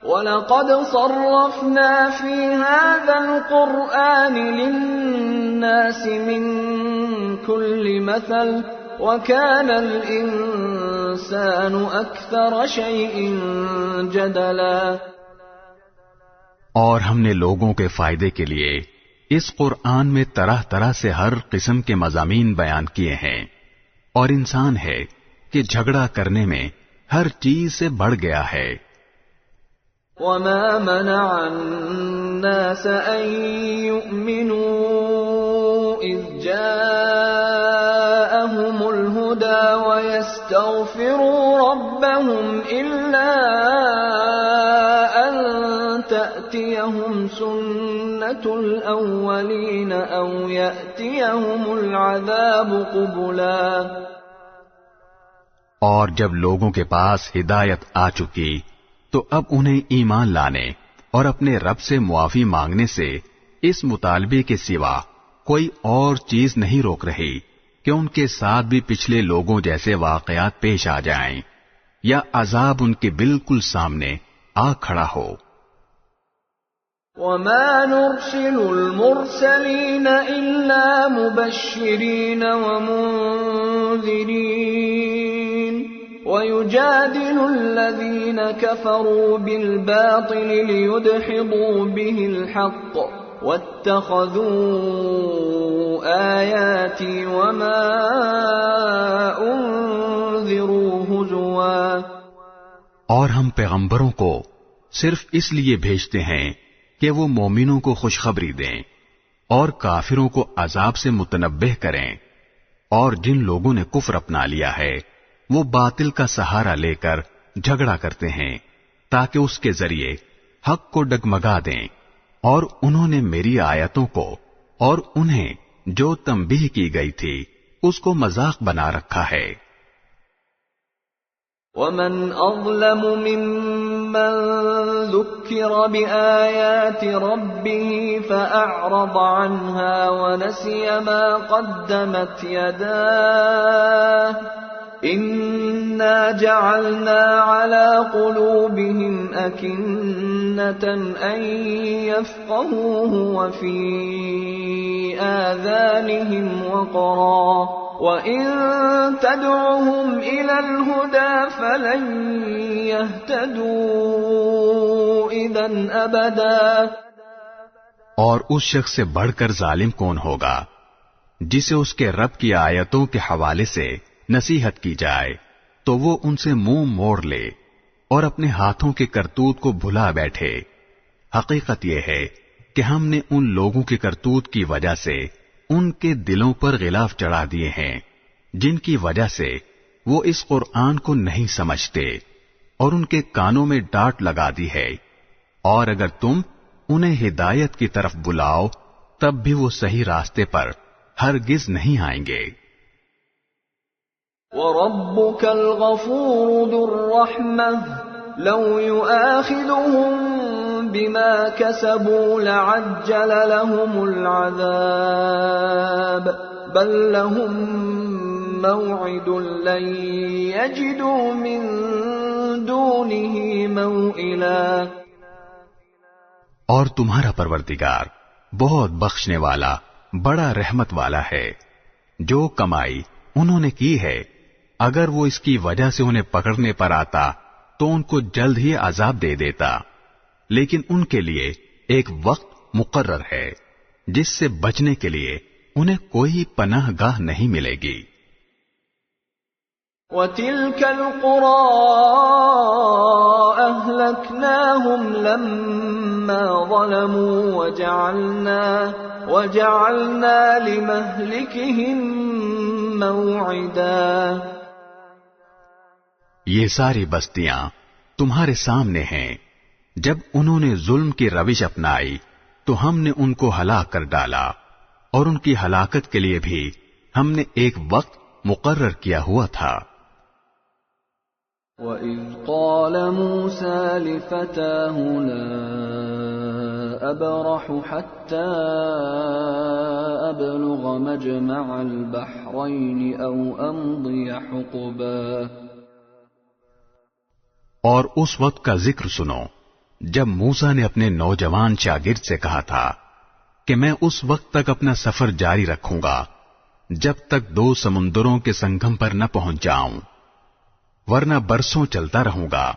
وَلَقَدْ صَرَّفْنَا فِي هَذَا الْقُرْآنِ لِلنَّاسِ مِنْ كُلِّ مَثَلٍ وَكَانَ الْإِنسَانُ أَكْثَرَ شَيْءٍ جَدَلًا۔ اور ہم نے لوگوں کے فائدے کے لیے اس قرآن میں طرح طرح سے ہر قسم کے مضامین بیان کیے ہیں، اور انسان ہے کہ جھگڑا کرنے میں ہر چیز سے بڑھ گیا ہے۔ وَمَا مَنَعَ النَّاسَ أَن يُؤْمِنُوا إِذْ جَاءَهُمُ الْهُدَى وَيَسْتَغْفِرُوا رَبَّهُمْ إِلَّا أَن تَأْتِيَهُمْ سُنَّةُ الْأَوَّلِينَ أَوْ يَأْتِيَهُمُ الْعَذَابُ قُبُلًا۔ اور جب لوگوں کے پاس ہدایت آ چکی تو اب انہیں ایمان لانے اور اپنے رب سے معافی مانگنے سے اس مطالبے کے سوا کوئی اور چیز نہیں روک رہی کہ ان کے ساتھ بھی پچھلے لوگوں جیسے واقعات پیش آ جائیں یا عذاب ان کے بالکل سامنے آ کھڑا ہو۔ وَمَا نُرْسِلُ الْمُرْسَلِينَ إِلَّا مُبَشِّرِينَ وَمُنذِرِينَ وَيُجَادِلُ الَّذِينَ كَفَرُوا بِالْبَاطِلِ لِيُدْحِضُوا بِهِ الْحَقَّ وَاتَّخَذُوا آيَاتِي وَمَا أُنذِرُوا هُزُوًا۔ اور ہم پیغمبروں کو صرف اس لیے بھیجتے ہیں کہ وہ مومنوں کو خوشخبری دیں اور کافروں کو عذاب سے متنبہ کریں، اور جن لوگوں نے کفر اپنا لیا ہے وہ باطل کا سہارا لے کر جھگڑا کرتے ہیں تاکہ اس کے ذریعے حق کو ڈگمگا دیں، اور انہوں نے میری آیتوں کو اور انہیں جو تنبیہ کی گئی تھی اس کو مذاق بنا رکھا ہے۔ وَمَنْ أَظْلَمُ مِمَّنْ ذُكِّرَ بِآيَاتِ رَبِّهِ فَأَعْرَضَ عَنْهَا وَنَسِيَ مَا قَدَّمَتْ يَدَاهُ إِنَّا جَعَلْنَا عَلَى قُلُوبِهِمْ أَكِنَّةً أَن يَفْقَهُوهُ وَفِي آذَانِهِمْ وَقْرًا وَإِن تَدْعُهُمْ إِلَى الْهُدَى فَلَن يَهْتَدُوا إِذًا أَبَدًا۔ اور اس شخص سے بڑھ کر ظالم کون ہوگا جسے اس کے رب کی آیتوں کے حوالے سے نصیحت کی جائے تو وہ ان سے منہ موڑ لے اور اپنے ہاتھوں کے کرتوت کو بھلا بیٹھے۔ حقیقت یہ ہے کہ ہم نے ان لوگوں کے کرتوت کی وجہ سے ان کے دلوں پر غلاف چڑھا دیے ہیں جن کی وجہ سے وہ اس قرآن کو نہیں سمجھتے، اور ان کے کانوں میں ڈانٹ لگا دی ہے، اور اگر تم انہیں ہدایت کی طرف بلاؤ تب بھی وہ صحیح راستے پر ہرگز نہیں آئیں گے۔ وَرَبُّكَ الْغَفُورُ ذُو الرَّحْمَةِ لَوْ يُؤَاخِذُهُم بِمَا كَسَبُوا لَعَجَّلَ لَهُمُ الْعَذَابَ بَل لَّهُم مَّوْعِدٌ لَّن يَجِدُوا مِن دُونِهِ مَوْئِلًا۔ اور تمہارا پروردگار بہت بخشنے والا بڑا رحمت والا ہے۔ جو کمائی انہوں نے کی ہے، اگر وہ اس کی وجہ سے انہیں پکڑنے پر آتا تو ان کو جلد ہی عذاب دے دیتا، لیکن ان کے لیے ایک وقت مقرر ہے جس سے بچنے کے لیے انہیں کوئی پناہ گاہ نہیں ملے گی۔ وَتِلْكَ الْقُرَىٰ أَهْلَكْنَاهُمْ لَمَّا ظَلَمُوا وَجَعَلْنَا لِمَهْلِكِهِم مَّوْعِدًا۔ یہ ساری بستیاں تمہارے سامنے ہیں، جب انہوں نے ظلم کی روش اپنائی تو ہم نے ان کو ہلاک کر ڈالا، اور ان کی ہلاکت کے لیے بھی ہم نے ایک وقت مقرر کیا ہوا تھا۔ وَإِذْ قَالَ مُوسَىٰ لِفَتَاهُ لَا أَبْرَحُ حَتَّىٰ أَبْلُغَ مَجْمَعَ الْبَحْرَيْنِ أَوْ أَمْضِيَ حُقُبًا۔ اور اس وقت کا ذکر سنو جب موسیٰ نے اپنے نوجوان شاگرد سے کہا تھا کہ میں اس وقت تک اپنا سفر جاری رکھوں گا جب تک دو سمندروں کے سنگم پر نہ پہنچ جاؤں، ورنہ برسوں چلتا رہوں گا۔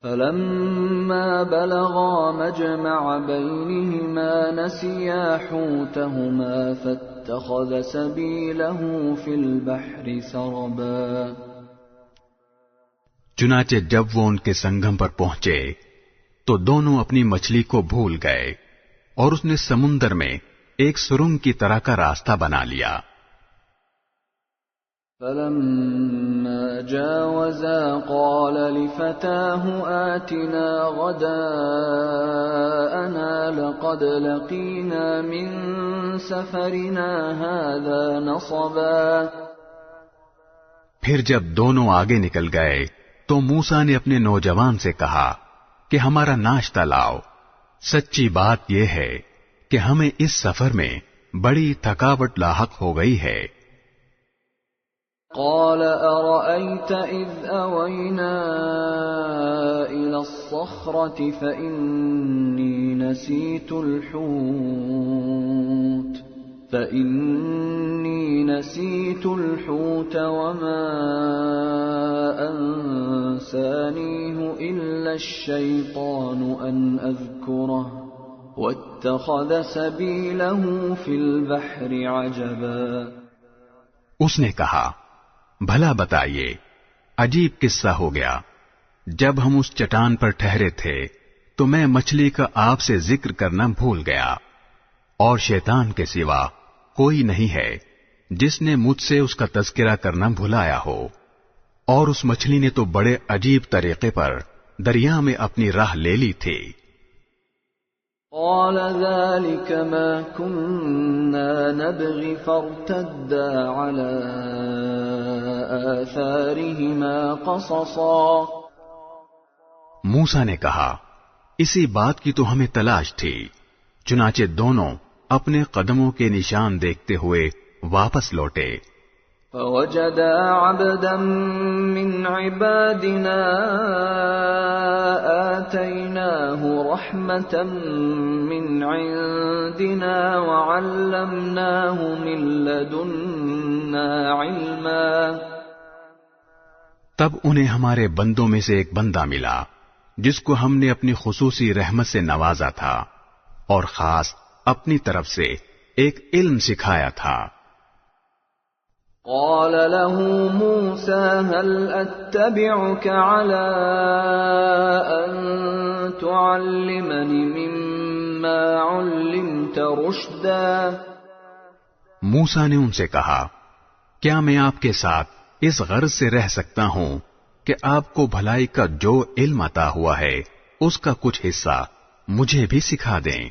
فَلَمَّا بَلَغَا مَجْمَعَ بَيْنِهِمَا نَسِيَا حُوتَهُمَا فَاتَّخَذَ سَبِيلَهُ فِي الْبَحْرِ سَرَبًا۔ چنانچہ جب وہ ان کے سنگم پر پہنچے تو دونوں اپنی مچھلی کو بھول گئے، اور اس نے سمندر میں ایک سرنگ کی طرح کا راستہ بنا لیا۔ فَلَمَّا جَاوَزَا قَالَ لِفَتَاهُ آتِنَا غَدَاءَنَا لَقَدْ لَقِينَا مِن سَفَرِنَا هَٰذَا نَصَبًا۔ پھر جب دونوں آگے نکل گئے تو موسیٰ نے اپنے نوجوان سے کہا کہ ہمارا ناشتہ لاؤ، سچی بات یہ ہے کہ ہمیں اس سفر میں بڑی تھکاوٹ لاحق ہو گئی ہے۔ قال أرأيت إذ أوينا إلى الصخرة فإني نسيت الحوت وما أنسانيه إلا الشيطان أن أذكره واتخذ سبيله في البحر عجبا۔ اس نے کہا بھلا بتائیے، عجیب قصہ ہو گیا، جب ہم اس چٹان پر ٹھہرے تھے تو میں مچھلی کا آپ سے ذکر کرنا بھول گیا، اور شیطان کے سوا کوئی نہیں ہے جس نے مجھ سے اس کا تذکرہ کرنا بھلایا ہو، اور اس مچھلی نے تو بڑے عجیب طریقے پر دریا میں اپنی راہ لے لی تھی۔ قال ذلك ما كنا نبغي فارتدا على آثارهما قصصا۔ موسیٰ نے کہا اسی بات کی تو ہمیں تلاش تھی، چنانچہ دونوں اپنے قدموں کے نشان دیکھتے ہوئے واپس لوٹے۔ فوجدا عبدا من عبادنا آتيناه رحمة من عندنا وعلمناه من لدنا علما۔ تب انہیں ہمارے بندوں میں سے ایک بندہ ملا جس کو ہم نے اپنی خصوصی رحمت سے نوازا تھا، اور خاص اپنی طرف سے ایک علم سکھایا تھا۔ قال له موسى هل أتبعك على أن تعلمني مما علمت رشدا۔ موسیٰ نے ان سے کہا کیا میں آپ کے ساتھ اس غرض سے رہ سکتا ہوں کہ آپ کو بھلائی کا جو علم عطا ہوا ہے اس کا کچھ حصہ مجھے بھی سکھا دیں۔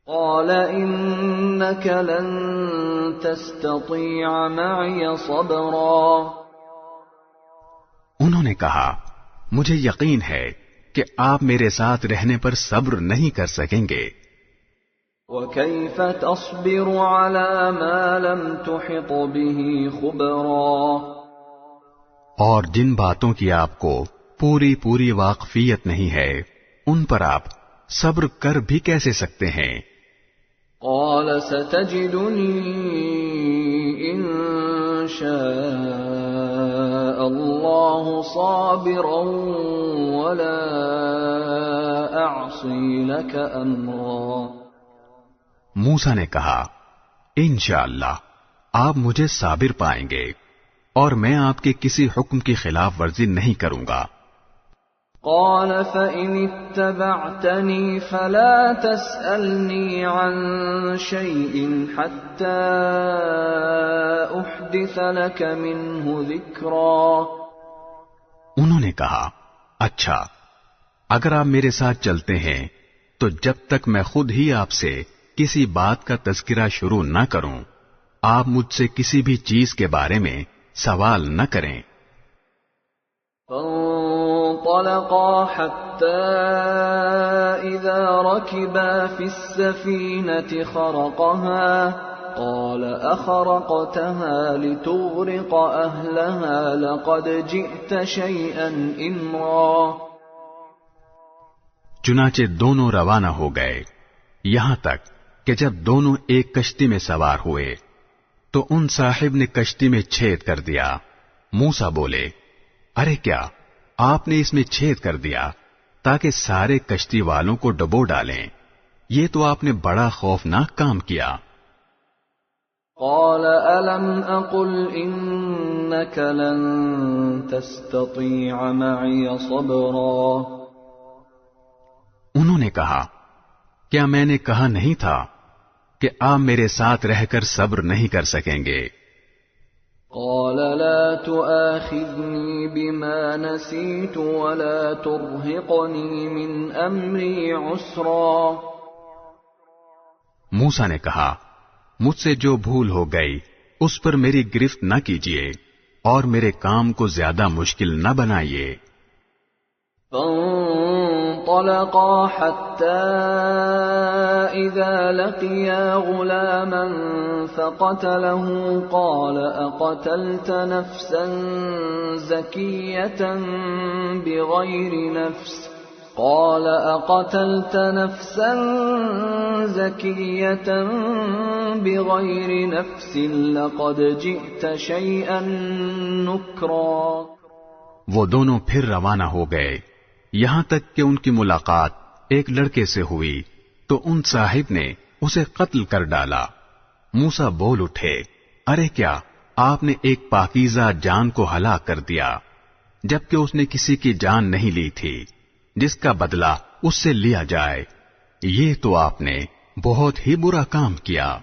قال إنك لن تستطيع معي صبرا۔ انہوں نے کہا مجھے یقین ہے کہ آپ میرے ساتھ رہنے پر صبر نہیں کر سکیں گے۔ وكيف تصبر على ما لم تحط به خبرا۔ اور جن باتوں کی آپ کو پوری واقفیت نہیں ہے ان پر آپ صبر کر بھی کیسے سکتے ہیں؟ قال ستجدني إن شاء الله صابرا ولا أعصي لك أمرا۔ موسیٰ نے کہا انشاءاللہ آپ مجھے صابر پائیں گے اور میں آپ کے کسی حکم کی خلاف ورزی نہیں کروں گا۔ قال فإن اتبعتني فلا تسألني عن شيء حتى أحدث لك منه ذكرا۔ انہوں نے کہا اچھا، اگر آپ میرے ساتھ چلتے ہیں تو جب تک میں خود ہی آپ سے کسی بات کا تذکرہ شروع نہ کروں آپ مجھ سے کسی بھی چیز کے بارے میں سوال نہ کریں۔ فانطلقا حتى إذا ركبا في السفينة خرقها قال أخرقتها لتغرق أهلها لقد جئت شيئا إمرا۔ چنانچہ دونوں روانہ ہو گئے یہاں تک کہ جب دونوں ایک کشتی میں سوار ہوئے تو ان صاحب نے کشتی میں چھید کر دیا۔ موسیٰ بولے ارے کیا آپ نے اس میں چھید کر دیا تاکہ سارے کشتی والوں کو ڈبو ڈالیں؟ یہ تو آپ نے بڑا خوفناک کام کیا۔ قال ألم أقل إنك لن تستطيع معي صبرا۔ انہوں نے کہا کیا میں نے کہا نہیں تھا کہ آپ میرے ساتھ رہ کر صبر نہیں کر سکیں گے؟ قال لا تؤاخذني بما نسيت ولا ترهقني من أمري عسرا۔ موسیٰ نے کہا مجھ سے جو بھول ہو گئی اس پر میری گرفت نہ کیجیے اور میرے کام کو زیادہ مشکل نہ بنائیے۔ فانطلقا حتى إذا لقيا غلاما فقتله قال أقتلت نفسا زكية بغير نفس لقد جئت شيئا نكرا۔ وہ دونوں پھر روانہ ہو گئے یہاں تک کہ ان کی ملاقات ایک لڑکے سے ہوئی تو ان صاحب نے اسے قتل کر ڈالا۔ موسیٰ بول اٹھے ارے کیا آپ نے ایک پاکیزہ جان کو ہلاک کر دیا جبکہ اس نے کسی کی جان نہیں لی تھی جس کا بدلہ اس سے لیا جائے؟ یہ تو آپ نے بہت ہی برا کام کیا۔